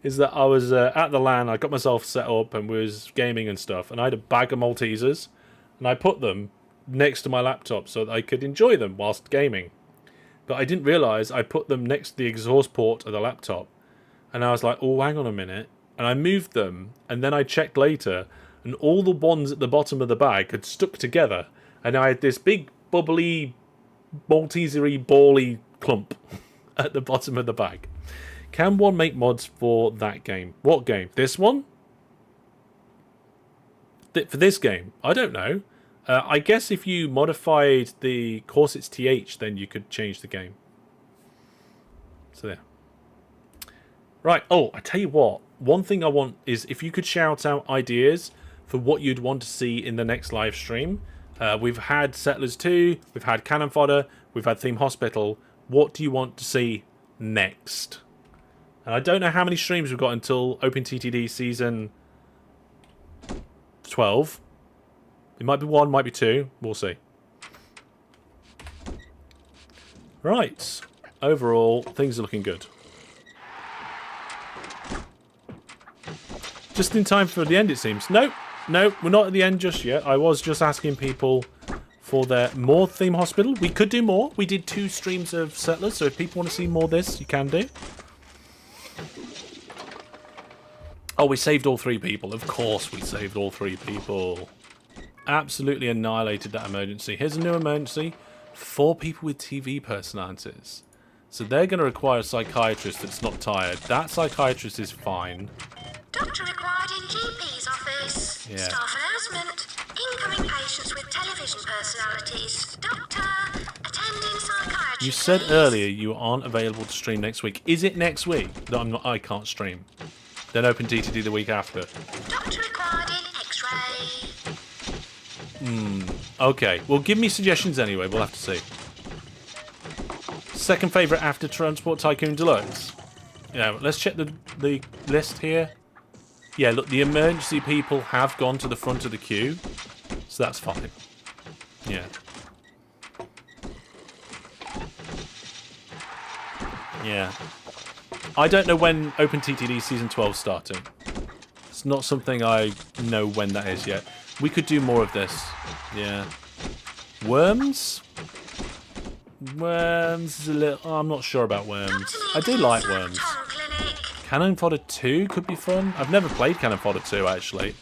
is that I was at the LAN, I got myself set up and was gaming and stuff, and I had a bag of Maltesers, and I put them next to my laptop so that I could enjoy them whilst gaming. But I didn't realise I put them next to the exhaust port of the laptop, and I was like, oh, hang on a minute, and I moved them, and then I checked later, and all the ones at the bottom of the bag had stuck together, and I had this big bubbly Maltesery bally clump at the bottom of the bag. Can one make mods for that game? What game? This one? For this game? I don't know. I guess if you modified the CorsixTH, then you could change the game. So there. Right. Oh, I tell you what. One thing I want is if you could shout out ideas for what you'd want to see in the next live stream. We've had Settlers 2, we've had Cannon Fodder, we've had Theme Hospital. What do you want to see next? And I don't know how many streams we've got until OpenTTD season 12. It might be 1, might be 2. We'll see. Right. Overall, things are looking good. Just in time for the end, it seems. No, we're not at the end just yet. I was just asking people for their more Theme Hospital. We could do more. We did 2 streams of Settlers, so if people want to see more of this, you can do. Oh, we saved all 3 people. Of course we saved all 3 people. Absolutely annihilated that emergency. Here's a new emergency. 4 people with TV personalities. So they're going to require a psychiatrist that's not tired. That psychiatrist is fine. Doctor required in GP's office. Yeah. Staff announcement. Incoming patients with television personalities. Doctor, attending psychiatry. You said please. earlier you aren't available to stream next week. Is it next week that I can't stream? Then open DTD the week after. Doctor required in X-ray. Okay, well give me suggestions anyway, we'll have to see. Second favourite after Transport Tycoon Deluxe. Yeah, let's check the list here. Yeah, look, the emergency people have gone to the front of the queue. So that's fine. Yeah. Yeah. I don't know when OpenTTD Season 12 is starting. It's not something I know when that is yet. We could do more of this. Yeah. Worms? Worms is a little... Oh, I'm not sure about worms. I do like worms. Cannon Fodder 2 could be fun. I've never played Cannon Fodder 2, actually.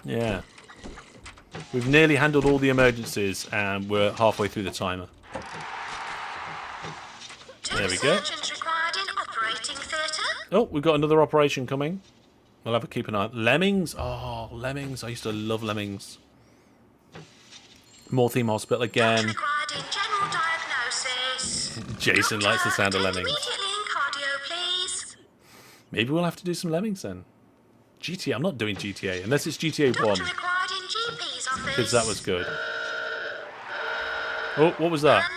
Yeah. We've nearly handled all the emergencies, and we're halfway through the timer. There we go. Oh, we've got another operation coming. We'll have to keep an eye on Lemmings. Oh, Lemmings. I used to love Lemmings. More Theme Hospital again. Jason likes the sound of Lemmings. Maybe we'll have to do some Lemmings then. GTA. I'm not doing GTA unless it's GTA 1. Because that was good. Oh, what was that?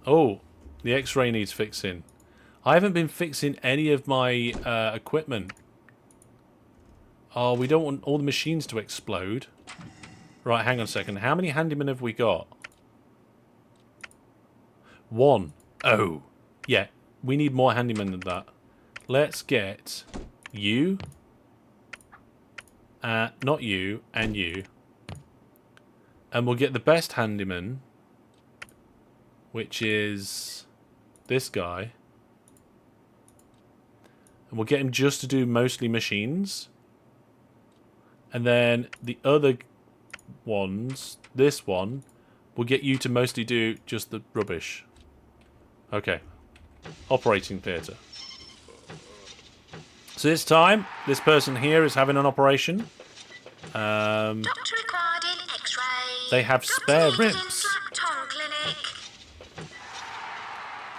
Oh, the X-ray needs fixing. I haven't been fixing any of my equipment. Oh, we don't want all the machines to explode. Right, hang on a second. How many handymen have we got? 1. Oh. Yeah, we need more handymen than that. Let's get you. Not you, and you. And we'll get the best handyman, which is this guy. And we'll get him just to do mostly machines. And then the other ones, this one, we'll get you to mostly do just the rubbish. Okay. Operating theatre. So this time, this person here is having an operation. They have spare ribs.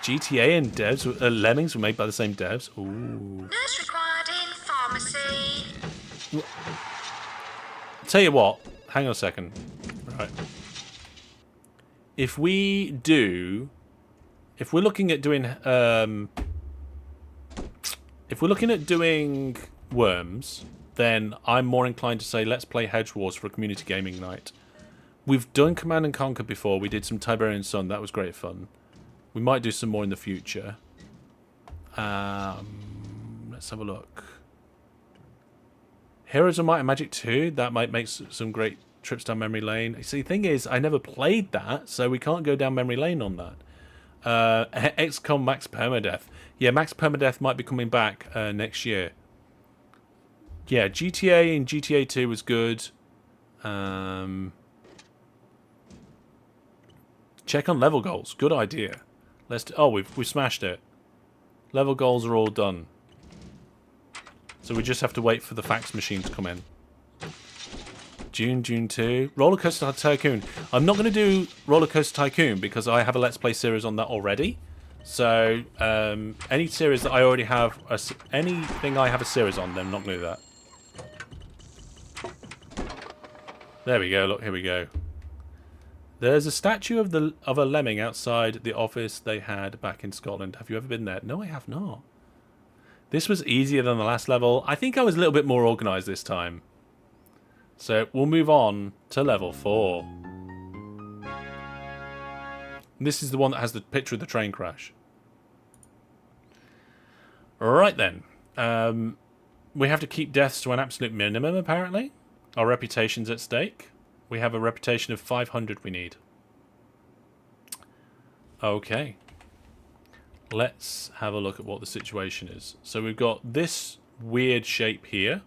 GTA and devs, Lemmings were made by the same devs. Ooh. Nurse required in pharmacy. Tell you what, hang on a second. Right. If we're looking at doing, if we're looking at doing worms, then I'm more inclined to say let's play Hedge Wars for a community gaming night. We've done Command and Conquer before. We did some Tiberian Sun. That was great fun. We might do some more in the future. Let's have a look. Heroes of Might and Magic 2. That might make some great trips down memory lane. See, the thing is, I never played that, so we can't go down memory lane on that. XCOM Max Permadeath. Yeah, Max Permadeath might be coming back next year. Yeah, GTA and GTA 2 was good. Check on level goals. Good idea. Oh, we've smashed it. Level goals are all done. So we just have to wait for the fax machine to come in. June 2. Roller Coaster Tycoon. I'm not going to do Roller Coaster Tycoon because I have a Let's Play series on that already. So, any series that I already have, anything I have a series on, then I'm not going to do that. There we go, look, here we go. There's a statue of a lemming outside the office they had back in Scotland. Have you ever been there? No, I have not. This was easier than the last level. I think I was a little bit more organised this time. So we'll move on to level 4. This is the one that has the picture of the train crash. Right then. We have to keep deaths to an absolute minimum, apparently. Our reputation's at stake. We have a reputation of 500 we need. Okay. Let's have a look at what the situation is. So we've got this weird shape here.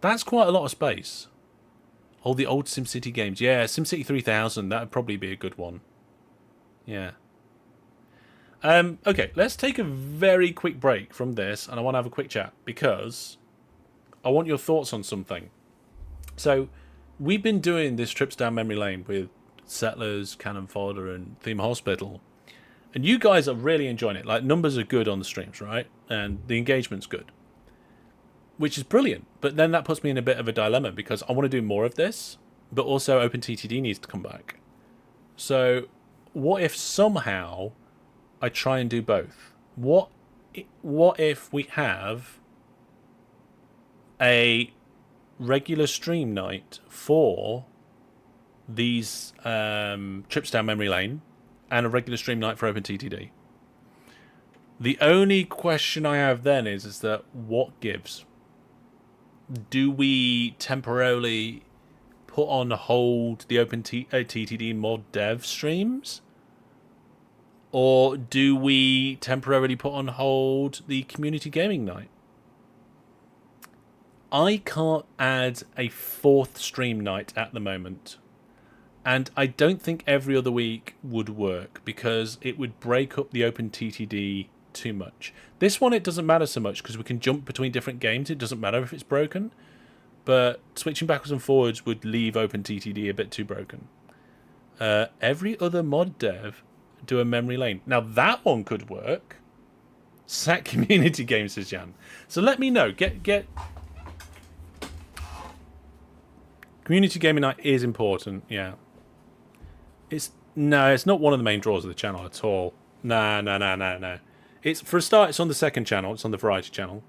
That's quite a lot of space. Oh, the old SimCity games. Yeah, SimCity 3000. That would probably be a good one. Yeah. Okay, let's take a very quick break from this, and I want to have a quick chat, because I want your thoughts on something. So, we've been doing this trips down memory lane with Settlers, Cannon Fodder, and Theme Hospital, and you guys are really enjoying it. Like, numbers are good on the streams, right? And the engagement's good, which is brilliant. But then that puts me in a bit of a dilemma, because I want to do more of this, but also OpenTTD needs to come back. So, what if somehow I try and do both? What if we have a regular stream night for these trips down memory lane and a regular stream night for OpenTTD? The only question I have then is that what gives? Do we temporarily put on hold the OpenTTD mod dev streams? Or do we temporarily put on hold the community gaming night? I can't add a 4th stream night at the moment. And I don't think every other week would work, because it would break up the OpenTTD too much. This one, it doesn't matter so much, because we can jump between different games. It doesn't matter if it's broken. But switching backwards and forwards would leave OpenTTD a bit too broken. Every other mod dev do a memory lane. Now that one could work. Sack community games, says Jan. So let me know. Get community gaming night is important. Yeah. It's not one of the main draws of the channel at all. No. It's, for a start, it's on the second channel. It's on the variety channel.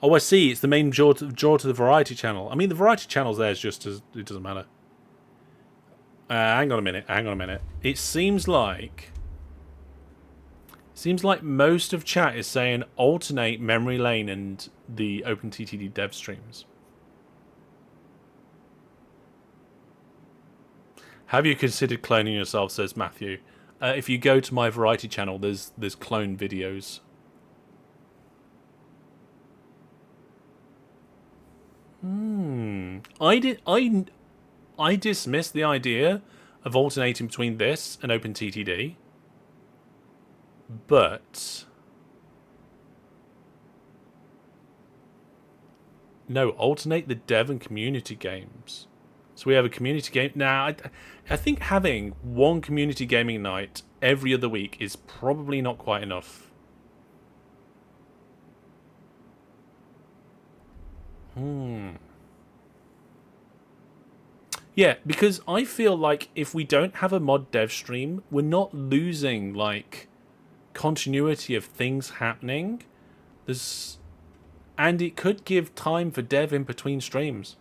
Oh, I see. It's the main draw to the variety channel. I mean, the variety channel's there is just as it doesn't matter. Hang on a minute. It seems like most of chat is saying alternate memory lane and the OpenTTD dev streams. Have you considered cloning yourself, says Matthew. If you go to my variety channel, there's clone videos. I dismissed the idea of alternating between this and OpenTTD. But no, alternate the dev and community games. So we have a community game. Now, I think having one community gaming night every other week is probably not quite enough. Yeah, because I feel like if we don't have a mod dev stream, we're not losing, like, continuity of things happening. And it could give time for dev in between streams.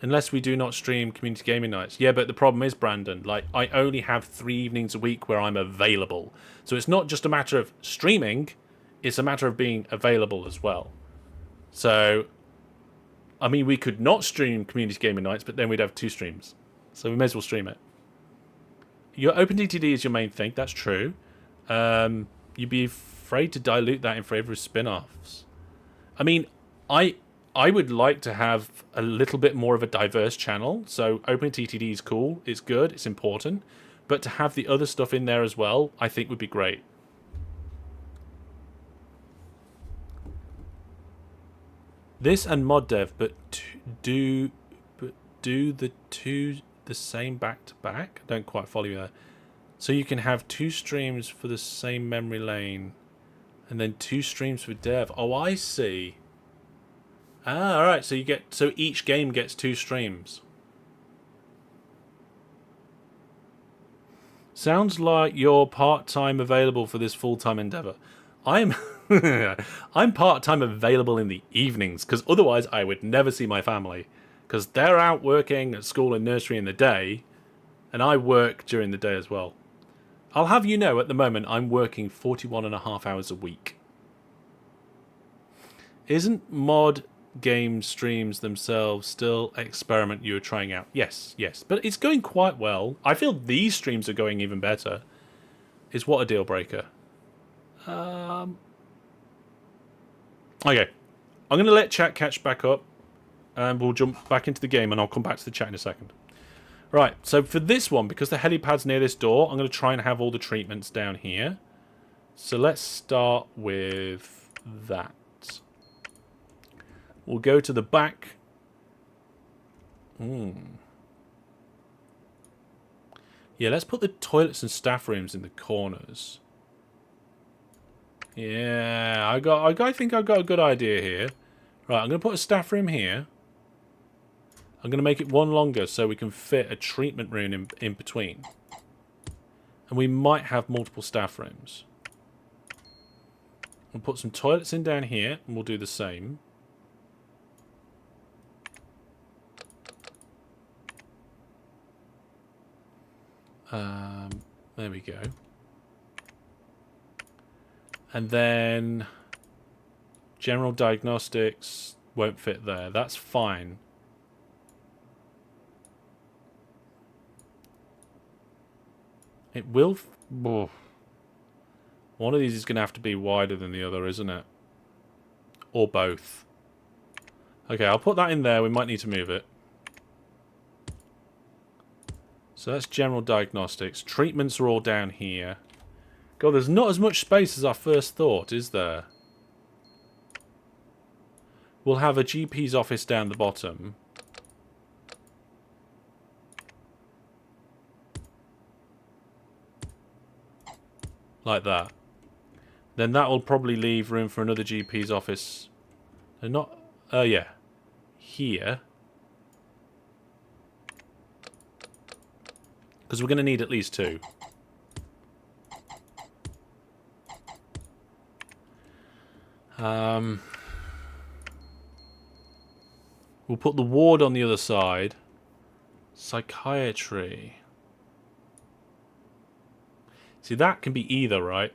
Unless we do not stream community gaming nights. Yeah, but the problem is, Brandon, like, I only have 3 evenings a week where I'm available. So it's not just a matter of streaming, it's a matter of being available as well. So, I mean, we could not stream community gaming nights, but then we'd have 2 streams. So we may as well stream it. Your OpenTTD is your main thing, that's true. You'd be afraid to dilute that in favour of spin-offs. I mean, I would like to have a little bit more of a diverse channel. So OpenTTD is cool, it's good, it's important. But to have the other stuff in there as well, I think would be great. This and mod dev, but do the two the same back to back? I don't quite follow you there. So you can have 2 streams for the same memory lane, and then 2 streams for dev. Oh, I see. Ah, all right. So each game gets 2 streams. Sounds like you're part-time available for this full-time endeavor. I'm I'm part-time available in the evenings, because otherwise I would never see my family. Because they're out working at school and nursery in the day, and I work during the day as well. I'll have you know, at the moment, I'm working 41.5 hours a week. Isn't mod game streams themselves still an experiment you were trying out? Yes, yes. But it's going quite well. I feel these streams are going even better. Is what a deal breaker. Okay. I'm going to let chat catch back up. And we'll jump back into the game, and I'll come back to the chat in a second. Right, so for this one, because the helipad's near this door, I'm going to try and have all the treatments down here. So let's start with that. We'll go to the back. Yeah, let's put the toilets and staff rooms in the corners. Yeah, I think I've got a good idea here. Right, I'm going to put a staff room here. I'm going to make it one longer so we can fit a treatment room in between. And we might have multiple staff rooms. We'll put some toilets in down here, and we'll do the same. There we go. And then general diagnostics won't fit there. That's fine. It will... Oh. One of these is going to have to be wider than the other, isn't it? Or both. Okay, I'll put that in there. We might need to move it. So that's general diagnostics. Treatments are all down here. God, there's not as much space as I first thought, is there? We'll have a GP's office down the bottom. Like that. Then that will probably leave room for another GP's office. And not... yeah. Here. Because we're going to need at least two. We'll put the ward on the other side. Psychiatry. See, that can be either, right?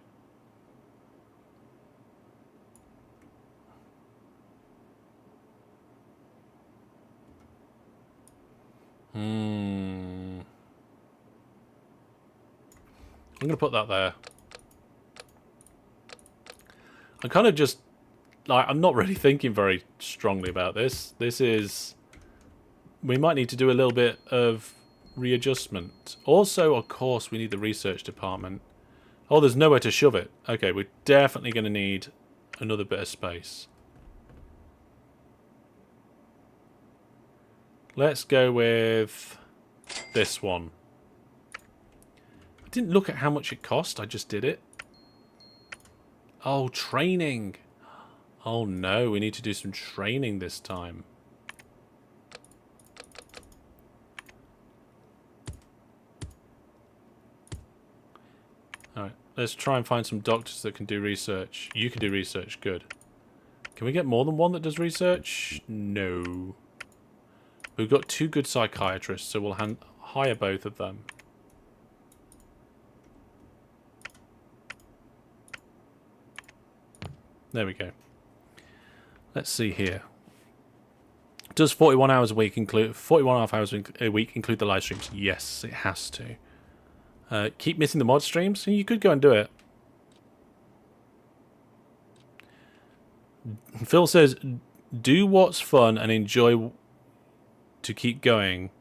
I'm going to put that there. I'm kind of just... like, I'm not really thinking very strongly about this. This is... we might need to do a little bit of readjustment. Also, of course, we need the research department. Oh, there's nowhere to shove it. Okay, we're definitely going to need another bit of space. Let's go with this one. I didn't look at how much it cost. I just did it. Oh, training. Oh no, we need to do some training this time. Alright, let's try and find some doctors that can do research. You can do research, good. Can we get more than one that does research? No. We've got two good psychiatrists, so we'll hire both of them. There we go. Let's see here. Does 41 hours a week include 41.5 hours a week include the live streams? Yes, it has to. Keep missing the mod streams? You could go and do it. Phil says, do what's fun and enjoy to keep going.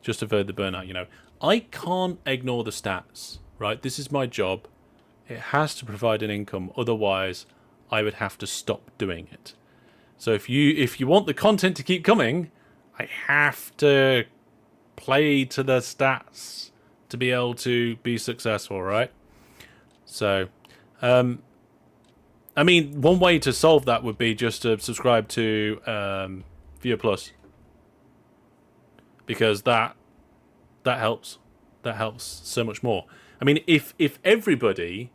Just avoid the burnout, you know. I can't ignore the stats, right? This is my job. It has to provide an income. Otherwise, I would have to stop doing it. So if you want the content to keep coming, I have to play to the stats to be able to be successful, right? So, I mean, one way to solve that would be just to subscribe to Viewer Plus, because that helps. That helps so much more. I mean, if everybody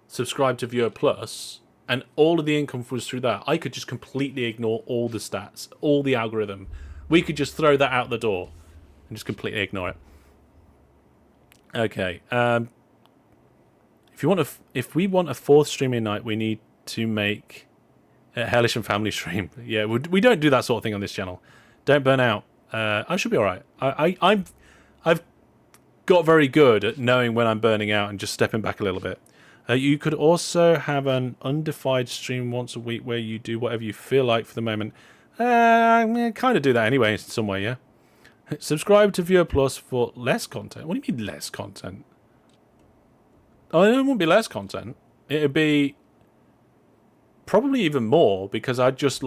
subscribed to Viewer Plus and all of the income was through that, I could just completely ignore all the stats, all the algorithm. We could just throw that out the door and just completely ignore it. Okay. If we want a fourth streaming night, we need to make a Hellish and Family stream. Yeah, we don't do that sort of thing on this channel. Don't burn out. I should be all right. I've got very good at knowing when I'm burning out and just stepping back a little bit. You could also have an undefined stream once a week where you do whatever you feel like for the moment. I kind of do that anyway in some way, yeah. Subscribe to Viewer Plus for less content. What do you mean less content? Oh, it wouldn't be less content. It'd be probably even more because I'd just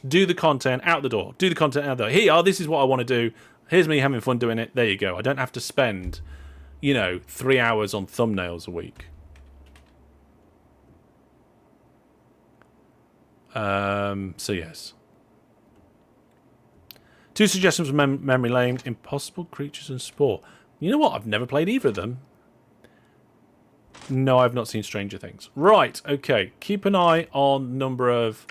do the content out the door. Do the content out the door. Here, this is what I want to do. Here's me having fun doing it. There you go. I don't have to spend, 3 hours on thumbnails a week. So yes. 2 suggestions from Memory Lane: Impossible Creatures and Spore. You know what? I've never played either of them. No, I've not seen Stranger Things. Right, okay. Keep an eye on the number of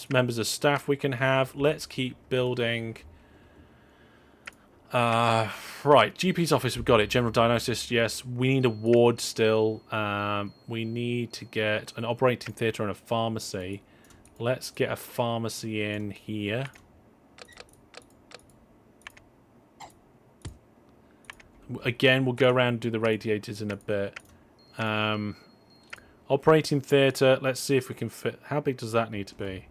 members of staff we can have. Let's keep building. Right, GP's office, we've got it. General diagnosis, yes. We need a ward still. We need to get an operating theatre and a pharmacy. Let's get a pharmacy in here. Again, we'll go around and do the radiators in a bit. Operating theatre, let's see if we can fit. How big does that need to be?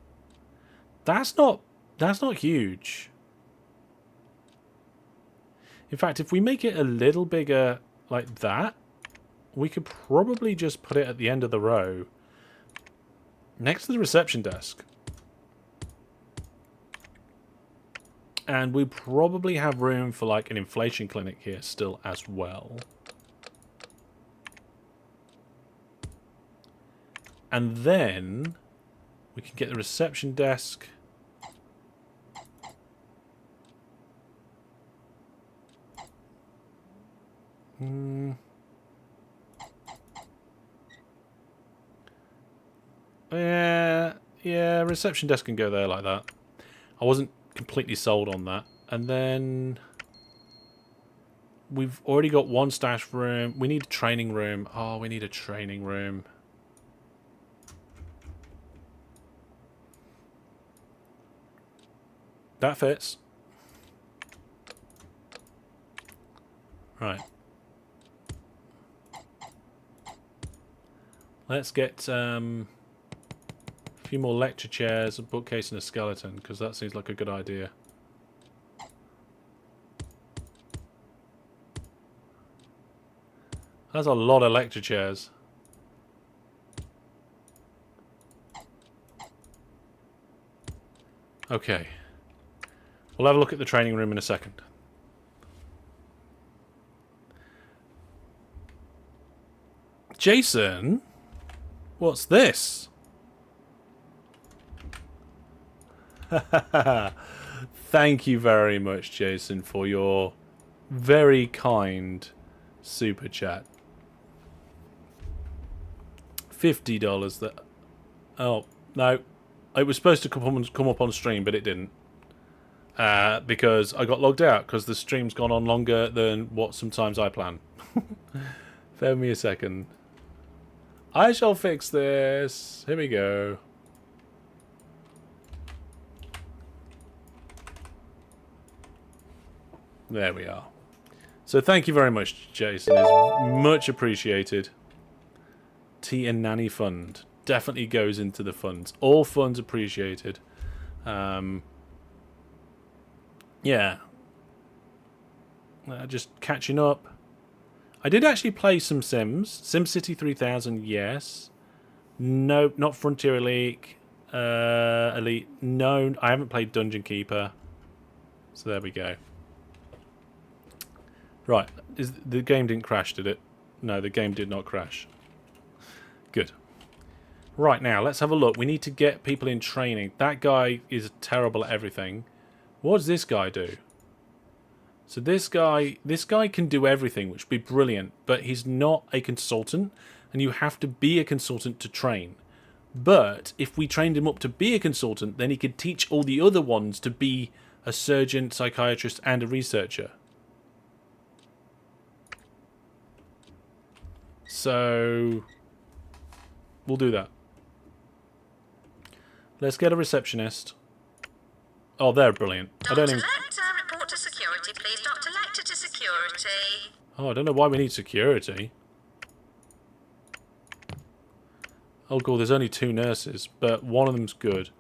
That's not huge. In fact, if we make it a little bigger like that, we could probably just put it at the end of the row next to the reception desk. And we probably have room for like an inflation clinic here still as well. And then we can get the reception desk. Yeah, reception desk can go there like that. I wasn't completely sold on that. And then we've already got one stash room. We need a training room. Oh, we need a training room. That fits. Right. Let's get a few more lecture chairs, a bookcase and a skeleton, because that seems like a good idea. That's a lot of lecture chairs. Okay. We'll have a look at the training room in a second. Jason? What's this? Thank you very much, Jason, for your very kind super chat. $50 that... Oh, no. It was supposed to come up on stream, but it didn't. Because I got logged out, because the stream's gone on longer than what sometimes I plan. Bear me a second. I shall fix this. Here we go. There we are. So thank you very much, Jason. It's much appreciated. Tea and Nanny Fund. Definitely goes into the funds. All funds appreciated. Yeah. Just catching up. I did actually play some Sims. SimCity 3000, yes. No, not Frontier Elite. Elite. No, I haven't played Dungeon Keeper. So there we go. Right. The game didn't crash, did it? No, the game did not crash. Good. Right, now, let's have a look. We need to get people in training. That guy is terrible at everything. What does this guy do? So this guy can do everything, which would be brilliant, but he's not a consultant, and you have to be a consultant to train. But if we trained him up to be a consultant, then he could teach all the other ones to be a surgeon, psychiatrist, and a researcher. So we'll do that. Let's get a receptionist. Oh, they're brilliant. I don't Dr. even... Lecter, report to security, please. Dr. Lecter to security. Oh, I don't know why we need security. Oh, cool, there's only 2 nurses, but one of them's good.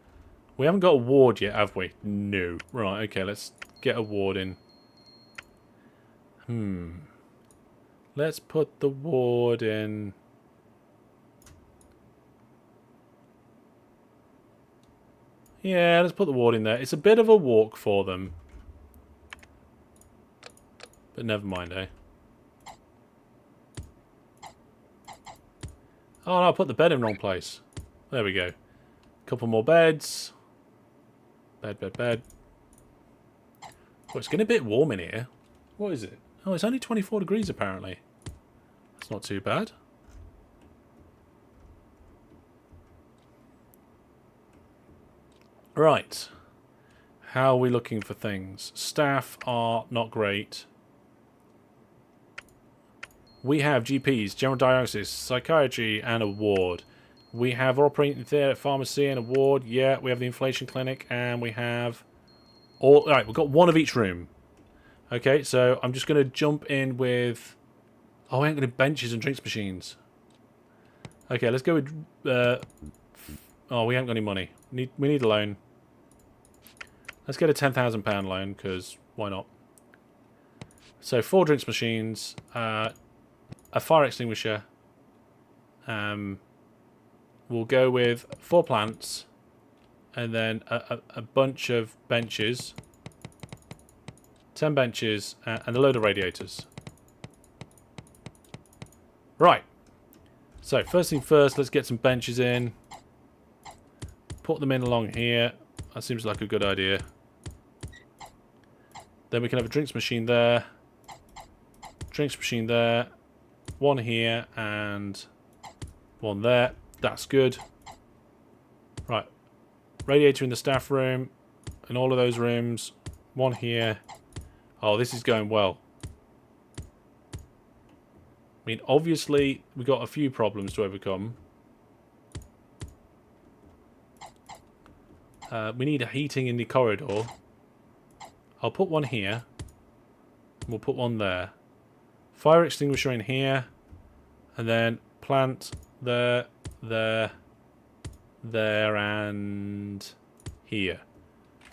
We haven't got a ward yet, have we? No. Right, okay, let's get a ward in. Let's put the ward in... Yeah, let's put the ward in there. It's a bit of a walk for them. But never mind, eh? Oh no, I put the bed in the wrong place. There we go. Couple more beds. Bed, bed, bed. Oh, it's getting a bit warm in here. What is it? Oh, it's only 24 degrees apparently. That's not too bad. Right. How are we looking for things? Staff are not great. We have GPs, general diagnosis, psychiatry, and a ward. We have operating theatre, pharmacy, and a ward. Yeah, we have the inflation clinic, and we have all. All right, we've got one of each room. Okay, so I'm just going to jump in with. Oh, I ain't going to benches and drinks machines. Okay, let's go with. Oh, we haven't got any money. We need a loan. Let's get a £10,000 loan, because why not? So 4 drinks machines, a fire extinguisher. We'll go with 4 plants, and then a bunch of benches, 10 benches, and a load of radiators. Right. So first thing first, let's get some benches in. Put them in along here. That seems like a good idea. Then we can have a drinks machine there. Drinks machine there. One here and one there. That's good. Right. Radiator in the staff room. In all of those rooms. One here. Oh, this is going well. I mean, obviously, we've got a few problems to overcome. We need a heating in the corridor. I'll put one here. We'll put one there. Fire extinguisher in here. And then plant there, there, there, and here.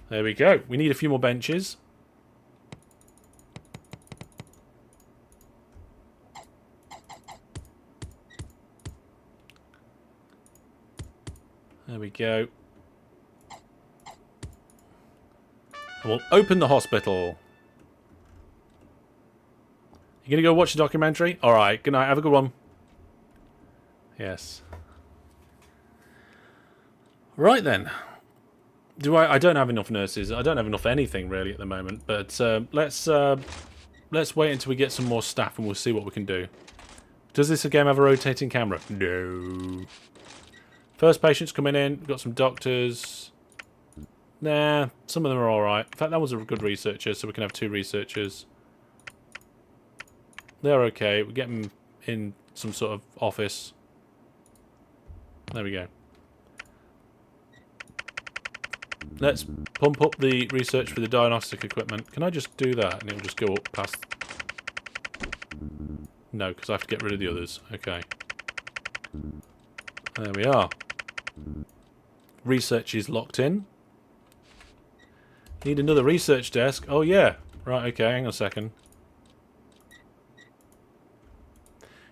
There we go. We need a few more benches. There we go. And we'll open the hospital. You gonna go watch the documentary? Alright, good night, have a good one. Yes. Right then. I don't have enough nurses. I don't have enough anything really at the moment, but let's wait until we get some more staff and we'll see what we can do. Does this game have a rotating camera? No. First patient's coming in. We've got some doctors. Nah, some of them are alright. In fact, that was a good researcher, so we can have 2 researchers. They're okay. We get them in some sort of office. There we go. Let's pump up the research for the diagnostic equipment. Can I just do that and it'll just go up past... No, because I have to get rid of the others. Okay. There we are. Research is locked in. Need another research desk. Oh, yeah. Right, okay, hang on a second.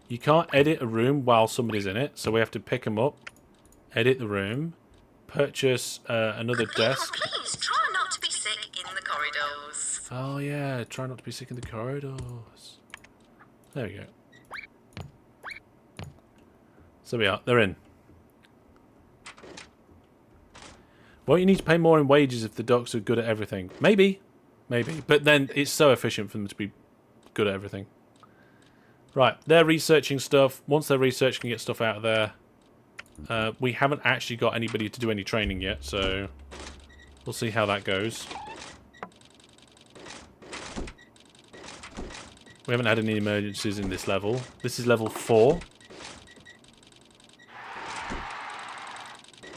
You can't edit a room while somebody's in it, so we have to pick them up, edit the room, purchase another desk. Please try not to be sick in the corridors. Oh, yeah, try not to be sick in the corridors. There we go. So we are. They're in. Won't you need to pay more in wages if the docs are good at everything? Maybe. Maybe. But then it's so efficient for them to be good at everything. Right, they're researching stuff. Once they're researching and get stuff out of there, we haven't actually got anybody to do any training yet, so we'll see how that goes. We haven't had any emergencies in this level. This is level 4.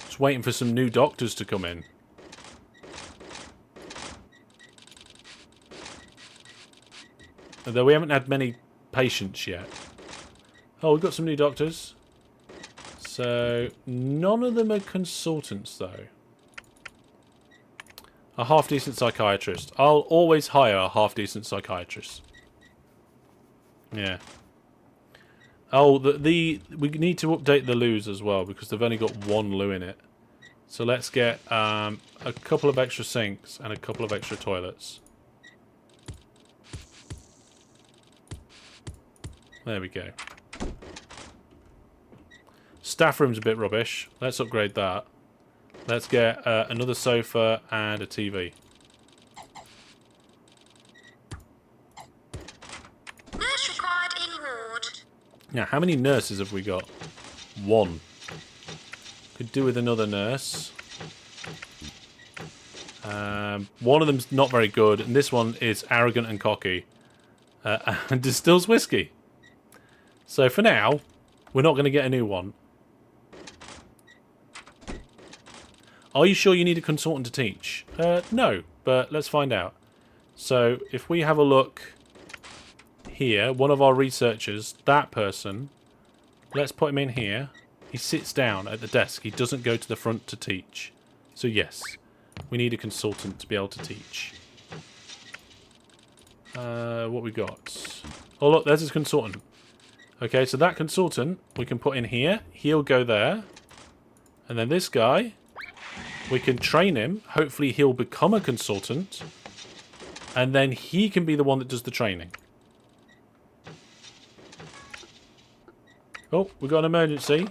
Just waiting for some new doctors to come in. Although we haven't had many patients yet. Oh, we've got some new doctors. So, none of them are consultants, though. A half-decent psychiatrist. I'll always hire a half-decent psychiatrist. Yeah. Oh, we need to update the loos as well, because they've only got 1 loo in it. So let's get a couple of extra sinks and a couple of extra toilets. There we go. Staff room's a bit rubbish. Let's upgrade that. Let's get another sofa and a TV. Nurse required in ward. Now, how many nurses have we got? 1. Could do with another nurse. One of them's not very good, and this one is arrogant and cocky. And distills whiskey. So for now, we're not going to get a new one. Are you sure you need a consultant to teach? No, but let's find out. So if we have a look here, one of our researchers, that person, let's put him in here. He sits down at the desk. He doesn't go to the front to teach. So yes, we need a consultant to be able to teach. What we got? Oh look, there's his consultant. Okay, so that consultant we can put in here. He'll go there. And then this guy, we can train him. Hopefully he'll become a consultant. And then he can be the one that does the training. Oh, we got an emergency.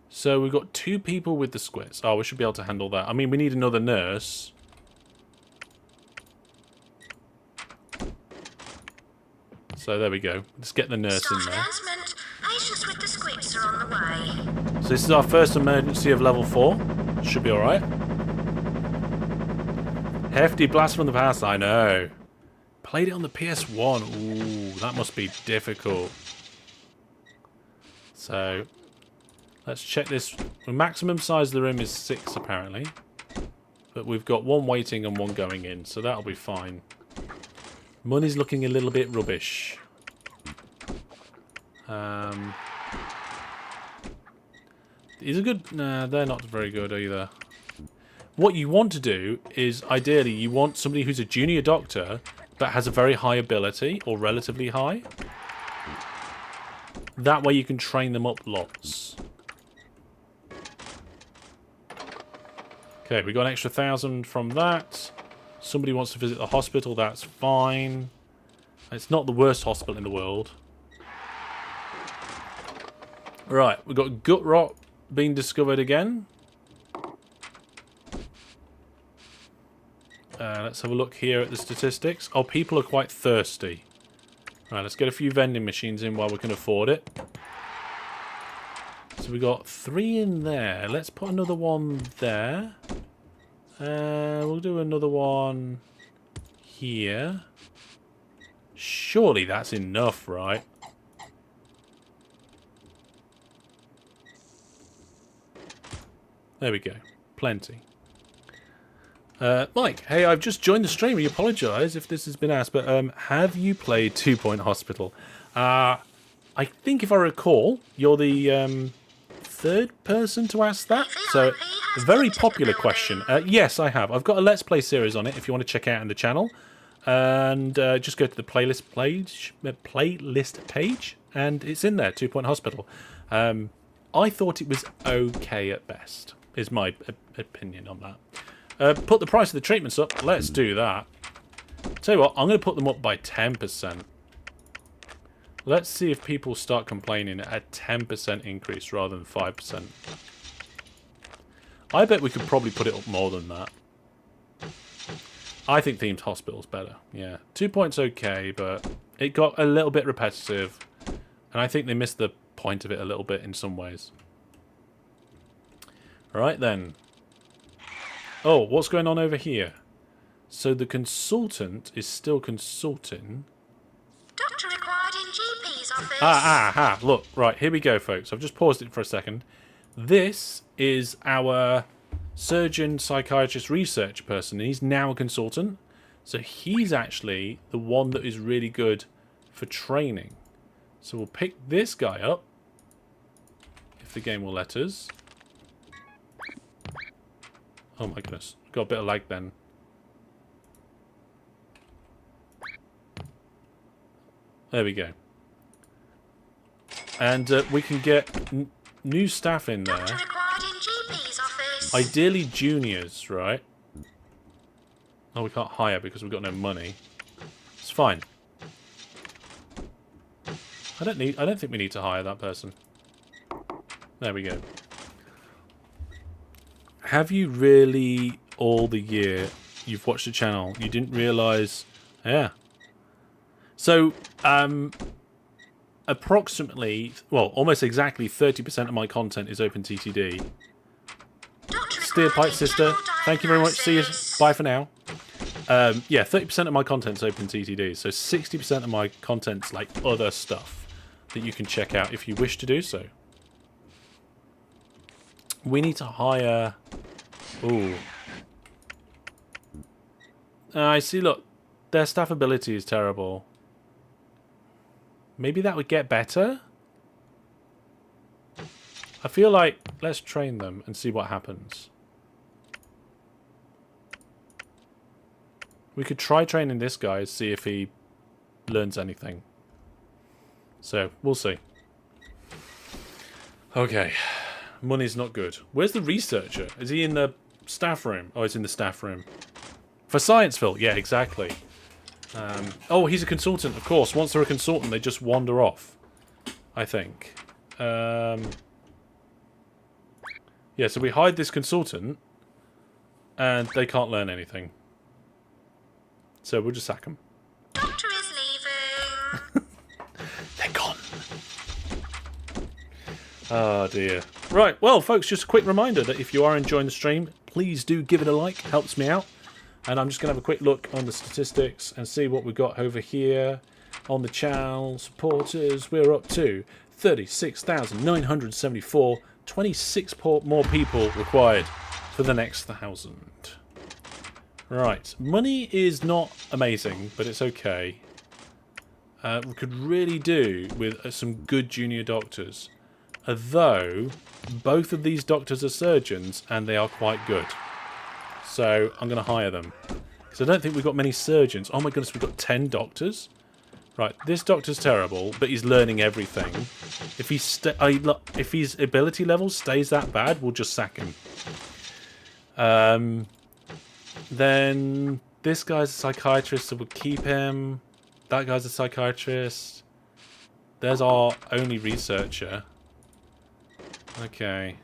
So we've got 2 people with the squits. Oh, we should be able to handle that. I mean, we need another nurse. So there we go. Let's get the nurse in Staff there. announcement. Patients with the squits are on the way. So this is our first emergency of level 4. Should be alright. Hefty blast from the past, I know. Played it on the PS1. Ooh, that must be difficult. So, let's check this. The maximum size of the room is 6, apparently. But we've got 1 waiting and 1 going in, so that'll be fine. Money's looking a little bit rubbish. These are good. Nah, they're not very good either. What you want to do is, ideally, you want somebody who's a junior doctor but has a very high ability, or relatively high. That way you can train them up lots. Okay, we got an extra 1,000 from that. Somebody wants to visit the hospital, that's fine. It's not the worst hospital in the world. Right, we've got gut rot being discovered again. Let's have a look here at the statistics. Oh, people are quite thirsty. Right, let's get a few vending machines in while we can afford it. So we got 3 in there. Let's put another one there. We'll do another one here. Surely that's enough, right? There we go. Plenty. Mike, hey, I've just joined the stream. We apologise if this has been asked, but have you played 2 Point Hospital? I think if I recall, you're the 3rd person to ask that. So, a very popular question. Yes, I have. I've got a Let's Play series on it if you want to check out on the channel. And just go to the playlist page, and it's in there, 2 Point Hospital. I thought it was okay at best, is my opinion on that. Put the price of the treatments up. Let's do that. Tell you what, I'm going to put them up by 10%. Let's see if people start complaining at a 10% increase rather than 5%. I bet we could probably put it up more than that. I think themed hospital's better. Yeah, 2 points okay, but it got a little bit repetitive, and I think they missed the point of it a little bit in some ways. All right then. Oh, what's going on over here? So the consultant is still consulting. Doctor required in GP's office. Look, right, here we go, folks. I've just paused it for a second. This is our surgeon, psychiatrist, research person. And he's now a consultant. So he's actually the one that is really good for training. So we'll pick this guy up, if the game will let us. Oh my goodness, got a bit of lag then. There we go. And we can get new staff in there. Doctor required in GP's office. Ideally juniors, right? Oh, we can't hire because we've got no money. It's fine. I don't think we need to hire that person. There we go. Have you really, all the year you've watched the channel, you didn't realise... Yeah. So, approximately, well, almost exactly 30% of my content is OpenTTD. Steer Pipe Sister, thank you very much. See you. Bye for now. Yeah, 30% of my content's OpenTTD, so 60% of my content's like other stuff that you can check out if you wish to do so. We need to hire... Ooh. I see, look. Their staff ability is terrible. Maybe that would get better? I feel like let's train them and see what happens. We could try training this guy, see if he learns anything. So, we'll see. Okay. Money's not good. Where's the researcher? Is he in the staff room? Oh, he's in the staff room. For Scienceville. Yeah, exactly. Oh, he's a consultant, of course. Once they're a consultant, they just wander off. I think. Yeah, so we hide this consultant, and they can't learn anything. So we'll just sack them. Doctor is leaving. They're gone. Oh, dear. Right, well, folks, just a quick reminder that if you are enjoying the stream, please do give it a like. Helps me out. And I'm just going to have a quick look on the statistics and see what we've got over here on the channel. Supporters, we're up to 36,974. 26 more people required for the next 1,000. Right, money is not amazing, but it's okay. We could really do with some good junior doctors. Although, both of these doctors are surgeons, and they are quite good. So, I'm going to hire them. Because I don't think we've got many surgeons. Oh my goodness, we've got 10 doctors? Right, this doctor's terrible, but he's learning everything. If his ability level stays that bad, we'll just sack him. Then, this guy's a psychiatrist, so we'll keep him. That guy's a psychiatrist. There's our only researcher. Okay.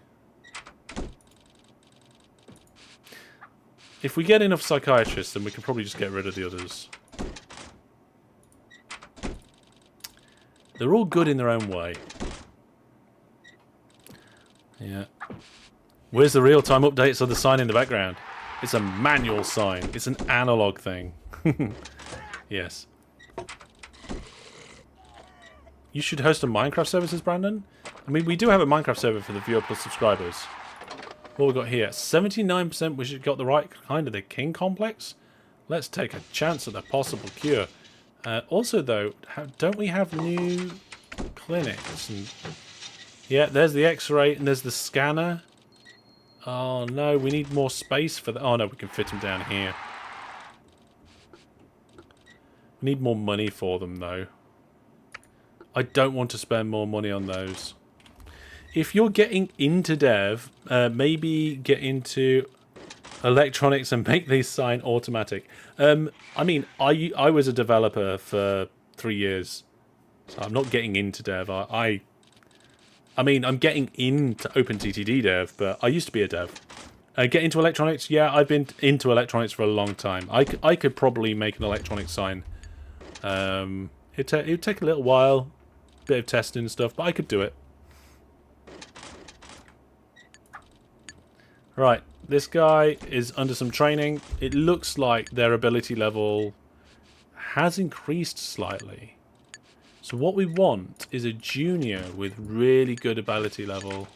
If we get enough psychiatrists, then we can probably just get rid of the others. They're all good in their own way. Yeah. Where's the real-time updates of the sign in the background? It's a manual sign. It's an analog thing. Yes. You should host a Minecraft services, Brandon? I mean, we do have a Minecraft server for the viewer plus subscribers. What we got here? 79% we should got the right kind of the King Complex. Let's take a chance at the possible cure. Also, though, don't we have new clinics? And yeah, there's the X-ray and there's the scanner. Oh no, we need more space for that. Oh no, we can fit them down here. We need more money for them, though. I don't want to spend more money on those. If you're getting into dev, maybe get into electronics and make these sign automatic. I mean, I was a developer for 3 years, so I'm not getting into dev. I mean, I'm getting into OpenTTD dev, but I used to be a dev. Get into electronics? Yeah, I've been into electronics for a long time. I could probably make an electronic sign. It'd take a little while, bit of testing and stuff, but I could do it. Right, this guy is under some training. It looks like their ability level has increased slightly. So what we want is a junior with really good ability level.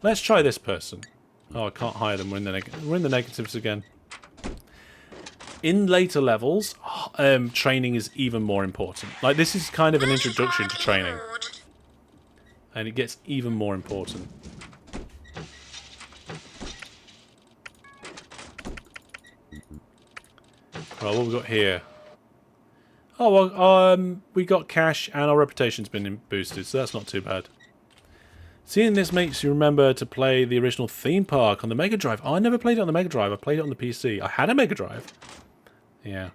Let's try this person. Oh, I can't hire them. We're in the negatives again. In later levels, training is even more important. Like, this is kind of an introduction to training. And it gets even more important. Right, what have we got here? Oh, well, we got cash and our reputation's been boosted, so that's not too bad. Seeing this makes you remember to play the original theme park on the Mega Drive. Oh, I never played it on the Mega Drive. I played it on the PC. I had a Mega Drive. Yeah.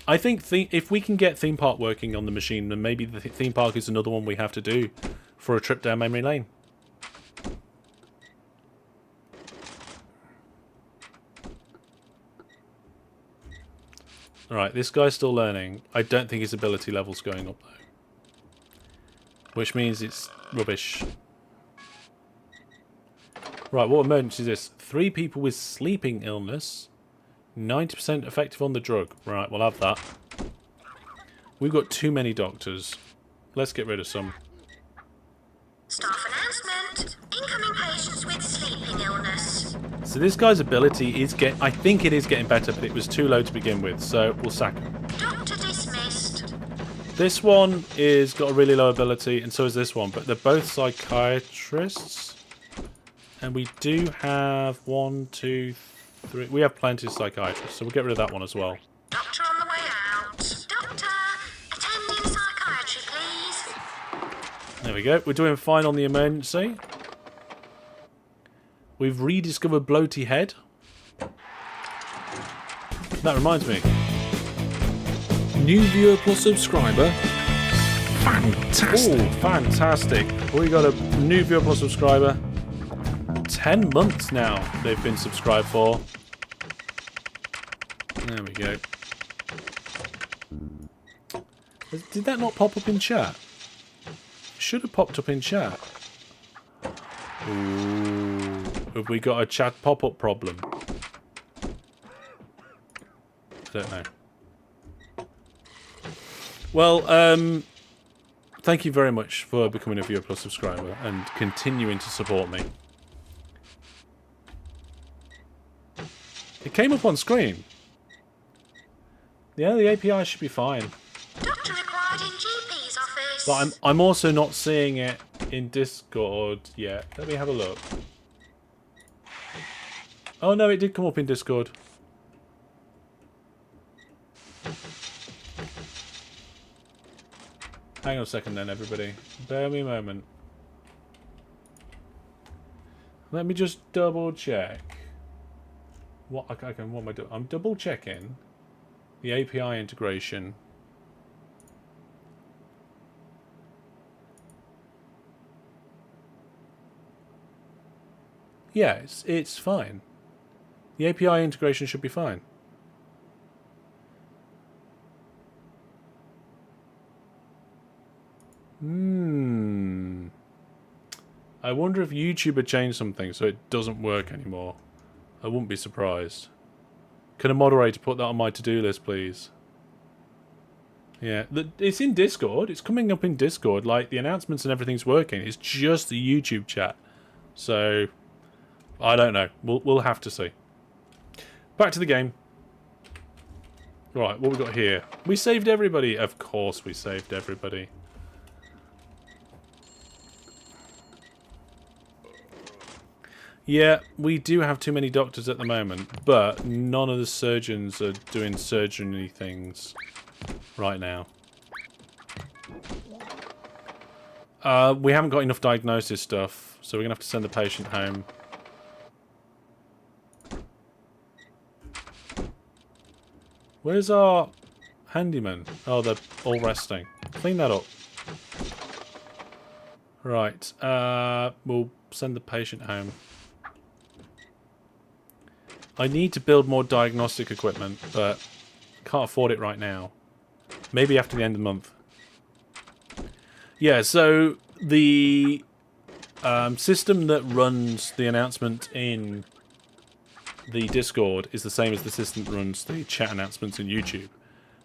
I think if we can get theme park working on the machine, then maybe the theme park is another one we have to do for a trip down memory lane. Alright, this guy's still learning. I don't think his ability level's going up, though. Which means it's rubbish. Right, what emergency is this? 3 people with sleeping illness. 90% effective on the drug. Right, we'll have that. We've got too many doctors. Let's get rid of some. Staff announcement. Incoming patients with sleeping illness. So this guy's ability is I think it is getting better, but it was too low to begin with, so we'll sack him. Doctor dismissed. This one is got a really low ability, and so is this one, but they're both psychiatrists. And we do have 1, 2, 3. We have plenty of psychiatrists, so we'll get rid of that one as well. Doctor on the way out. Doctor, attending psychiatry, please. There we go. We're doing fine on the emergency. We've rediscovered Bloaty Head. That reminds me. New viewer plus subscriber. Fantastic. Ooh, fantastic. We got a new viewer plus subscriber. 10 months now they've been subscribed for. There we go. Did that not pop up in chat? Should have popped up in chat. Ooh. Have we got a chat pop-up problem? I don't know. Well, thank you very much for becoming a viewer plus subscriber and continuing to support me. It came up on screen. Yeah, the API should be fine. Doctor required in GP's office. But I'm also not seeing it in Discord yet. Let me have a look. Oh no, it did come up in Discord. Hang on a second then, everybody. Bear me a moment. Let me just double check. What am I doing? I'm double checking the API integration. Yeah, it's fine. The API integration should be fine. I wonder if YouTube had changed something so it doesn't work anymore. I wouldn't be surprised. Can a moderator put that on my to-do list, please? Yeah, it's in Discord. It's coming up in Discord. Like, the announcements and everything's working. It's just the YouTube chat. So, I don't know. We'll have to see. Back to the game. Right, what we got here? We saved everybody. Of course we saved everybody. Yeah, we do have too many doctors at the moment, but none of the surgeons are doing surgery things right now. We haven't got enough diagnosis stuff, so we're going to have to send the patient home. Where's our handyman? Oh, they're all resting. Clean that up. Right. We'll send the patient home. I need to build more diagnostic equipment, but can't afford it right now. Maybe after the end of the month. Yeah, so the system that runs the announcement in the Discord is the same as the system that runs the chat announcements in YouTube.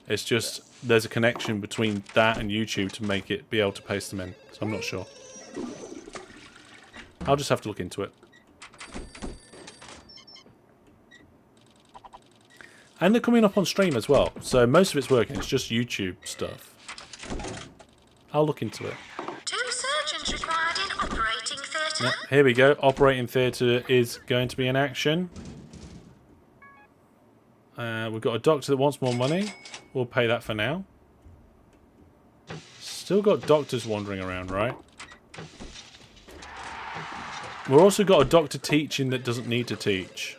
It's just there's a connection between that and YouTube to make it be able to paste them in. So I'm not sure. I'll just have to look into it. And they're coming up on stream as well. So most of it's working. It's just YouTube stuff. I'll look into it. 2 surgeons required in operating theatre. Yep, here we go. Operating theatre is going to be in action. We've got a doctor that wants more money. We'll pay that for now. Still got doctors wandering around, right? We've also got a doctor teaching that doesn't need to teach.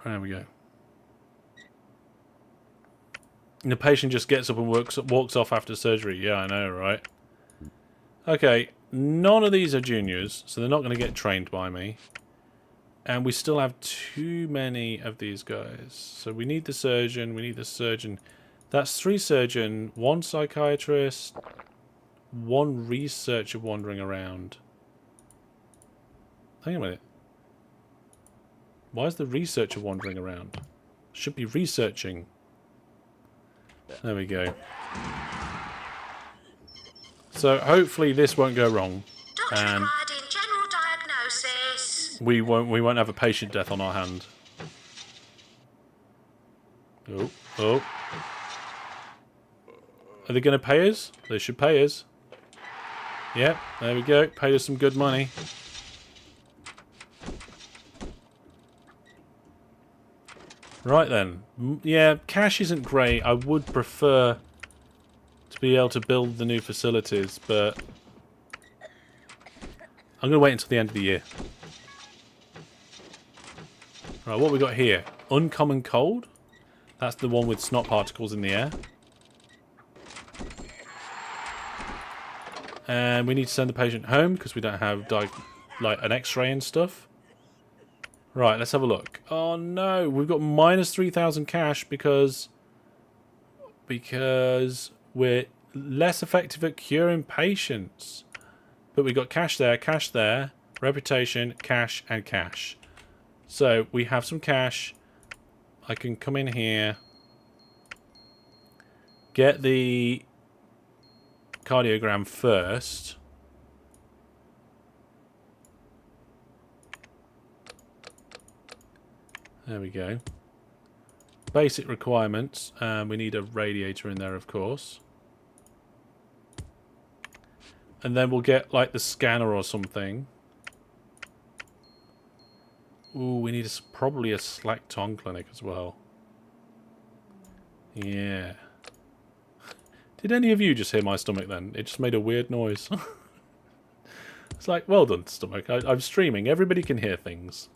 There we go. And the patient just gets up and walks off after surgery. Yeah, I know, right? Okay, none of these are juniors, so they're not going to get trained by me. And we still have too many of these guys. So we need the surgeon, we need the surgeon. That's 3 surgeon, 1 psychiatrist, 1 researcher wandering around. Hang on a minute. Why is the researcher wandering around? Should be researching. There we go. So hopefully this won't go wrong, Doctor and required in general diagnosis. we won't have a patient death on our hand. Oh, oh. Are they going to pay us? They should pay us. Yep, there we go. Pay us some good money. Right then. Yeah, cash isn't great. I would prefer to be able to build the new facilities, but I'm going to wait until the end of the year. Right, what we got here? Uncommon cold. That's the one with snot particles in the air. And we need to send the patient home because we don't have like an x-ray and stuff. Right, let's have a look. Oh no, we've got minus 3,000 cash because we're less effective at curing patients. But we got cash there, reputation, cash, and cash. So we have some cash. I can come in here, get the cardiogram first. There we go. Basic requirements. We need a radiator in there, of course. And then we'll get, like, the scanner or something. Ooh, we need probably a slack tongue clinic as well. Yeah. Did any of you just hear my stomach then? It just made a weird noise. It's like, well done, stomach. I'm streaming. Everybody can hear things.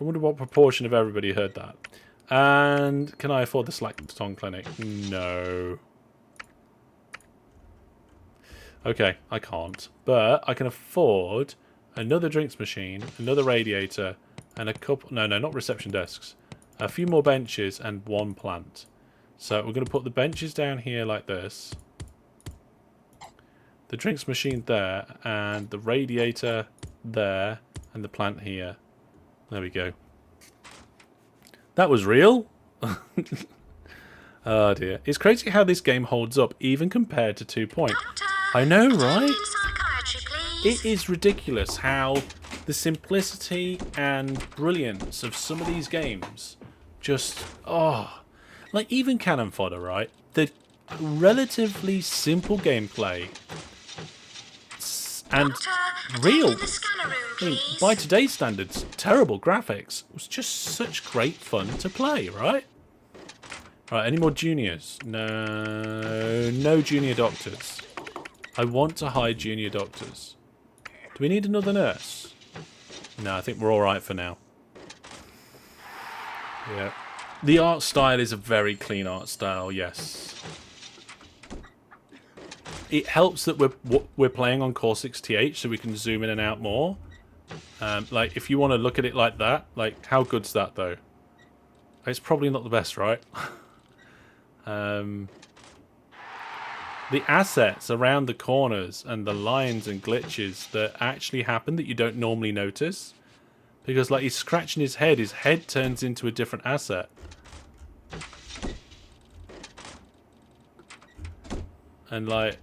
I wonder what proportion of everybody heard that. And can I afford the slack tongue clinic? No. Okay, I can't. But I can afford another drinks machine, another radiator, and a couple... No, not reception desks. A few more benches and 1 plant. So we're going to put the benches down here like this. The drinks machine there, and the radiator there, and the plant here. There we go. That was real? Oh dear. It's crazy how this game holds up, even compared to 2 Point. Doctor, I know, attend right? in psychiatry, please. It is ridiculous how the simplicity and brilliance of some of these games just... Oh. Like, even Cannon Fodder, right? The relatively simple gameplay and Doctor, real... attend in the scanner room, I mean, please. by today's standards, terrible graphics. It was just such great fun to play, right? Right, any more juniors? No junior doctors. I want to hide junior doctors. Do we need another nurse? No, I think we're alright for now. Yeah. The art style is a very clean art style, yes. It helps that we're playing on CorsixTH, so we can zoom in and out more. Like, if you want to look at it like that, like, how good's that, though? It's probably not the best, right? The assets around the corners and the lines and glitches that actually happen that you don't normally notice. Because, like, he's scratching his head turns into a different asset. And, like,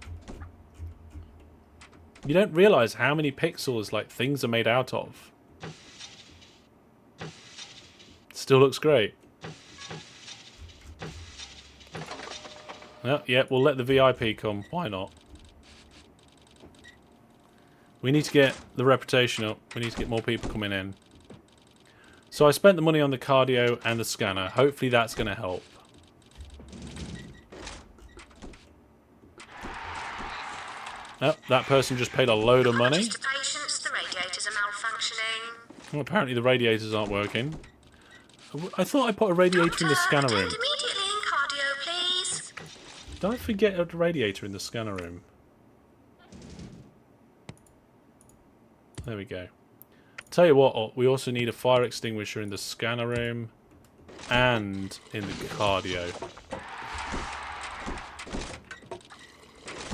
you don't realise how many pixels, like, things are made out of. Still looks great. Oh, yeah, we'll let the VIP come. Why not? We need to get the reputation up. We need to get more people coming in. So I spent the money on the cardio and the scanner. Hopefully that's going to help. Oh, that person just paid a load of money. Apologies to patients, the radiators are malfunctioning. Well, apparently the radiators aren't working. I thought I put a radiator in the scanner room. Attend immediately in cardio, please. Did I forget a radiator in the scanner room? There we go. Tell you what, we also need a fire extinguisher in the scanner room and in the cardio.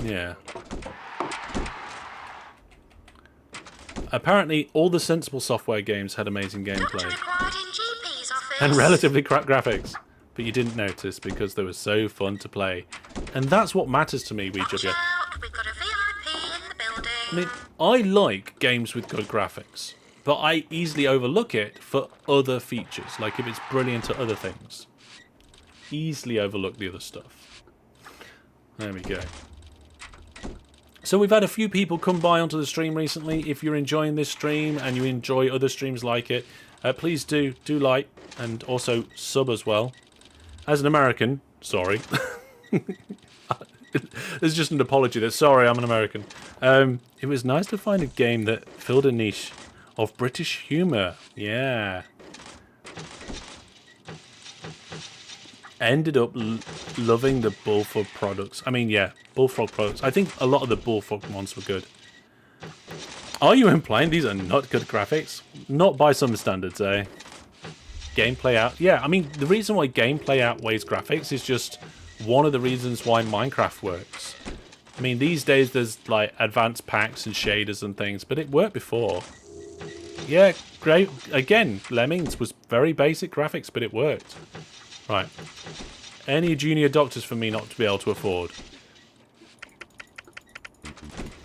Yeah. Apparently, all the Sensible Software games had amazing Doctor gameplay required in GP's office. and relatively crap graphics, but you didn't notice because they were so fun to play. And that's what matters to me, Watch WeJW. out, we've got a VIP in the building. I mean, I like games with good graphics, but I easily overlook it for other features, like if it's brilliant at other things. Easily overlook the other stuff. There we go. So we've had a few people come by onto the stream recently. If you're enjoying this stream and you enjoy other streams like it, please do like and also sub as well. As an American, sorry. There's just an apology there. Sorry, I'm an American. It was nice to find a game that filled a niche of British humour. Yeah. Ended up loving the Bullfrog products. I mean, yeah, Bullfrog products. I think a lot of the Bullfrog ones were good. Are you implying these are not good graphics? Not by some standards, eh? Gameplay out. Yeah, I mean, the reason why gameplay outweighs graphics is just one of the reasons why Minecraft works. I mean, these days there's like advanced packs and shaders and things, but it worked before. Yeah, great. Again, Lemmings was very basic graphics, but it worked. Right. Any junior doctors for me not to be able to afford?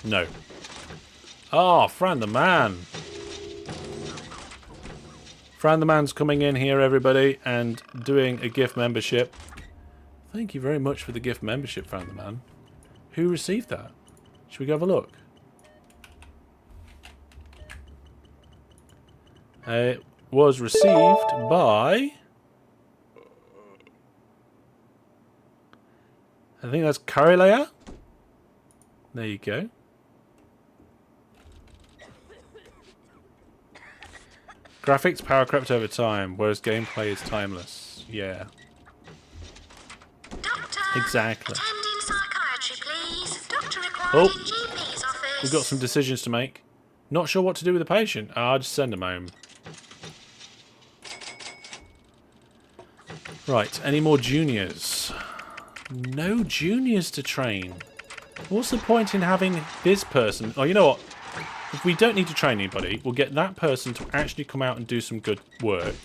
No. Oh, Fran the Man. Fran the Man's coming in here, everybody, and doing a gift membership. Thank you very much for the gift membership, Fran the Man. Who received that? Should we go have a look? It was received by... I think that's Carilea. There you go. Graphics power crept over time, whereas gameplay is timeless. Yeah. Doctor, Exactly. attend in psychiatry, please. Doctor required Oh. in GP's office. We've got some decisions to make. Not sure what to do with the patient. I'll just send them home. Right, any more juniors? No juniors to train. What's the point in having this person? Oh, you know what? If we don't need to train anybody, we'll get that person to actually come out and do some good work.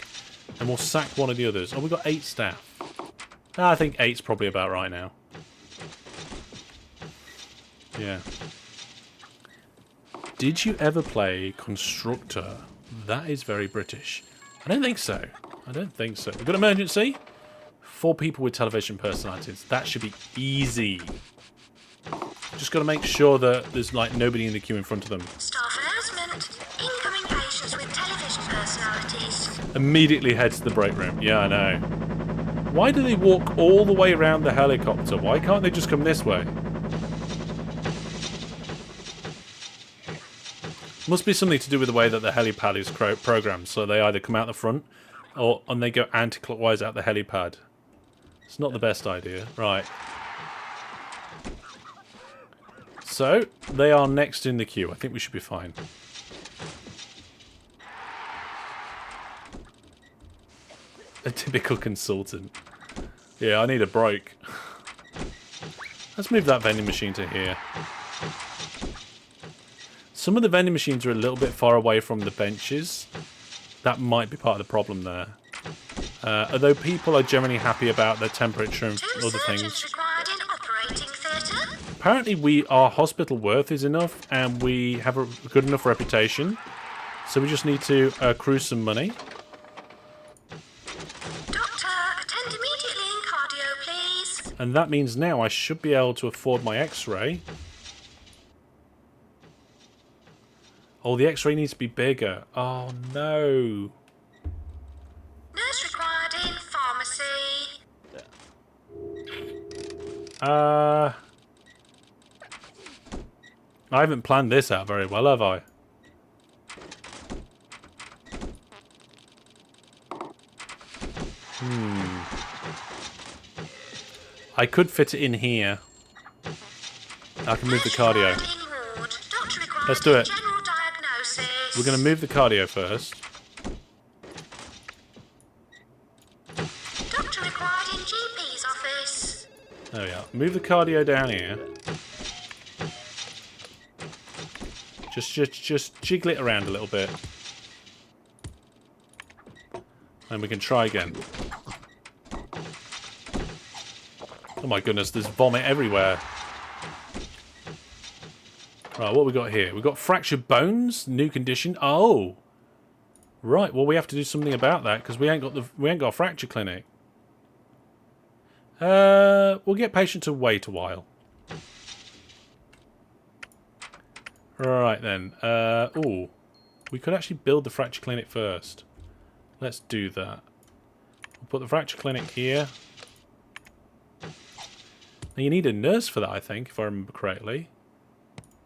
And we'll sack one of the others. Oh, we've got 8 staff. I think 8's probably about right now. Yeah. Did you ever play Constructor? That is very British. I don't think so. I don't think so. We've got emergency. 4 people with television personalities. That should be easy. Just got to make sure that there's like nobody in the queue in front of them. Staff announcement. Incoming patients with television personalities. Immediately head to the break room. Yeah, I know. Why do they walk all the way around the helicopter? Why can't they just come this way? Must be something to do with the way that the helipad is programmed. So they either come out the front And they go anti-clockwise out the helipad. It's not the best idea. Right. So, they are next in the queue. I think we should be fine. A typical consultant. Yeah, I need a break. Let's move that vending machine to here. Some of the vending machines are a little bit far away from the benches. That might be part of the problem there. Although people are generally happy about their temperature and Two other surgeons things. required in operating theatre. Apparently our hospital worth is enough and we have a good enough reputation. So we just need to accrue some money. Doctor, attend immediately in cardio, please. And that means now I should be able to afford my x-ray. Oh, the x-ray needs to be bigger. Oh, no. Nurse required in pharmacy. I haven't planned this out very well, have I? I could fit it in here. I can move the cardio. Let's do it. We're going to move the cardio first. Doctor required in GP's office. There we are. Move the cardio down here. Just jiggle it around a little bit. And we can try again. Oh my goodness, there's vomit everywhere. Right, what we got here? We've got fractured bones, new condition. Oh, right. Well, we have to do something about that because we ain't got a fracture clinic. We'll get patient to wait a while. Right then. Oh, we could actually build the fracture clinic first. Let's do that. We'll put the fracture clinic here. Now you need a nurse for that, I think, if I remember correctly.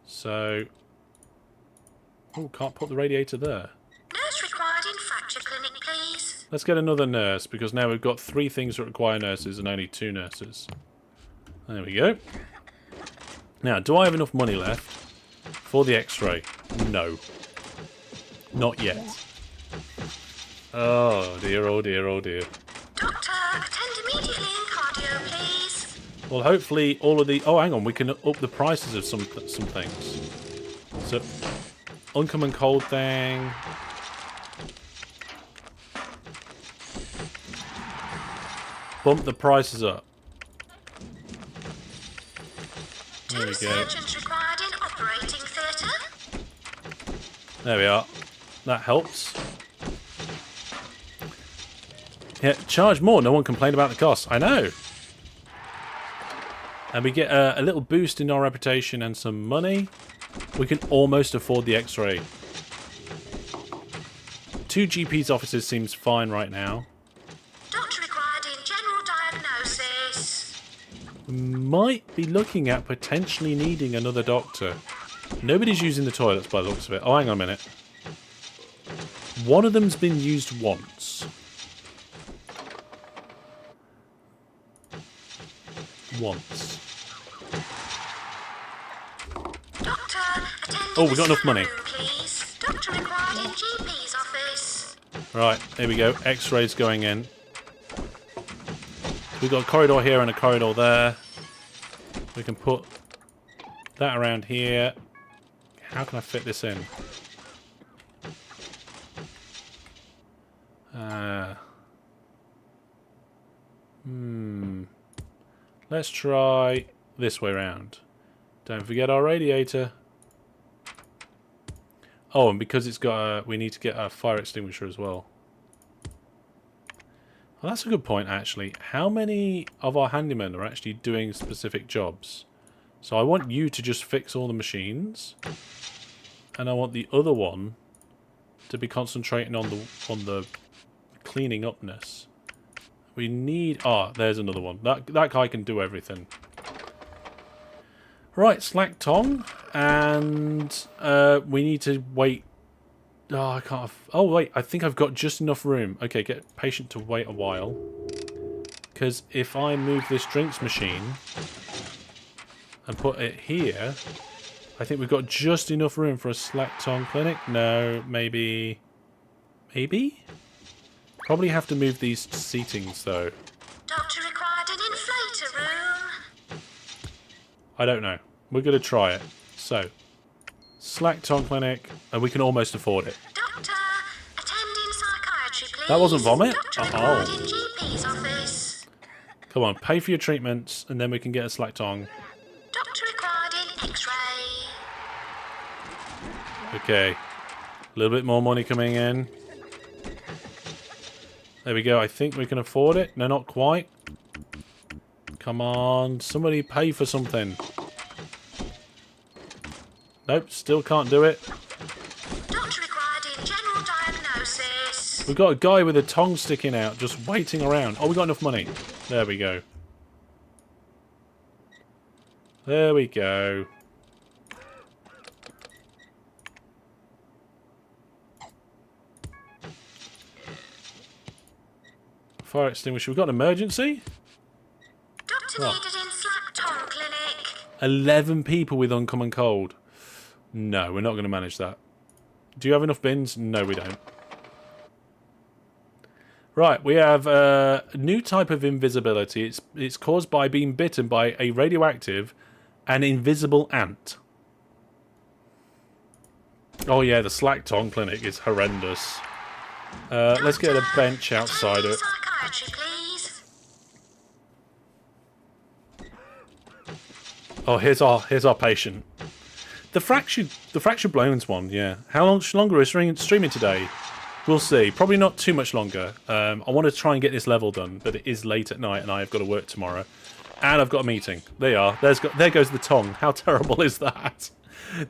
So, oh, can't put the radiator there. Nurse required in fracture clinic, please. Let's get another nurse, because now we've got 3 things that require nurses and only 2 nurses. There we go. Now, do I have enough money left for the x-ray? No. Not yet. Oh dear, oh dear, oh dear. Doctor, attend immediately in cardio, please. Well, hopefully all of the... Oh, hang on, we can up the prices of some things. So, uncommon cold thing. Bump the prices up. There we go. Surgeons required in operating theatre. There we are. That helps. Yeah, charge more. No one complained about the cost. I know. And we get a little boost in our reputation and some money. We can almost afford the x-ray. 2 GP's offices seems fine right now. Doctor required in general diagnosis. Might be looking at potentially needing another doctor. Nobody's using the toilets by the looks of it. Oh, hang on a minute. One of them's been used once. Once. Doctor, attend Oh, we got enough money. room, please. Doctor required in GP's office. Right, here we go. X-rays going in. We've got a corridor here and a corridor there. We can put that around here. How can I fit this in? Let's try this way around. Don't forget our radiator. Oh, and because it's got we need to get a fire extinguisher as well. Well, that's a good point, actually. How many of our handymen are actually doing specific jobs? So I want you to just fix all the machines. And I want the other one to be concentrating on the cleaning upness. We need... Ah, there's another one. That guy can do everything. Right, slack tongue. And we need to wait Oh, I can't... Oh, wait. I think I've got just enough room. Okay, get patient to wait a while. Because if I move this drinks machine and put it here, I think we've got just enough room for a slack tongue clinic. No, maybe... Maybe? Probably have to move these seatings, though. Doctor required an inflator room. I don't know. We're going to try it. So, slack tongue clinic, and we can almost afford it. Doctor, attending psychiatry, please. That wasn't vomit? Doctor Oh. required in GP's office. Come on, pay for your treatments, and then we can get a slack tongue. Doctor required in X-ray. Okay. A little bit more money coming in. There we go. I think we can afford it. No, not quite. Come on. Somebody pay for something. Nope, still can't do it. Doctor required in general diagnosis. We've got a guy with a tongue sticking out, just waiting around. Oh, we got enough money. There we go. There we go. Fire extinguisher. We've got an emergency. Doctor Oh. needed in slack tongue clinic. 11 people with uncommon cold. No, we're not going to manage that. Do you have enough bins? No, we don't. Right, we have a new type of invisibility. It's caused by being bitten by a radioactive and invisible ant. Oh yeah, the slack tongue clinic is horrendous. Let's get a bench outside Attending it. psychiatry, please. Oh, here's our patient. The fractured bones one, yeah. How much longer is streaming today? We'll see. Probably not too much longer. I want to try and get this level done, but it is late at night and I have got to work tomorrow. And I've got a meeting. There you are. There goes the tongue. How terrible is that?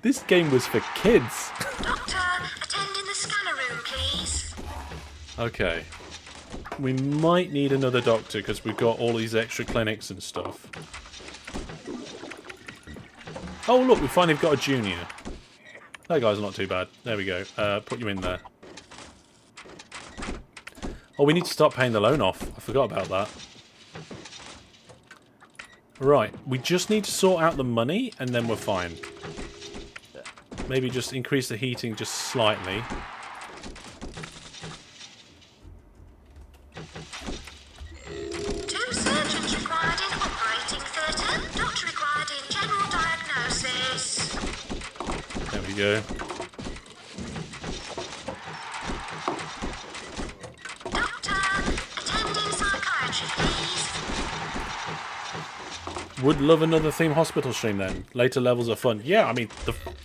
This game was for kids. Doctor, attending the scanner room, please. Okay. We might need another doctor because we've got all these extra clinics and stuff. Oh, look, we finally got a junior. That guy's not too bad. There we go. Put you in there. Oh, we need to start paying the loan off. I forgot about that. Right, we just need to sort out the money and then we're fine. Maybe just increase the heating just slightly. Two surgeons required in operating theatre. Doctor required in general diagnosis. There we go. Doctor, attending psychiatry, please. Would love another theme hospital stream then. Later levels are fun. Yeah, I mean,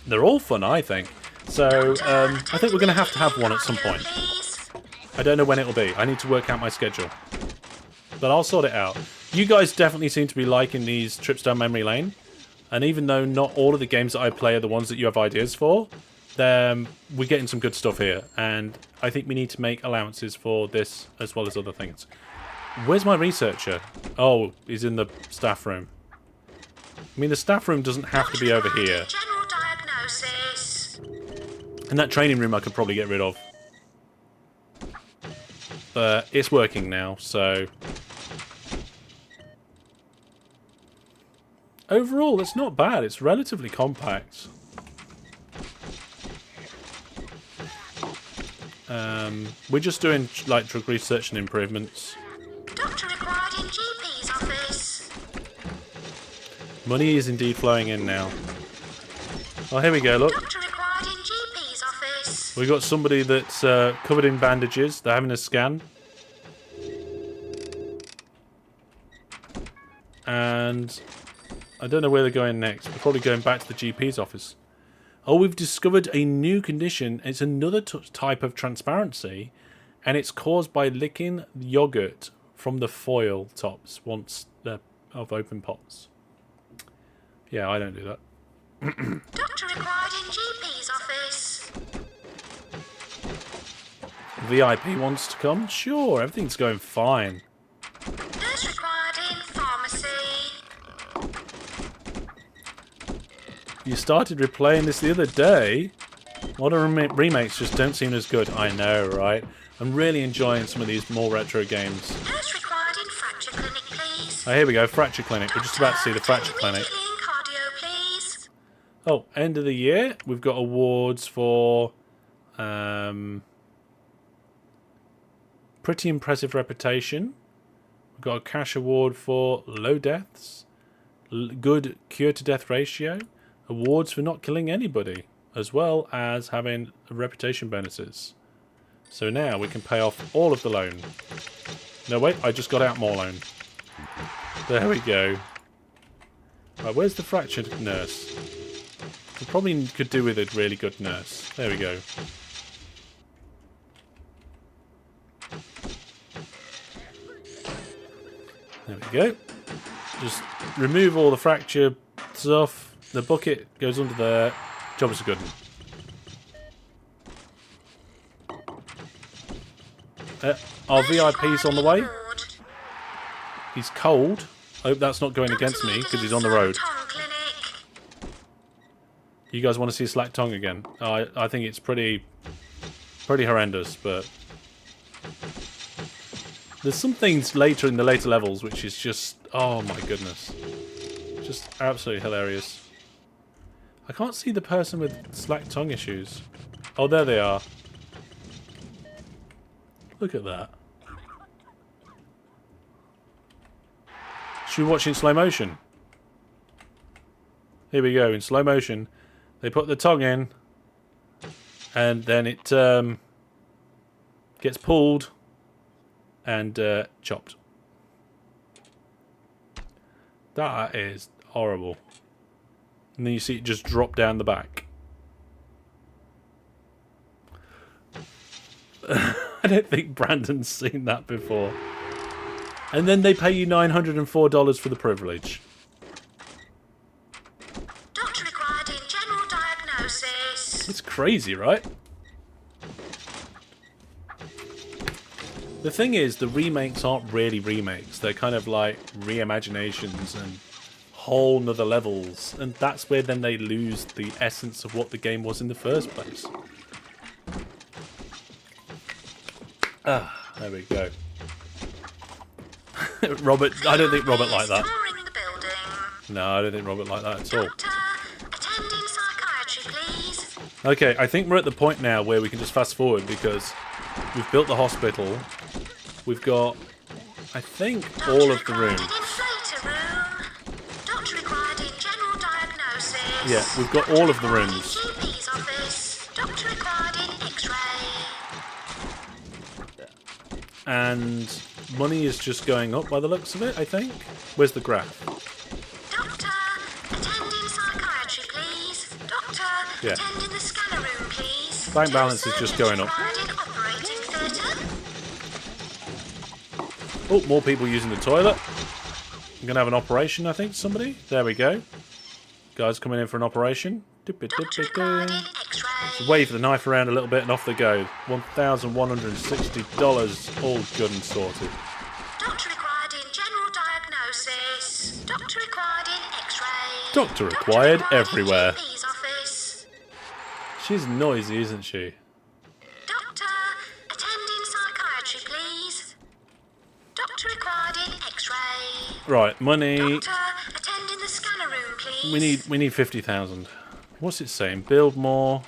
they're all fun, I think. So, I think we're going to have one at some point. Please. I don't know when it'll be. I need to work out my schedule. But I'll sort it out. You guys definitely seem to be liking these trips down memory lane. And even though not all of the games that I play are the ones that you have ideas for, we're getting some good stuff here. And I think we need to make allowances for this as well as other things. Where's my researcher? Oh, he's in the staff room. I mean, the staff room doesn't have to be over here. General diagnosis. And that training room I could probably get rid of. But it's working now, so... Overall, it's not bad. It's relatively compact. We're just doing, like, drug research and improvements. Doctor required in GP's office. Money is indeed flowing in now. Oh, here we go, look. Doctor required in GP's office. We've got somebody that's covered in bandages. They're having a scan. And I don't know where they're going next. We're probably going back to the GP's office. Oh, we've discovered a new condition. It's another type of transparency. And it's caused by licking yogurt from the foil tops once they're of open pots. Yeah, I don't do that. Doctor required in GP's office. VIP wants to come? Sure, everything's going fine. Nurse required in pharmacy. You started replaying this the other day. Modern remakes just don't seem as good. I know, right? I'm really enjoying some of these more retro games. Nurse required in fracture clinic, please. Oh, here we go, Fracture Clinic. We're just about to see the Fracture Clinic. Immediately in cardio, please. Oh, end of the year. We've got awards for pretty impressive reputation. We've got a cash award for low deaths, good cure to death ratio, awards for not killing anybody, as well as having reputation bonuses. So now we can pay off all of the loan. No, wait, I just got out more loan. There we go. Right, where's the fractured nurse? We probably could do with a really good nurse. There we go. There we go. Just remove all the fracture stuff. The bucket goes under there. Job is a good one. Our VIP's on the way. He's cold. I hope that's not going against me because he's on the road. You guys want to see Slack Tongue again? I think it's pretty horrendous, but there's some things later in the later levels which is just, oh my goodness, just absolutely hilarious. I can't see the person with Slack Tongue issues. Oh, there they are. Look at that. Should we watch in slow motion? Here we go, in slow motion. They put the tongue in, and then it gets pulled and chopped. That is horrible. And then you see it just drop down the back. I don't think Brandon's seen that before. And then they pay you $904 for the privilege. Doctor required in general diagnosis. It's crazy, right? The thing is, the remakes aren't really remakes. They're kind of like reimaginations and whole nother levels. And that's where then they lose the essence of what the game was in the first place. Ah, there we go. Robert, I don't think Robert like that. Touring the building. No, I don't think Robert like that at all. Doctor, attend in psychiatry, please. Okay, I think we're at the point now where we can just fast forward because we've built the hospital. We've got, I think, all of the rooms. Inflator room. Doctor required in general diagnosis. Yeah, we've got all of the rooms. GP's office. Doctor required in X-ray. And money is just going up by the looks of it, I think. Where's the graph? Doctor, attend in psychiatry, please. Doctor, Yeah. attend in the scanner room, please. Bank balance is just going up. Required in operating theatre. Oh, more people using the toilet. I'm going to have an operation, I think, somebody. There we go. Guys coming in for an operation. Doctor required in X-ray. Just wave the knife around a little bit and off they go. $1,160, all good and sorted. Doctor required in general diagnosis. Doctor required in X-ray. Doctor required everywhere. In GP's office. She's noisy, isn't she? Doctor, attend in psychiatry, please. Doctor required in X-ray. Right, money. Doctor, attend in the scanner room, please. We need 50,000. What's it saying? Build more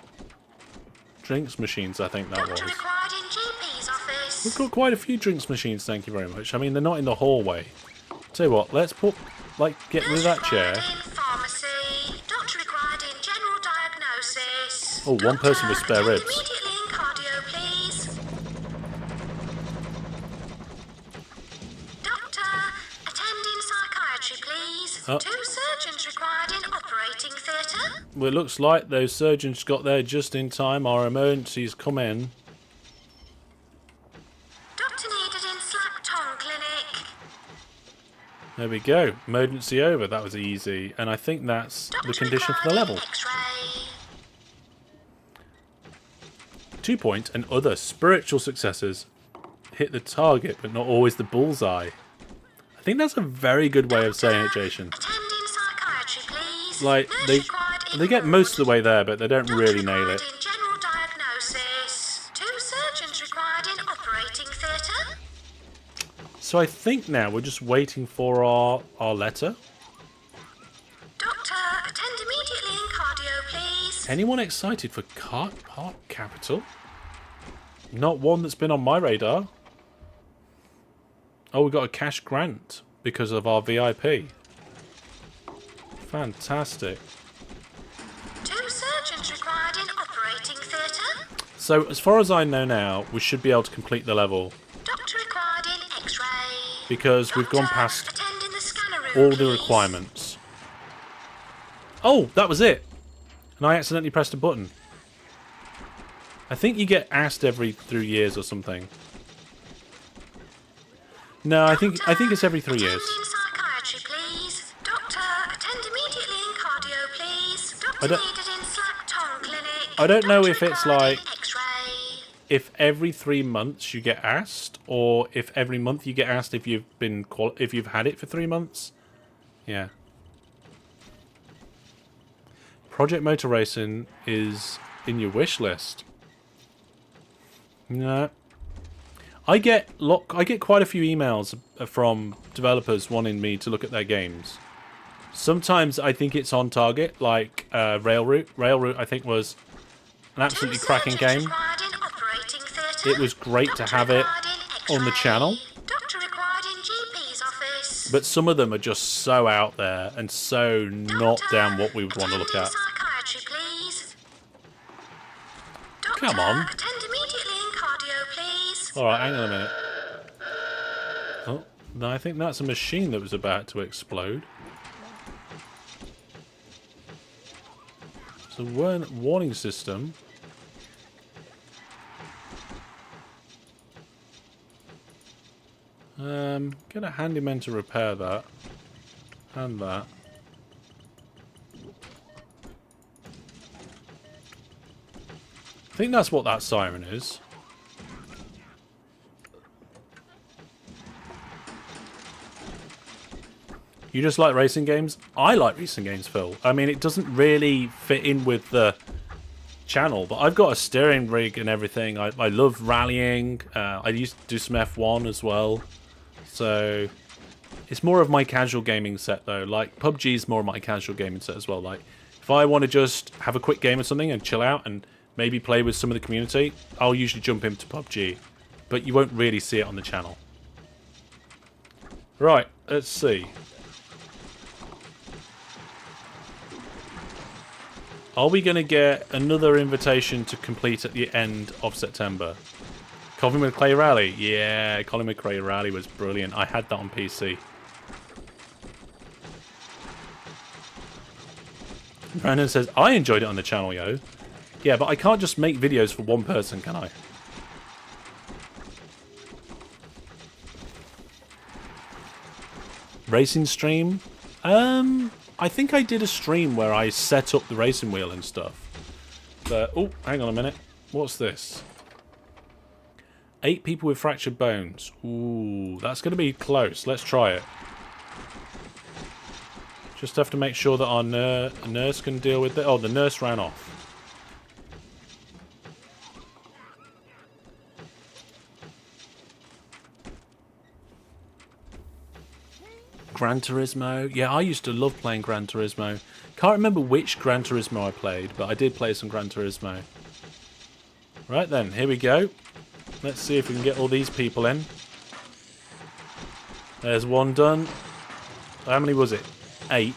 drinks machines, I think that was. Doctor required in GP's office. We've got quite a few drinks machines, thank you very much. I mean, they're not in the hallway. Tell you what, let's put, like, get rid of that chair. Required in pharmacy. Doctor required in general diagnosis. Oh, one person with spare Doctor, ribs. immediately in cardio, please. Doctor, attend in psychiatry, please. Oh. 2 surgeons required in operating theatre. Well, it looks like those surgeons got there just in time. Our emergencies come in. Doctor needed in Slack Tongue Clinic. There we go. Emergency over. That was easy. And I think that's the condition for the level. X-ray. 2 point and other spiritual successes. Hit the target, but not always the bullseye. I think that's a very good way of saying it, Jason. Attend in psychiatry, please. Like, Nurse they required in get ward. most of the way there, but they don't Doctor really nail required it. in general So I think now we're just waiting for our letter. Doctor, attend immediately in cardio, please. Anyone excited for Cart Park Capital? Not one that's been on my radar. Oh, we got a cash grant because of our VIP. Fantastic. 2 surgeons required in operating theatre. So, as far as I know now, we should be able to complete the level Doctor required in X-ray. because we've gone Doctor, past attend in the scanner room, all the please. requirements. Oh, that was it. And I accidentally pressed a button. I think you get asked every 3 years or something. No, I think it's every 3 years. Attend in psychiatry, please. Doctor, attend immediately in cardio, please. Doctor don't- needed in slack tongue clinic. I don't know Doctor if it's required in like- X-ray. If every 3 months you get asked, or if every month you get asked if you've been if you've had it for 3 months. Yeah. Project Motor Racing is in your wish list. No. I get quite a few emails from developers wanting me to look at their games. Sometimes I think it's on target, like Railroute. Railroute, I think, was an absolutely cracking game. Required in operating theatre. It was great to Doctor have it required in on the X-ray. channel. Doctor required in GP's office. But some of them are just so out there and so not down what we would want to look at. Psychiatry, please. Come on. Doctor, attend immediately in cardio, please. Alright, hang on a minute. Oh, no, I think that's a machine that was about to explode. So, warning system. Get a handyman to repair that. And that. I think that's what that siren is. You just like racing games? I like racing games, Phil. I mean, it doesn't really fit in with the channel, but I've got a steering rig and everything. I love rallying. I used to do some F1 as well. So, it's more of my casual gaming set, though. Like, PUBG's more of my casual gaming set as well. Like, if I want to just have a quick game or something and chill out and maybe play with some of the community, I'll usually jump into PUBG. But you won't really see it on the channel. Right, let's see. Are we going to get another invitation to complete at the end of September? Colin McRae Rally? Yeah, Colin McRae Rally was brilliant. I had that on PC. Brandon says, I enjoyed it on the channel, yo. Yeah, but I can't just make videos for one person, can I? Racing stream? I think I did a stream where I set up the racing wheel and stuff. But, oh, hang on a minute. What's this? 8 people with fractured bones. Ooh, that's going to be close. Let's try it. Just have to make sure that our nurse can deal with it. Oh, the nurse ran off. Gran Turismo. Yeah, I used to love playing Gran Turismo. Can't remember which Gran Turismo I played, but I did play some Gran Turismo. Right then, here we go. Let's see if we can get all these people in. There's one done. How many was it? 8.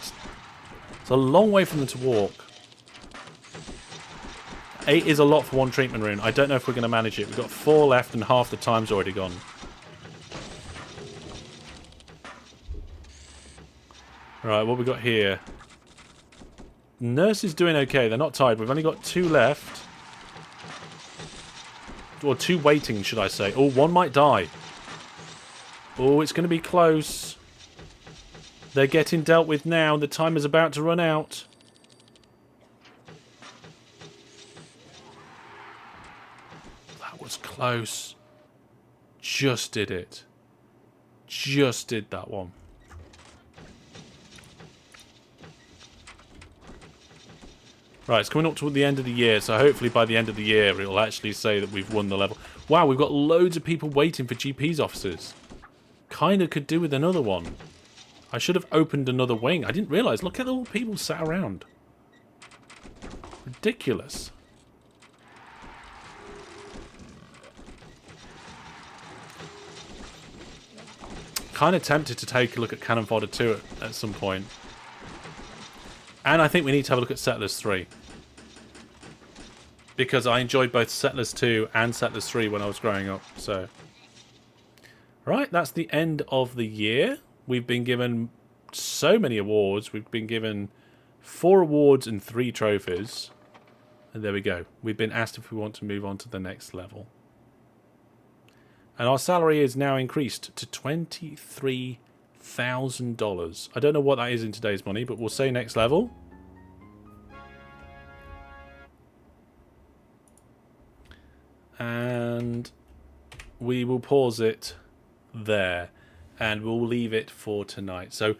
It's a long way from them to walk. 8 is a lot for one treatment room. I don't know if we're going to manage it. We've got 4 left and half the time's already gone. Right, what we got here? Nurse is doing okay. They're not tired. We've only got 2 left. Or 2 waiting, should I say. Oh, 1 might die. Oh, it's going to be close. They're getting dealt with now. The time is about to run out. That was close. Just did it. Just did that one. Right, it's coming up to the end of the year, so hopefully by the end of the year it'll actually say that we've won the level. Wow, we've got loads of people waiting for GP's offices. kind of could do with another one. I should have opened another wing. I didn't realise. Look at all the people sat around. Ridiculous. Kind of tempted to take a look at Cannon Fodder 2 at some point. And I think we need to have a look at Settlers 3. Because I enjoyed both Settlers 2 and Settlers 3 when I was growing up. So, right, that's the end of the year. We've been given so many awards. We've been given 4 awards and 3 trophies. And there we go. We've been asked if we want to move on to the next level. And our salary is now increased to $23,000. I don't know what that is in today's money, but we'll say next level. And we will pause it there. And we'll leave it for tonight. So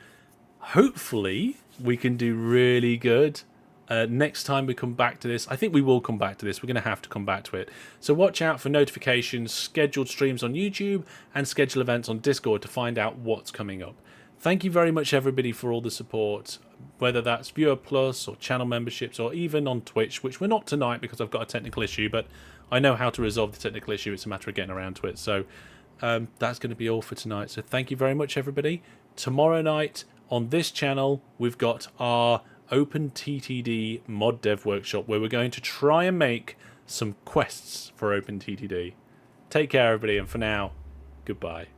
hopefully we can do really good. Next time we come back to this, I think we will come back to this. We're going to have to come back to it. So watch out for notifications, scheduled streams on YouTube, and schedule events on Discord to find out what's coming up. Thank you very much, everybody, for all the support, whether that's Viewer Plus or channel memberships or even on Twitch, which we're not tonight because I've got a technical issue, but I know how to resolve the technical issue. It's a matter of getting around to it. So that's going to be all for tonight. So thank you very much, everybody. Tomorrow night on this channel, we've got our OpenTTD mod dev workshop where we're going to try and make some quests for OpenTTD. Take care, everybody, and for now, goodbye.